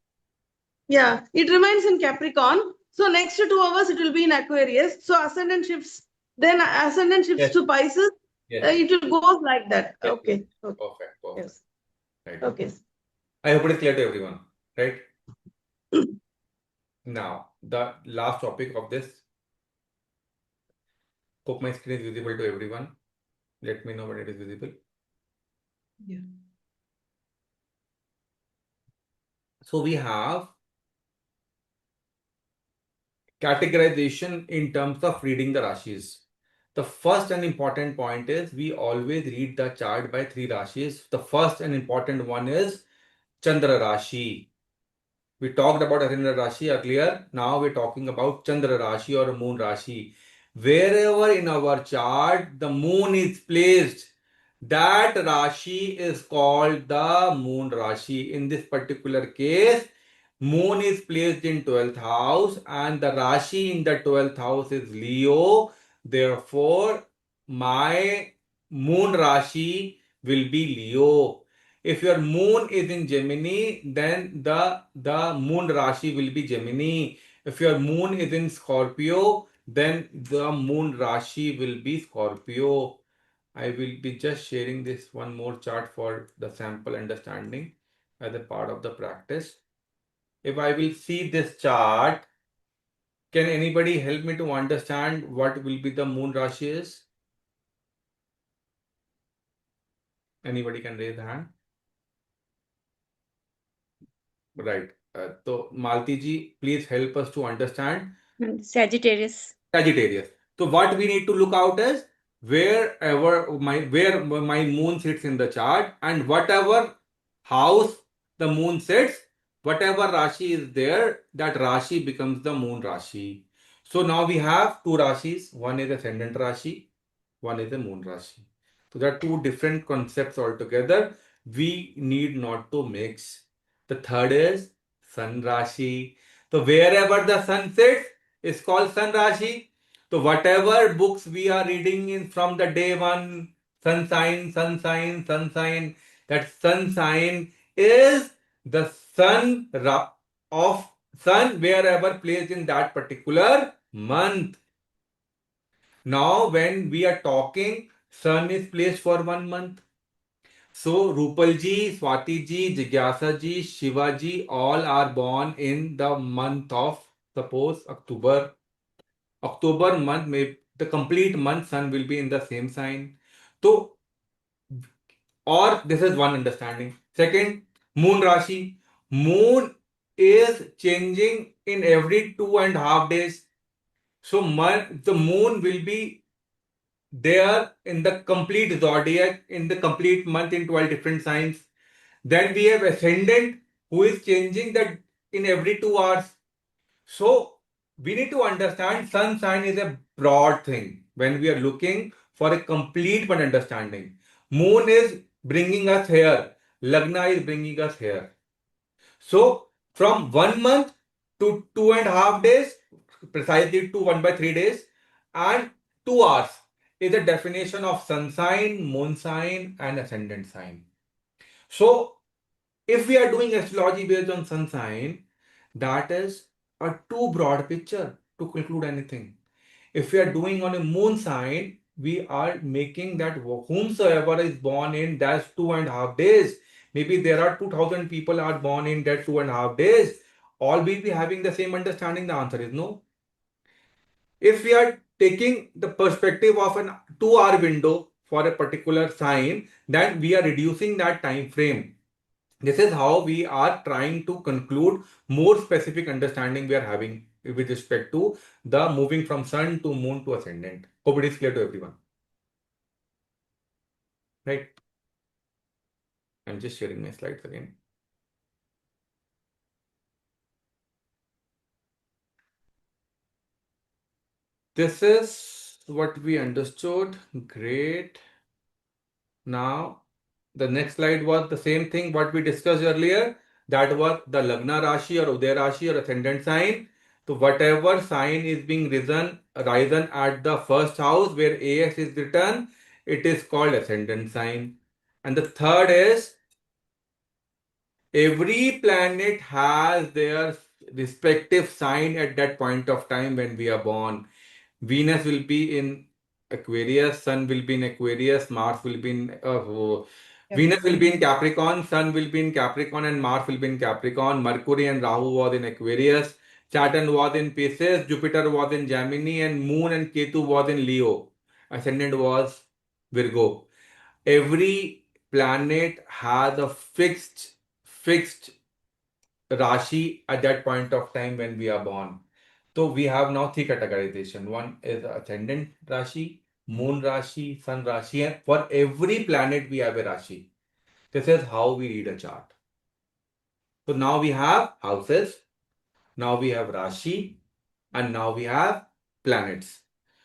Speaker 15: yeah, it remains in Capricorn. So next to 2 hours, it will be in Aquarius. So ascendant shifts, then ascendant shifts
Speaker 1: Yes.
Speaker 15: to Pisces.
Speaker 1: Yes.
Speaker 15: It will go like that.
Speaker 1: Yes.
Speaker 15: Okay.
Speaker 1: Perfect.
Speaker 15: Yes.
Speaker 1: Right.
Speaker 15: Okay.
Speaker 1: I hope it is clear to everyone. Right? Now, the last topic of this. Hope my screen is visible to everyone. Let me know when it is visible.
Speaker 12: Yeah.
Speaker 1: So we have categorization in terms of reading the Rashis. The first and important point is we always read the chart by 3 Rashis. The first and important one is Chandra Rashi. We talked about Arindra Rashi earlier. Now we're talking about Chandra Rashi or Moon Rashi. Wherever in our chart the moon is placed, that Rashi is called the Moon Rashi. In this particular case, moon is placed in 12th house and the Rashi in the 12th house is Leo. Therefore, my moon Rashi will be Leo. If your moon is in Gemini, then the moon Rashi will be Gemini. If your moon is in Scorpio, then the moon Rashi will be Scorpio. I will be just sharing this one more chart for the sample understanding as a part of the practice. If I will see this chart, can anybody help me to understand what will be the moon Rashi is? Anybody can raise the hand. Right. So, Malti ji, please help us to understand.
Speaker 9: Sagittarius.
Speaker 1: Sagittarius. So, what we need to look out is where my moon sits in the chart and whatever house the moon sits, whatever Rashi is there, that Rashi becomes the moon Rashi. So, now we have two Rashis. One is ascendant Rashi, one is a moon Rashi. So, there are two different concepts altogether. We need not to mix. The third is Sun Rashi. So wherever the sun sits is called Sun Rashi. So whatever books we are reading in from the day one, sun sign, sun sign, sun sign, that sun sign is the of sun wherever placed in that particular month. Now when we are talking, sun is placed for 1 month. So Rupal ji, Swati ji, Jigyasa ji, Shiva ji, all are born in the month of, suppose, October. October month, may the complete month sun will be in the same sign. So, or this is one understanding. Second, moon Rashi. Moon is changing in every 2.5 days. So the moon will be there in the complete zodiac, in the complete month in 12 different signs. Then we have ascendant who is changing that in every 2 hours. So we need to understand sun sign is a broad thing when we are looking for a complete but understanding. Moon is bringing us here. Lagna is bringing us here. So from 1 month to 2.5 days, precisely to 1/3 days, and 2 hours is the definition of sun sign, moon sign, and ascendant sign. So if we are doing astrology based on sun sign, that is a too broad picture to conclude anything. If we are doing on a moon sign, we are making that whomsoever is born in that 2.5 days, maybe there are 2000 people are born in that 2.5 days, all will be having the same understanding. The answer is no. If we are taking the perspective of an 2 hour window for a particular sign, then we are reducing that time frame. This is how we are trying to conclude more specific understanding we are having with respect to the moving from sun to moon to ascendant. Hope it is clear to everyone. Right? I'm just sharing my slides again. This is what we understood. Great. Now, the next slide was the same thing what we discussed earlier. That was the Lagna Rashi or Uday Rashi or ascendant sign. So whatever sign is being risen at the first house where AS is written, it is called ascendant sign. And the third is every planet has their respective sign at that point of time when we are born. Venus will be in Aquarius, Sun will be in Aquarius, Mars will be in Venus will be in Capricorn, Sun will be in Capricorn, and Mars will be in Capricorn. Mercury and Rahu was in Aquarius, Saturn was in Pisces, Jupiter was in Gemini, and Moon and Ketu was in Leo. Ascendant was Virgo. Every planet has a fixed Rashi at that point of time when we are born. So we have now three categorization. One is ascendant Rashi, moon Rashi, sun Rashi, and for every planet we have a Rashi. This is how we read a chart. So now we have houses, now we have Rashi, and now we have planets.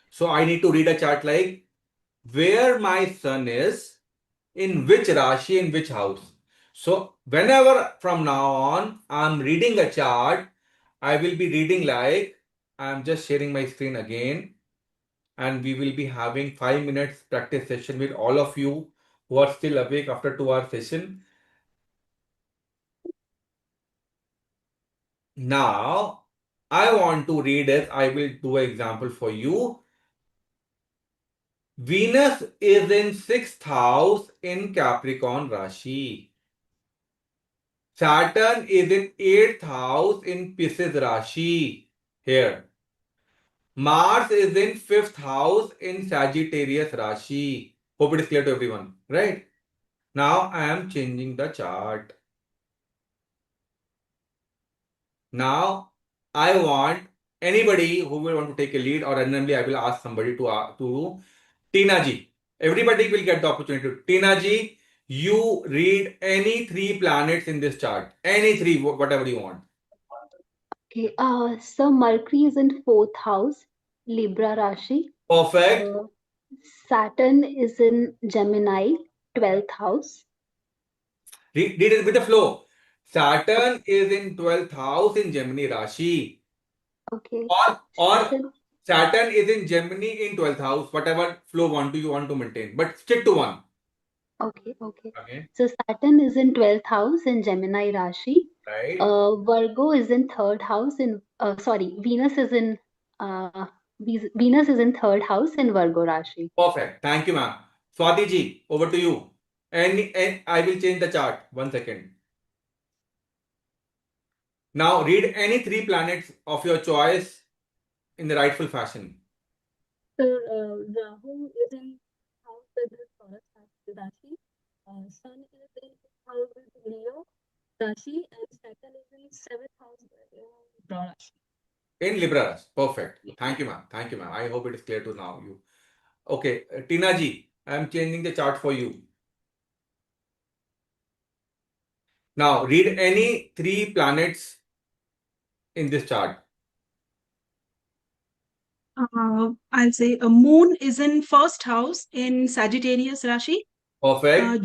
Speaker 1: So I need to read a chart like where my sun is, in which Rashi, in which house. So whenever from now on I'm reading a chart, I will be reading like, I'm just sharing my screen again, and we will be having 5 minutes practice session with all of you who are still awake after 2 hour session. Now, I want to read it. I will do an example for you. Venus is in 6th house in Capricorn Rashi. Saturn is in 8th house in Pisces Rashi. Here. Mars is in 5th house in Sagittarius Rashi. Hope it is clear to everyone, right? Now I am changing the chart. Now I want anybody who will want to take a lead, or randomly I will ask somebody to Tina ji. Everybody will get the opportunity. Tina ji, you read any 3 planets in this chart. Any 3, whatever you want.
Speaker 11: Okay, so Mercury is in fourth house, Libra Rashi.
Speaker 1: Perfect.
Speaker 11: Saturn is in Gemini, 12th house.
Speaker 1: Read it with the flow. Saturn is in 12th house in Gemini Rashi.
Speaker 11: Okay.
Speaker 1: Or Saturn is in Gemini in 12th house. Whatever flow you want to maintain. But stick to one.
Speaker 11: Okay. So Saturn is in 12th house in Gemini Rashi.
Speaker 1: Right.
Speaker 11: Virgo is in third house in Venus is in Venus is in third house in Virgo Rashi.
Speaker 1: Perfect. Thank you, ma'am. Swati ji, over to you. And I will change the chart. 1 second. Now read any 3 planets of your choice in the rightful fashion.
Speaker 9: Sir, Rahu is in house with the Taurus Rashi. Sun is in house with Leo Rashi, and Saturn is in seventh house with Libra Rashi.
Speaker 1: In Libra. Perfect. Thank you, ma'am. Thank you, ma'am. I hope it is clear to now you. Okay, Tina ji, I am changing the chart for you. Now read any 3 planets in this chart.
Speaker 18: I'll say a moon is in first house in Sagittarius Rashi.
Speaker 1: Perfect.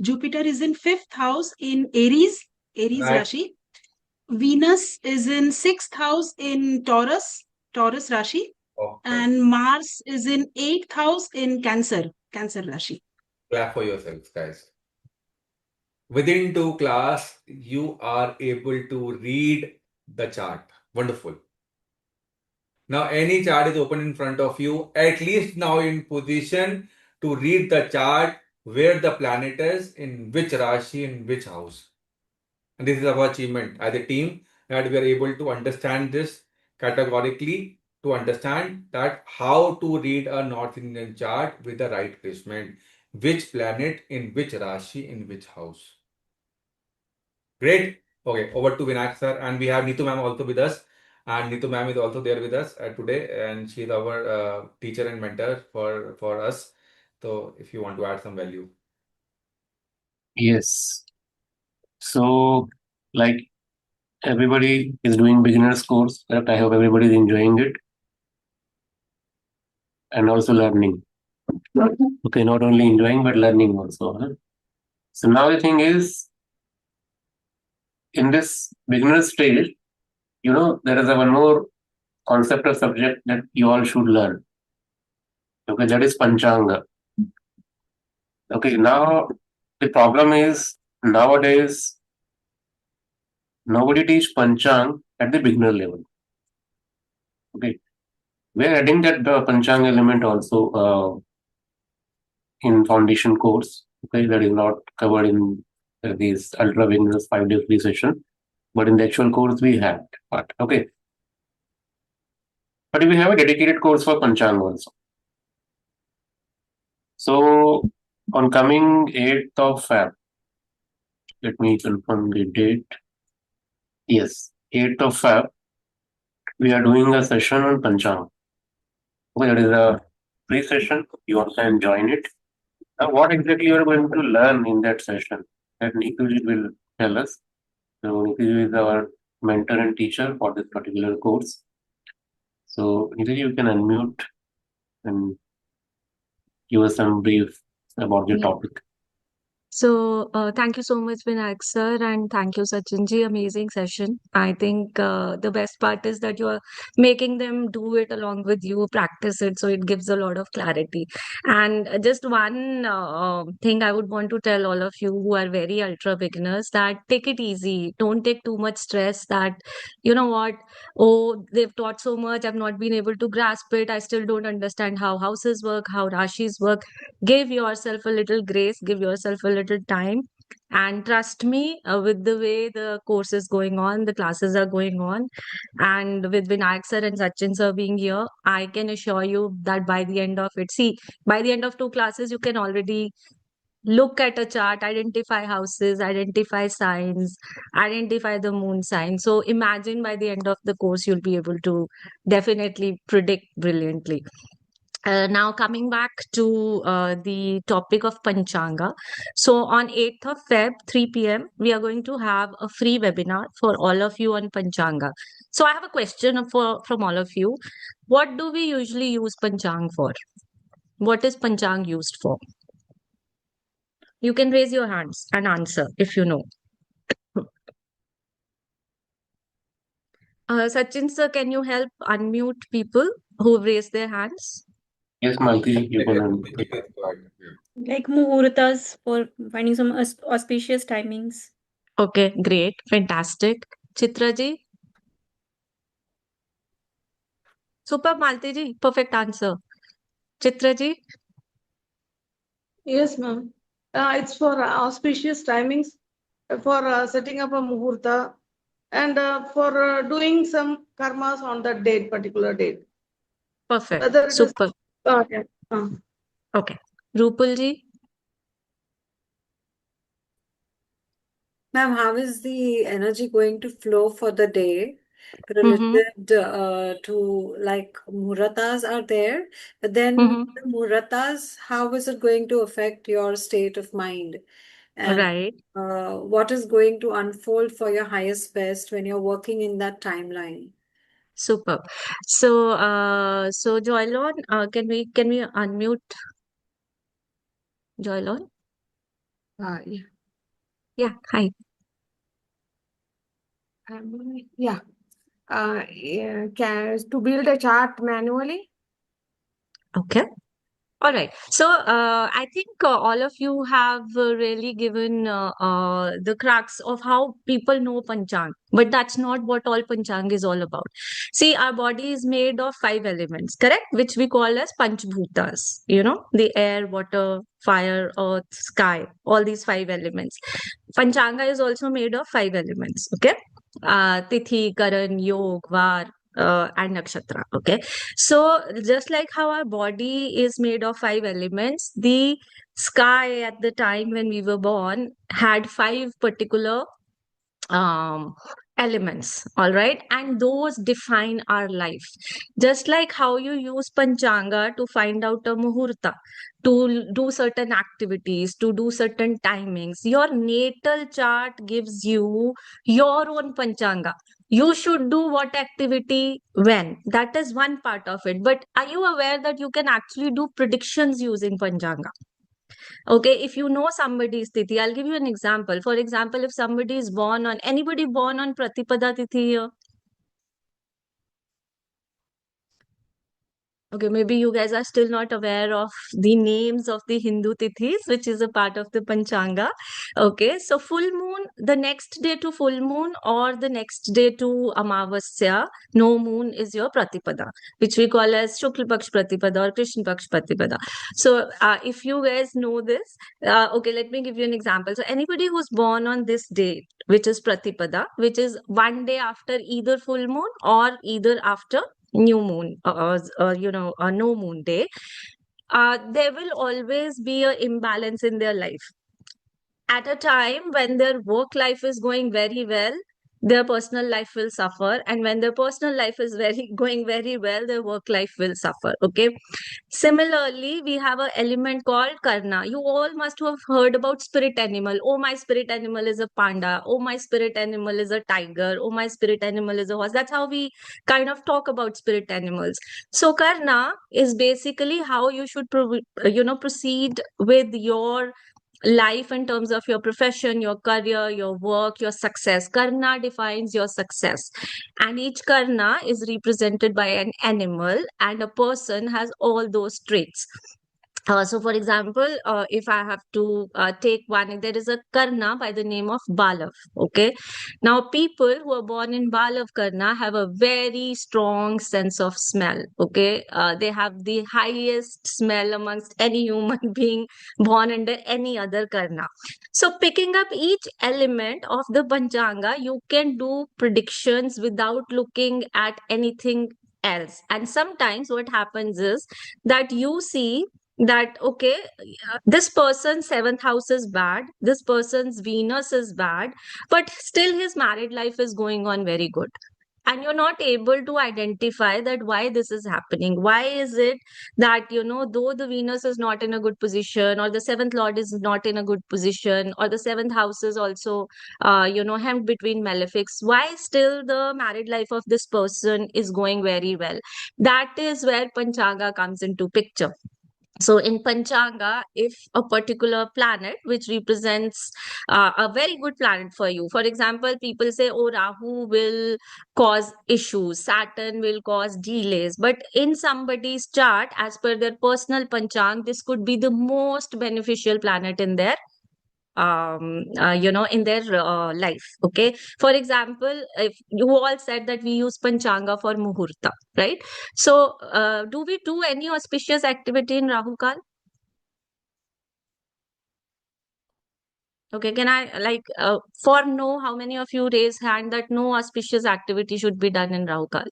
Speaker 18: Jupiter is in fifth house in Aries
Speaker 1: Right.
Speaker 18: Rashi. Venus is in sixth house in Taurus Rashi.
Speaker 1: Perfect.
Speaker 18: And Mars is in eighth house in Cancer Rashi.
Speaker 1: Clap for yourselves, guys. Within 2 class, you are able to read the chart. Wonderful. Now, any chart is open in front of you, at least now in position to read the chart where the planet is, in which Rashi, in which house. And this is our achievement as a team, that we are able to understand this categorically, to understand that how to read a North Indian chart with the right placement, which planet in which Rashi, in which house. Great. Okay, over to Vinayak sir, and we have Neetu ma'am also with us. And Neetu ma'am is also there with us today, and she is our teacher and mentor for us. So, if you want to add some value.
Speaker 3: Yes. So, like everybody is doing beginner's course, but I hope everybody is enjoying it and also learning. Okay, not only enjoying but learning also. Huh? So now the thing is, in this beginner stage, there is a one more concept or subject that you all should learn. Okay, that is Panchanga. Okay, now the problem is nowadays nobody teach Panchang at the beginner level. Okay, we are adding that the Panchang element also in foundation course. Okay, that is not covered in these ultra beginners 5-day free session, but in the actual course we have. But okay, but we have a dedicated course for Panchang also. So on coming 8th of Feb, let me confirm the date. Yes, 8th of Feb, we are doing a session on Panchang. Okay, that is a free session. You also can join it. Now, what exactly you are going to learn in that session? That Nikuji will tell us. So Nikuji is our mentor and teacher for this particular course. So Nikuji, you can unmute and give us some brief about the
Speaker 19: Yeah.
Speaker 3: topic.
Speaker 19: So, thank you so much, Vinayak sir, and thank you, Sachinji. Amazing session. I think the best part is that you are making them do it along with you, practice it, so it gives a lot of clarity. And just one thing I would want to tell all of you who are very ultra beginners, that take it easy. Don't take too much stress that, you know what, oh, they've taught so much, I've not been able to grasp it. I still don't understand how houses work, how rashis work. Give yourself a little grace, give yourself a little time, and trust me, with the way the course is going on, the classes are going on, and with Vinayak sir and Sachin sir being here, I can assure you that by the end of it, see, by the end of 2 classes, you can already look at a chart, identify houses, identify signs, identify the moon sign. So imagine by the end of the course, you'll be able to definitely predict brilliantly. Now coming back to the topic of Panchanga. So on 8th of Feb, 3 p.m., we are going to have a free webinar for all of you on Panchanga. So I have a question from all of you. What do we usually use Panchang for? What is Panchang used for? You can raise your hands and answer if you know. Sachin sir, can you help unmute people who raised their hands?
Speaker 3: Yes, Malti, you can unmute.
Speaker 20: Like muhurtas for finding some auspicious timings.
Speaker 19: Okay, great, fantastic. Chitra ji? Super, Malti ji, perfect answer. Chitra ji?
Speaker 15: Yes, ma'am. It's for auspicious timings, for setting up a muhurta, and for doing some karmas on that date, particular date.
Speaker 19: Perfect.
Speaker 15: Whether it is
Speaker 19: Super.
Speaker 15: okay.
Speaker 19: Okay. Rupal ji?
Speaker 21: Ma'am, how is the energy going to flow for the day
Speaker 19: Mm-hmm.
Speaker 21: related to like Muratas are there, but then
Speaker 19: Mm-hmm.
Speaker 21: the Muratas, how is it going to affect your state of mind? And
Speaker 19: Right.
Speaker 21: what is going to unfold for your highest best when you're working in that timeline?
Speaker 19: Super. So Joylon, can we unmute Joylon?
Speaker 22: Yeah.
Speaker 19: Yeah. Hi.
Speaker 22: Yeah. To build a chart manually?
Speaker 19: Okay. All right. So I think all of you have really given the crux of how people know Panchang, but that's not what all Panchang is all about. See, our body is made of 5 elements, correct? Which we call as Panchbhutas, the air, water, fire, earth, sky, all these 5 elements. Panchanga is also made of 5 elements, okay? Tithi, Karan, Yog, Var, and Nakshatra, okay? So, just like how our body is made of 5 elements, the sky at the time when we were born had 5 particular um, elements, all right, and those define our life. Just like how you use Panchanga to find out a muhurta, to do certain activities, to do certain timings, your natal chart gives you your own Panchanga. You should do what activity when. That is one part of it. But are you aware that you can actually do predictions using Panchanga? Okay, if you know somebody's tithi, I'll give you an example. For example, if somebody is born on, anybody born on Pratipada tithi here? Okay, maybe you guys are still not aware of the names of the Hindu tithis, which is a part of the Panchanga. Okay, so full moon, the next day to full moon or the next day to Amavasya, no moon is your Pratipada, which we call as Shukla Paksh Pratipada or Krishna Paksh Pratipada. So if you guys know this, okay, let me give you an example. So anybody who's born on this date, which is Pratipada, which is one day after either full moon or either after new moon, a no moon day, there will always be an imbalance in their life. At a time when their work life is going very well, their personal life will suffer, and when their personal life is going very well, their work life will suffer. Okay. Similarly, we have an element called Karna. You all must have heard about spirit animal. Oh, my spirit animal is a panda. Oh, my spirit animal is a tiger. Oh, my spirit animal is a horse. That's how we kind of talk about spirit animals. So Karna is basically how you should proceed with your life in terms of your profession, your career, your work, your success. Karna defines your success. And each Karna is represented by an animal, and a person has all those traits. So, for example, if I have to take one, there is a Karna by the name of Balav. Okay. Now, people who are born in Balav Karna have a very strong sense of smell. Okay. They have the highest smell amongst any human being born under any other Karna. So, picking up each element of the Panchanga, you can do predictions without looking at anything else. And sometimes what happens is that you see that okay, this person's 7th house is bad, this person's Venus is bad, but still his married life is going on very good, and you're not able to identify that why this is happening. Why is it that though the Venus is not in a good position, or the 7th lord is not in a good position, or the 7th house is also hemmed between malefics, why still the married life of this person is going very well? That is where Panchanga comes into picture. So in Panchanga, if a particular planet which represents a very good planet for you, for example, people say, oh, Rahu will cause issues, Saturn will cause delays. But in somebody's chart, as per their personal Panchang, this could be the most beneficial planet in their in their life. Okay. For example, if you all said that we use Panchanga for Muhurta, right? So, do we do any auspicious activity in Rahu Kal? Okay, can I for no, how many of you raise hand that no auspicious activity should be done in Rahu Kal?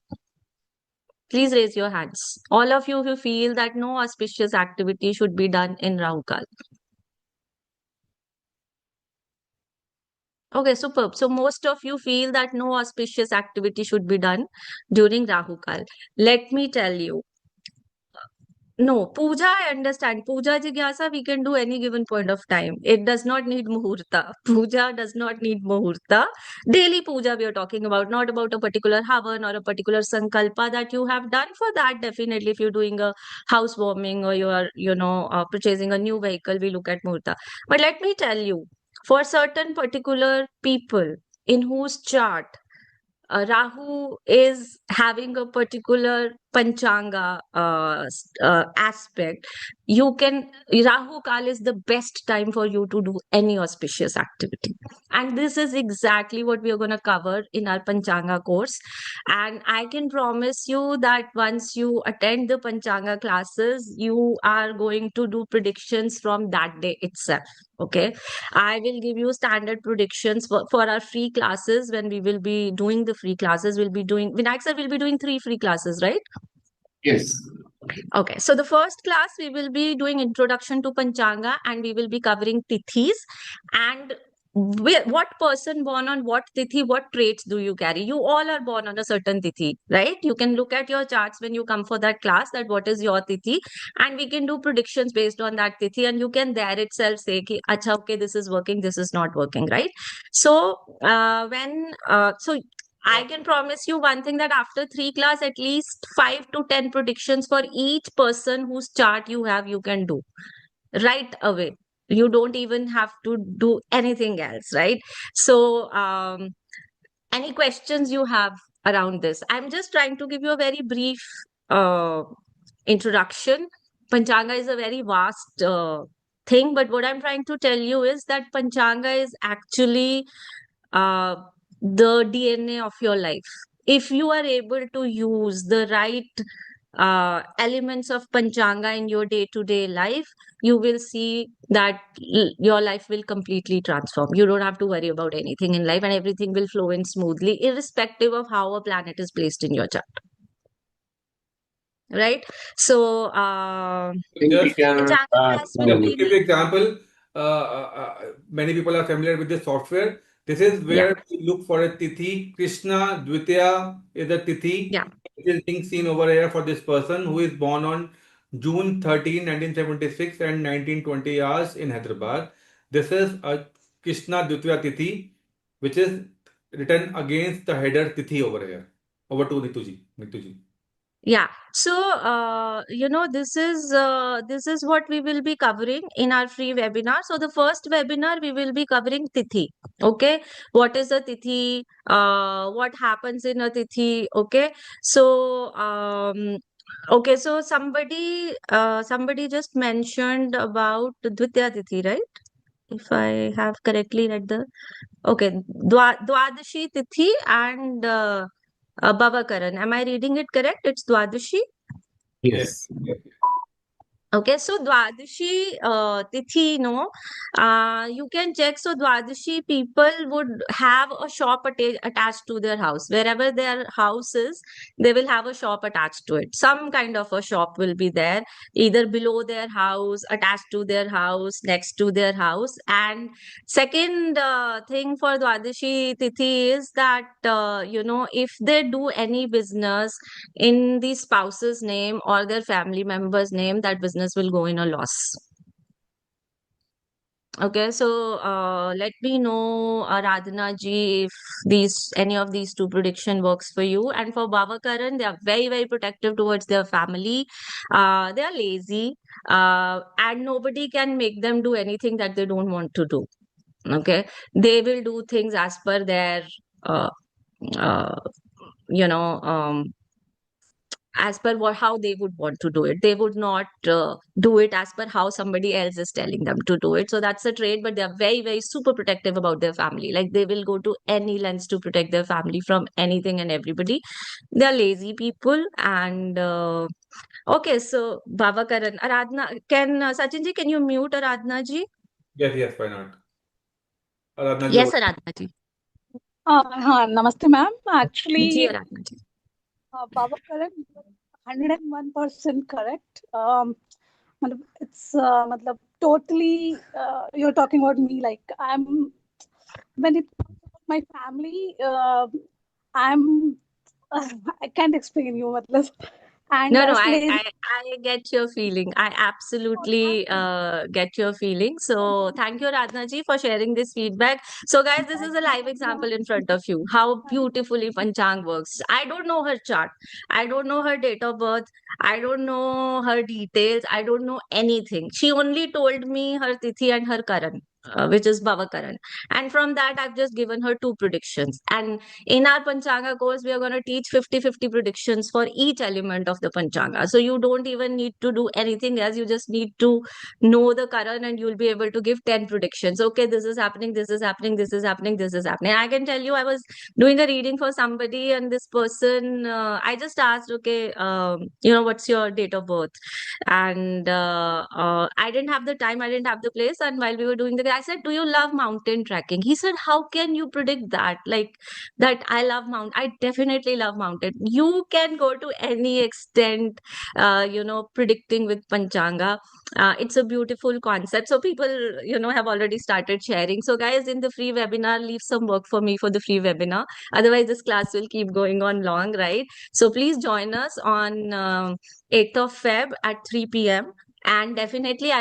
Speaker 19: Please raise your hands. All of you who feel that no auspicious activity should be done in Rahu Kal. Okay, superb. So most of you feel that no auspicious activity should be done during Rahu Kal. Let me tell you. No, puja, I understand. Puja Jigyasa, we can do any given point of time. It does not need muhurta. Puja does not need muhurta. Daily puja we are talking about, not about a particular havan or a particular sankalpa that you have done. For that, definitely, if you're doing a housewarming or you are, purchasing a new vehicle, we look at muhurta. But let me tell you, for certain particular people in whose chart Rahu is having a particular Panchanga aspect. Rahu Kal is the best time for you to do any auspicious activity. And this is exactly what we are going to cover in our Panchanga course. And I can promise you that once you attend the Panchanga classes, you are going to do predictions from that day itself. Okay. I will give you standard predictions for our free classes. When we will be doing the free classes, Vinayak sir will be doing 3 free classes, right?
Speaker 3: Yes.
Speaker 19: Okay, so the first class we will be doing introduction to Panchanga and we will be covering tithis and what person born on what tithi, what traits do you carry? You all are born on a certain tithi, right? You can look at your charts when you come for that class that what is your tithi and we can do predictions based on that tithi and you can there itself say ki, acha, okay, this is working, this is not working, right? So I can promise you one thing that after 3 class, at least 5 to 10 predictions for each person whose chart you have, you can do right away. You don't even have to do anything else, right? So, any questions you have around this? I'm just trying to give you a very brief introduction. Panchanga is a very vast thing, but what I'm trying to tell you is that Panchanga is actually uh, the DNA of your life. If you are able to use the right elements of Panchanga in your day to day life, you will see that your life will completely transform. You don't have to worry about anything in life and everything will flow in smoothly, irrespective of how a planet is placed in your chart. Right? So,
Speaker 1: Just
Speaker 19: Panchanga has
Speaker 1: just to give you example, many people are familiar with this software. This is where we look for a tithi. Krishna Dvitiya is a tithi. It is being seen over here for this person who is born on June 13, 1976 and 1920 hours in Hyderabad. This is a Krishna Dvitiya tithi, which is written against the header tithi over here. Over to Nituji. Nituji.
Speaker 19: Yeah. So, this is what we will be covering in our free webinar. So, the first webinar we will be covering tithi. Okay, what is a tithi? What happens in a tithi? Okay, so so somebody just mentioned about Dvitiya tithi, right? If I have correctly read the Dwadashi tithi and Bhavakaran. Am I reading it correct? It's Dwadashi.
Speaker 3: Yes.
Speaker 19: Okay, so Dwadashi Tithi, you can check. So Dwadashi people would have a shop attached to their house. Wherever their house is, they will have a shop attached to it. Some kind of a shop will be there, either below their house, attached to their house, next to their house. And second thing for Dwadashi Tithi is that, if they do any business in the spouse's name or their family member's name, that business will go in a loss. Okay, so let me know, Aradhana ji, if any of these two prediction works for you. And for Bhavakaran, they are very, very protective towards their family. They are lazy, and nobody can make them do anything that they don't want to do. Okay, they will do things as per their, as per how they would want to do it. They would not do it as per how somebody else is telling them to do it. So that's a trait, but they are very, very super protective about their family. Like they will go to any lengths to protect their family from anything and everybody. They are lazy people. And okay, so Bhavakaran, Aradhana, Sachin ji, can you mute Aradhana ji?
Speaker 1: Yes, why not? Aradhana ji,
Speaker 8: Yes,
Speaker 1: over.
Speaker 8: Aradhana ji.
Speaker 4: हाँ नमस्ते ma'am
Speaker 8: जी,
Speaker 4: actually
Speaker 8: Aradhana ji.
Speaker 4: बाबा correct 101% correct मतलब it's मतलब totally you're talking about me like I'm when it comes about my family I'm I can't explain you मतलब and
Speaker 8: No, no,
Speaker 4: as lazy
Speaker 8: I get your feeling. I absolutely get your feeling. So thank you, Radhana ji, for sharing this feedback. So guys, this is a live example in front of you, how beautifully Panchang works. I don't know her chart. I don't know her date of birth. I don't know her details. I don't know anything. She only told me her Tithi and her Karan, which is Bhava Karan. And from that, I've just given her two predictions. And in our Panchanga course, we are going to teach 50-50 predictions for each element of the Panchanga. So you don't even need to do anything else. You just need to know the Karan and you'll be able to give 10 predictions. Okay, this is happening, this is happening, this is happening, this is happening. I can tell you, I was doing a reading for somebody and this person, I just asked, okay, what's your date of birth? And I didn't have the time, I didn't have the place. And while we were doing I said, do you love mountain trekking? He said, how can you predict that? Like, that I love mountain. I definitely love mountain. You can go to any extent, predicting with Panchanga. It's a beautiful concept. So people, have already started sharing. So guys, in the free webinar, leave some work for me for the free webinar. Otherwise, this class will keep going on long, right? So please join us on 8th of Feb at 3 p.m. And definitely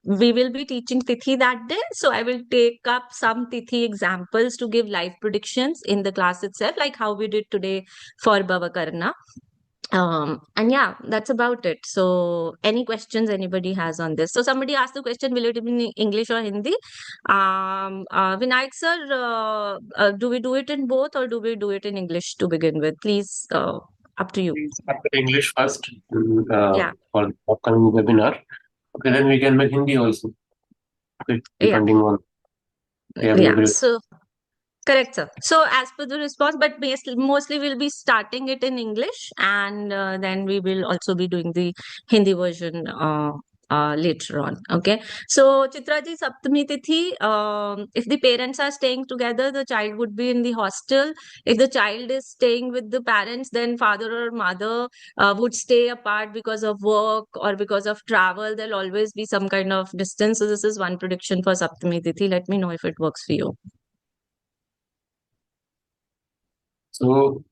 Speaker 8: we will be teaching Tithi that day. So I will take up some Tithi examples to give live predictions in the class itself, like how we did today for Bhavakarna. And yeah, that's about it. So any questions anybody has on this? So somebody asked the question, will it be in English or Hindi? Vinayak sir, do we do it in both or do we do it in English to begin with? Please, up to you.
Speaker 3: Please start with English first
Speaker 8: Yeah.
Speaker 3: for the upcoming webinar. Okay, then we can make Hindi also. Okay,
Speaker 8: Yeah.
Speaker 3: depending on the
Speaker 8: Yeah.
Speaker 3: availability.
Speaker 8: So correct, sir. So as per the response, but mostly we'll be starting it in English and then we will also be doing the Hindi version later on. Okay. So Chitra ji, Saptami Tithi, if the parents are staying together, the child would be in the hostel. If the child is staying with the parents, then father or mother would stay apart because of work or because of travel. There'll always be some kind of distance. So this is one prediction for Saptami Tithi. Let me know if it works for you.
Speaker 3: So,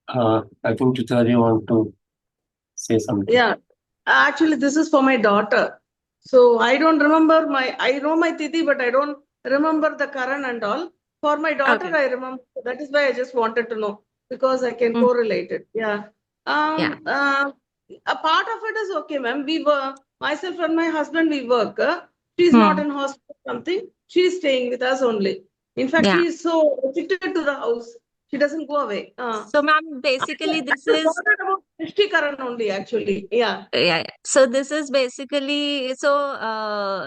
Speaker 3: I think Chitra want to say something.
Speaker 15: Yeah, actually, this is for my daughter. So I don't remember I know my Tithi, but I don't remember the Karan and all. For my daughter,
Speaker 8: Okay.
Speaker 15: I remember. That is why I just wanted to know because I can correlate it. Yeah. A part of it is okay, ma'am. We were myself and my husband. We work. She's not in hospital. Something. She's staying with us only. In fact,
Speaker 8: Yeah.
Speaker 15: she is so addicted to the house. She doesn't go away.
Speaker 8: So, ma'am, basically, this
Speaker 15: I
Speaker 8: is
Speaker 15: wanted about Srishti Karan only, actually. Yeah.
Speaker 8: yeah. So this is basically so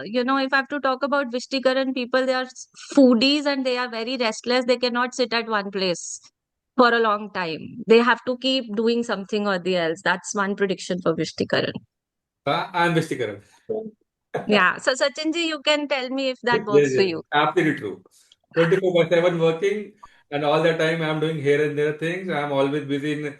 Speaker 8: if I have to talk about Vishtikaran people, they are foodies and they are very restless. They cannot sit at one place for a long time. They have to keep doing something or the else. That's one prediction for Vishtikaran.
Speaker 1: I'm Vestigaran.
Speaker 8: Yeah. So Sachinji, you can tell me if that
Speaker 1: Yes,
Speaker 8: works for
Speaker 1: yes,
Speaker 8: you.
Speaker 1: absolutely true. 24/7 working, and all the time I'm doing here and there things. I'm always busy in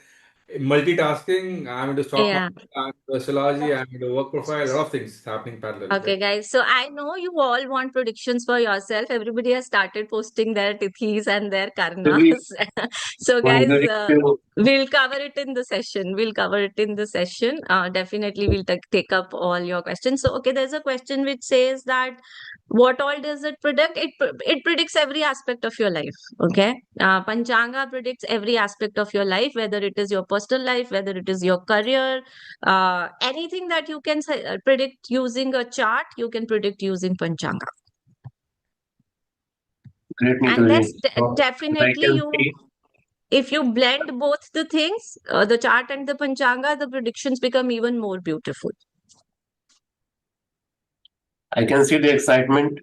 Speaker 1: multitasking. I'm into stock
Speaker 8: Yeah.
Speaker 1: market, I'm into astrology, I'm into work profile, a lot of things happening parallel.
Speaker 8: Okay, guys. So I know you all want predictions for yourself. Everybody has started posting their tithis and their karnas. So, guys, we'll cover it in the session. We'll cover it in the session. Definitely, we'll take up all your questions. So, okay, there's a question which says that what all does it predict? It predicts every aspect of your life. Okay, Panchanga predicts every aspect of your life, whether it is your personal life, whether it is your career, anything that you can predict using a chart, you can predict using Panchanga.
Speaker 3: Great,
Speaker 8: And that's
Speaker 3: So,
Speaker 8: definitely if you blend both the things, the chart and the Panchanga, the predictions become even more beautiful.
Speaker 3: I can see the excitement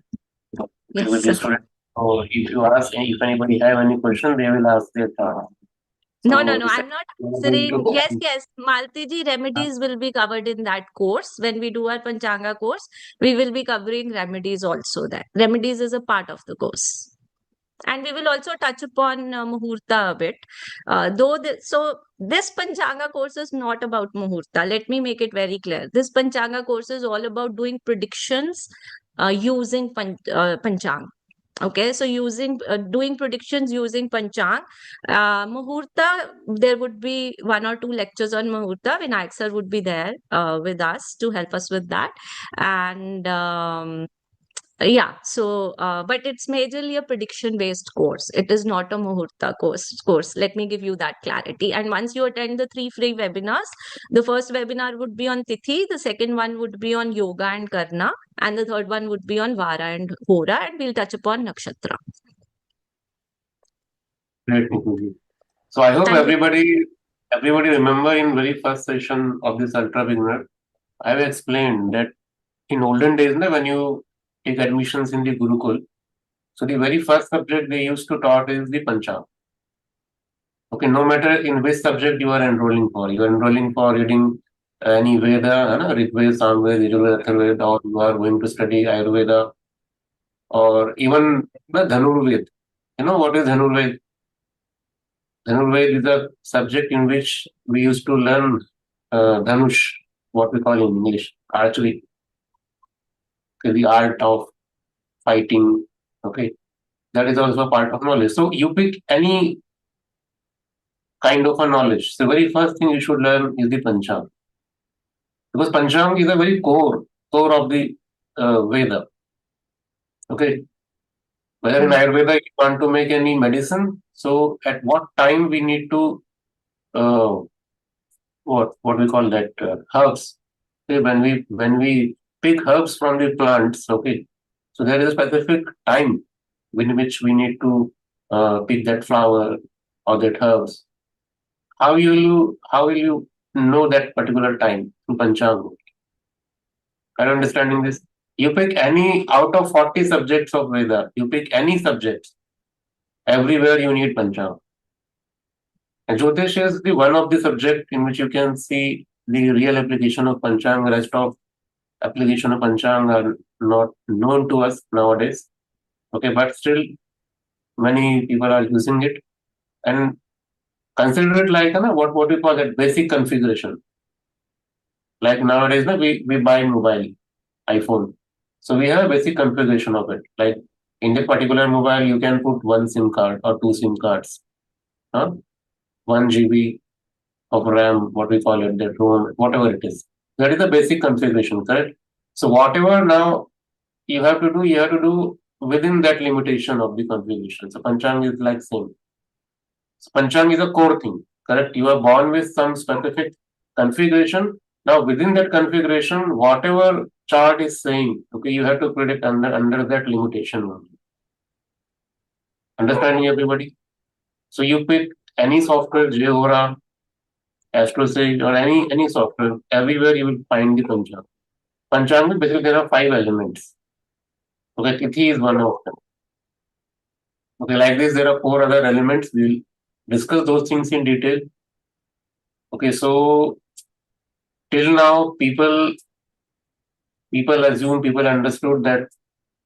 Speaker 3: with the students. So if you ask, if anybody have any question, they will ask their
Speaker 2: No,
Speaker 3: some
Speaker 2: no,
Speaker 3: of
Speaker 2: no.
Speaker 3: the
Speaker 2: I'm not
Speaker 3: you are going
Speaker 2: answering.
Speaker 3: to
Speaker 2: Yes, yes. Maltiji remedies will be covered in that course. When we do our Panchanga course, we will be covering remedies also. That remedies is a part of the course. And we will also touch upon Muhurta a bit. So this Panchanga course is not about Muhurta. Let me make it very clear. This Panchanga course is all about doing predictions using Panchang. Okay, so doing predictions using Panchang. Muhurta, there would be 1 or 2 lectures on Muhurta. Vinayak sir would be there with us to help us with that. And yeah, so but it's majorly a prediction based course. It is not a Muhurta course. Let me give you that clarity. And once you attend the 3 free webinars, the first webinar would be on Tithi, the second one would be on Yoga and Karna, and the third one would be on Vara and Hora, and we'll touch upon Nakshatra.
Speaker 3: Great, Mukul. So I hope
Speaker 2: Thank you.
Speaker 3: everybody remember in very first session of this ultra beginner, I have explained that in olden days, when you take admissions in the Gurukul, so the very first subject they used to taught is the Panchang. Okay, no matter in which subject you are enrolling for, you are enrolling for reading any Veda, Rigveda, Samveda, Yajurveda, Atharvaveda, or you are going to study Ayurveda, or even the Dhanurved. You know what is Dhanurved? Dhanurved is a subject in which we used to learn Dhanush, what we call in English, archery. Okay, the art of fighting. Okay, that is also a part of knowledge. So you pick any kind of a knowledge. The very first thing you should learn is the Panchang. Because Panchang is a very core of the Veda. Okay. Whether in Ayurveda you want to make any medicine, so at what time we need to what we call that herbs. Okay, when we pick herbs from the plants, okay, so there is a specific time in which we need to pick that flower or that herbs. How will you know that particular time through Panchanga? Are you understanding this? You pick any out of 40 subjects of Veda, you pick any subject. Everywhere you need Panchanga. And Jyotish is the one of the subject in which you can see the real application of Panchanga. Rest of application of Panchanga are not known to us nowadays. Okay, but still many people are using it. And consider it like what we call that basic configuration. Like nowadays, we buy mobile, iPhone. So we have a basic configuration of it. Like in the particular mobile, you can put 1 SIM card or 2 SIM cards. 1 GB of RAM, what we call it, that ROM, whatever it is. That is the basic configuration, correct? So whatever now you have to do within that limitation of the configuration. So Panchang is like same. So Panchang is a core thing, correct? You are born with some specific configuration. Now within that configuration, whatever chart is saying, okay, you have to predict under that limitation only. Understanding everybody? So you pick any software, Jhora, AstroSage, or any software, everywhere you will find the Panchang. Panchang, basically there are 5 elements. Okay, Tithi is one of them. Okay, like this, there are 4 other elements. We'll discuss those things in detail. Okay, so till now, people understood that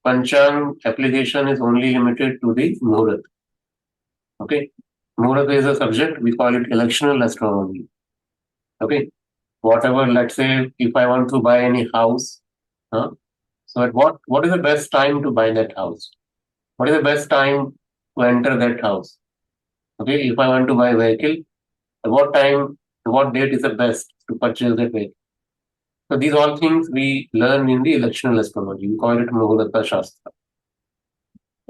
Speaker 3: Panchang application is only limited to the Muhurat. Okay, Muhurat is a subject, we call it electional astrology. Okay, whatever, let's say, if I want to buy any house, so at what is the best time to buy that house? What is the best time to enter that house? Okay, if I want to buy a vehicle, at what time, what date is the best to purchase that vehicle? So these all things we learn in the electional astrology. We call it Muhurata Shastra.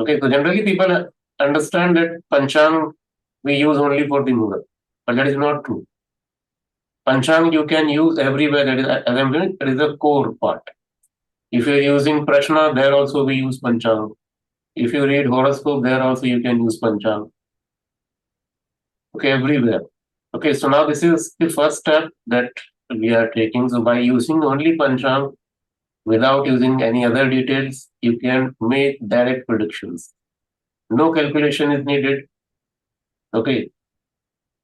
Speaker 3: Okay, so generally people understand that Panchang we use only for the Muhurat, but that is not true. Panchang you can use everywhere. That is a core part. If you're using Prashna, there also we use Panchang. If you read horoscope, there also you can use Panchang. Okay, everywhere. Okay, so now this is the first step that we are taking. So by using only Panchang, without using any other details, you can make direct predictions. No calculation is needed. Okay.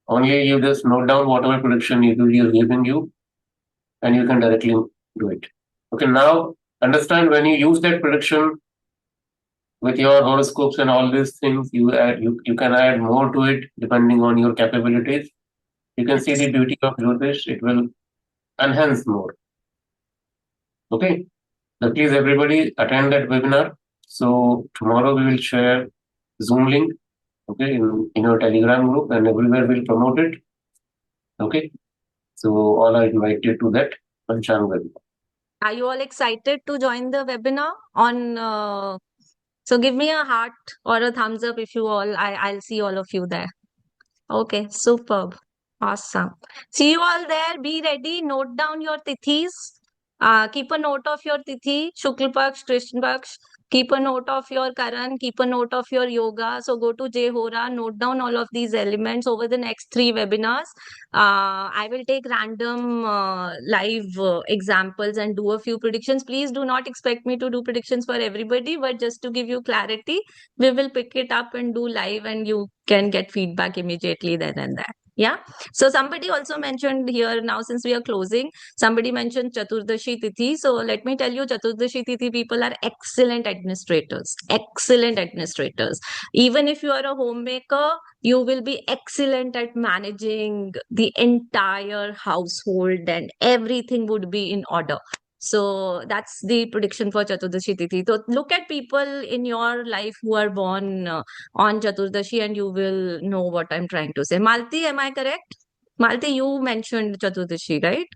Speaker 3: Only you just note down whatever prediction he is giving you, and you can directly do it. Okay, now understand when you use that prediction with your horoscopes and all these things, you can add more to it depending on your capabilities. You can see the beauty of Jyotish, it will enhance more. Okay, so please everybody attend that webinar. So tomorrow we will share Zoom link, okay, in your Telegram group, and everywhere we'll promote it. Okay, so all are invited to that Panchang webinar.
Speaker 2: Are you all excited to join the webinar on? So give me a heart or a thumbs up if you all. I'll see all of you there. Okay, superb, awesome. See you all there. Be ready. Note down your tithis. Keep a note of your tithi, Shukla Paksh, Krishna Paksh. Keep a note of your Karan. Keep a note of your yoga. So go to Jehora. Note down all of these elements over the next 3 webinars. I will take random live examples and do a few predictions. Please do not expect me to do predictions for everybody, but just to give you clarity, we will pick it up and do live, and you can get feedback immediately then and there. Yeah. So somebody also mentioned here now, since we are closing, somebody mentioned Chaturdashi Tithi. So let me tell you, Chaturdashi Tithi people are excellent administrators. Excellent administrators. Even if you are a homemaker, you will be excellent at managing the entire household, and everything would be in order. So that's the prediction for Chaturdashi Tithi. So look at people in your life who are born on Chaturdashi, and you will know what I'm trying to say. Malti, am I correct? Malti, you mentioned Chaturdashi, right?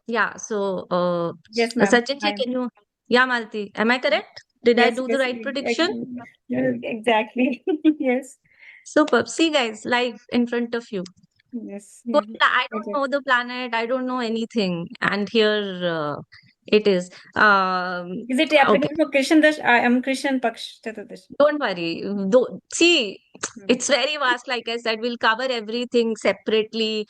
Speaker 2: Yeah. So,
Speaker 20: Yes, ma'am.
Speaker 2: Sachinji, can you? Yeah, Malti, am I correct? Did I
Speaker 20: Yes,
Speaker 2: do the right prediction?
Speaker 20: Exactly. Yes.
Speaker 2: Superb. See, guys, live in front of you.
Speaker 20: Yes.
Speaker 2: But I don't know the planet. I don't know anything, and here it is.
Speaker 20: Is it
Speaker 2: Okay.
Speaker 20: applicable for Krishan Dash? I am Krishan Paksh Chaturdashi.
Speaker 2: Don't worry. See, it's very vast. Like I said, we'll cover everything separately.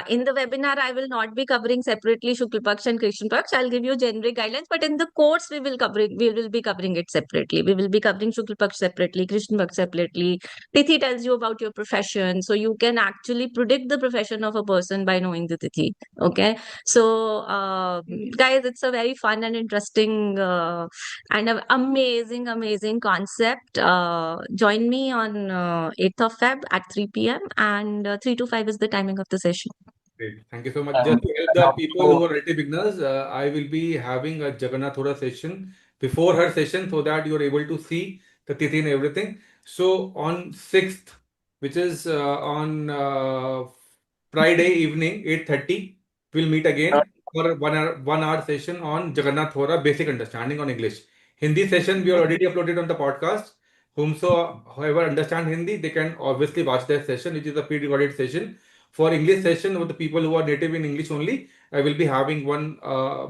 Speaker 2: In the webinar, I will not be covering separately Shukla Paksh and Krishna Paksh. I'll give you generic guidelines, but in the course, we will be covering it separately. We will be covering Shukla Paksh separately, Krishna Paksh separately. Tithi tells you about your profession, so you can actually predict the profession of a person by knowing the Tithi. Okay, so guys, it's a very fun and interesting and an amazing concept. Join me on 8th of Feb at 3 p.m. and 3 to 5 is the timing of the session.
Speaker 1: Great. Thank you so much. Just to help the people who are relative beginners, I will be having a Jagannath Hora session before her session so that you are able to see the tithi and everything. So on 6th, which is on Friday evening, 8:30, we'll meet again for a 1 hour session on Jagannath Hora basic understanding on English. Hindi session we already uploaded on the podcast. Whoever understand Hindi, they can obviously watch that session, which is a pre-recorded session. For English session with the people who are native in English only, I will be having one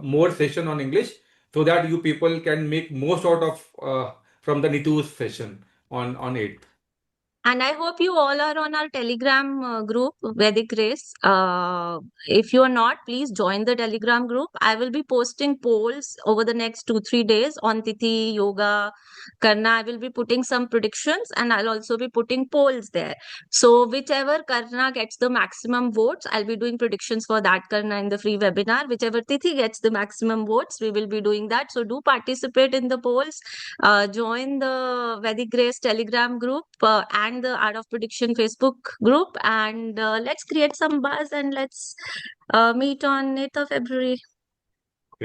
Speaker 1: more session on English so that you people can make most out of from the Nitu's session on 8th.
Speaker 2: And I hope you all are on our Telegram group, Vedicgrace. If you are not, please join the Telegram group. I will be posting polls over the next 2-3 days on Tithi, Yoga, Karna. I will be putting some predictions, and I'll also be putting polls there. So whichever Karna gets the maximum votes, I'll be doing predictions for that Karna in the free webinar. Whichever Tithi gets the maximum votes, we will be doing that. So do participate in the polls. Join the Vedicgrace Telegram group and the Art of Prediction Facebook group, and let's create some buzz, and let's meet on 8th of February.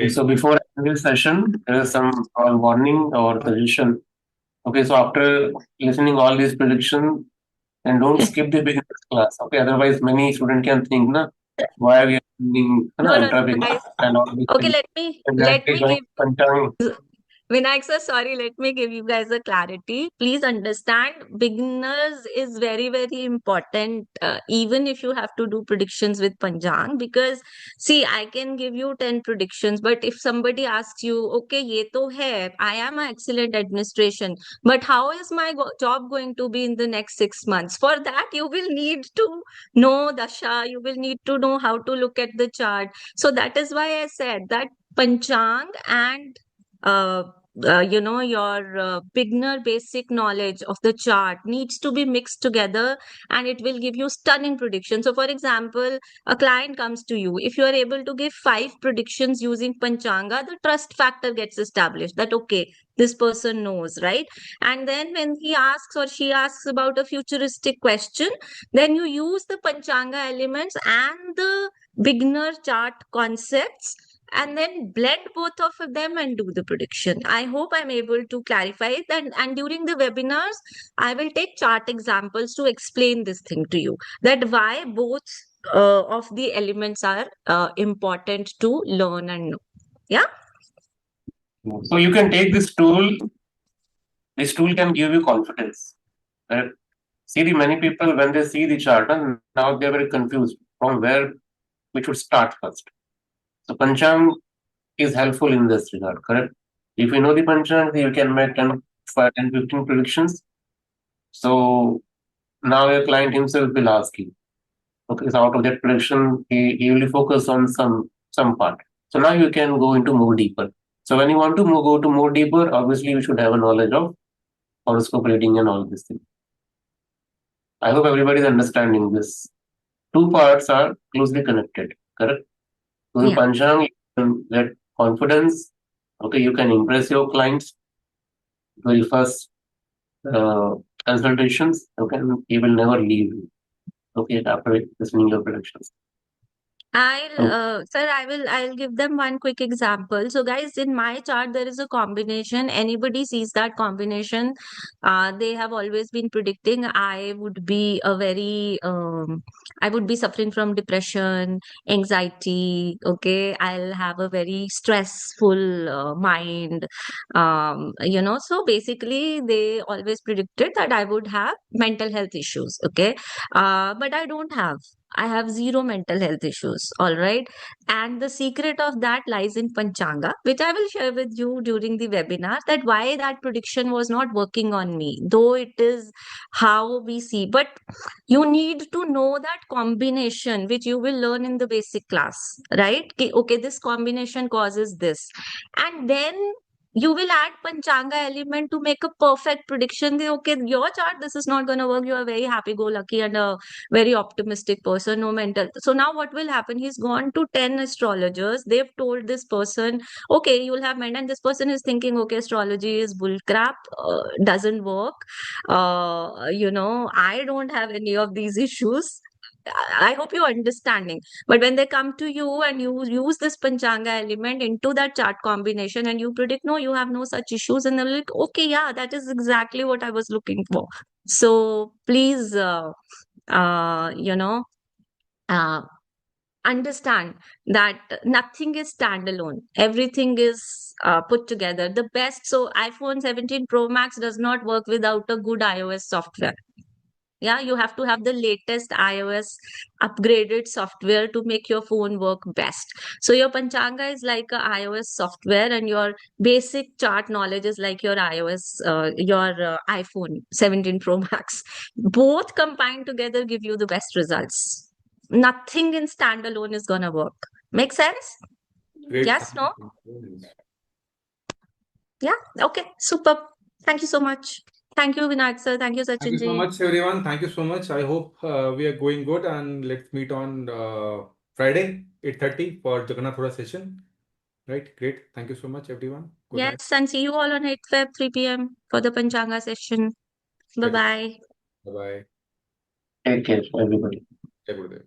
Speaker 3: So before ending this session, there is some warning or suggestion. Okay, so after listening all these predictions, and don't skip the beginner's class. Okay, otherwise many students can think, na, why we are doing ultra beginner and all these
Speaker 2: Okay,
Speaker 3: things.
Speaker 2: let me give
Speaker 3: Panchang.
Speaker 2: Vinayak sir, sorry, let me give you guys a clarity. Please understand, beginners is very important, even if you have to do predictions with Panchang, because see, I can give you 10 predictions, but if somebody asks you, okay, ye to hai, I am an excellent administration, but how is my job going to be in the next 6 months? For that, you will need to know Dasha, you will need to know how to look at the chart. So that is why I said that Panchang and your beginner basic knowledge of the chart needs to be mixed together, and it will give you stunning predictions. So, for example, a client comes to you. If you are able to give 5 predictions using Panchanga, the trust factor gets established that, okay, this person knows, right? And then when he asks or she asks about a futuristic question, then you use the Panchanga elements and the beginner chart concepts and then blend both of them and do the prediction. I hope I'm able to clarify it. And during the webinars, I will take chart examples to explain this thing to you, that why both of the elements are important to learn and know. Yeah.
Speaker 3: So you can take this tool. This tool can give you confidence. Right? See, the many people, when they see the chart, and now they're very confused from where we should start first. So Panchang is helpful in this regard, correct? If you know the Panchang, you can make 10, 15 predictions. So now your client himself will ask you, okay, so out of that prediction, he will focus on some part. So now you can go into more deeper. So when you want to go to more deeper, obviously you should have a knowledge of horoscope reading and all these things. I hope everybody is understanding this. Two parts are closely connected, correct? So the Panchang, you can get confidence. Okay, you can impress your clients. Very first consultations, okay, he will never leave you. Okay, after listening your predictions.
Speaker 2: I'll give them one quick example. So guys, in my chart, there is a combination. Anybody sees that combination, they have always been predicting I would be I would be suffering from depression, anxiety. Okay. I'll have a very stressful mind. So basically they always predicted that I would have mental health issues. Okay. But I don't have. I have zero mental health issues. All right. And the secret of that lies in Panchanga, which I will share with you during the webinar, that why that prediction was not working on me, though it is how we see. But you need to know that combination, which you will learn in the basic class, right? Okay, this combination causes this. And then you will add Panchanga element to make a perfect prediction. Okay, your chart, this is not going to work. You are very happy-go-lucky and a very optimistic person, no mental. So now what will happen? He's gone to 10 astrologers. They've told this person, okay, you'll have mental. And this person is thinking, okay, astrology is bull crap, doesn't work. I don't have any of these issues. I hope you're understanding. But when they come to you and you use this Panchanga element into that chart combination and you predict, no, you have no such issues, and they're like, okay, yeah, that is exactly what I was looking for. So please, understand that nothing is standalone. Everything is put together. The best. So iPhone 17 Pro Max does not work without a good iOS software. Yeah, you have to have the latest iOS upgraded software to make your phone work best. So your Panchanga is like a iOS software, and your basic chart knowledge is like your iPhone 17 Pro Max. Both combined together give you the best results. Nothing in standalone is gonna work. Make sense?
Speaker 1: Great.
Speaker 2: Yes, no? Yeah, okay, super. Thank you so much. Thank you, Vinayak sir. Thank you,
Speaker 1: Thank you
Speaker 2: Sachin
Speaker 1: so
Speaker 2: ji.
Speaker 1: much, everyone. Thank you so much. I hope we are going good, and let's meet on Friday, 8:30 for Jagannath Thoda session. Right? Great. Thank you so much, everyone. Good night.
Speaker 2: Yes, and see you all on 8th Feb, 3 p.m. for the Panchanga session. Bye-bye.
Speaker 1: Bye-bye.
Speaker 3: Take care, everybody.
Speaker 1: Jai Gurudev.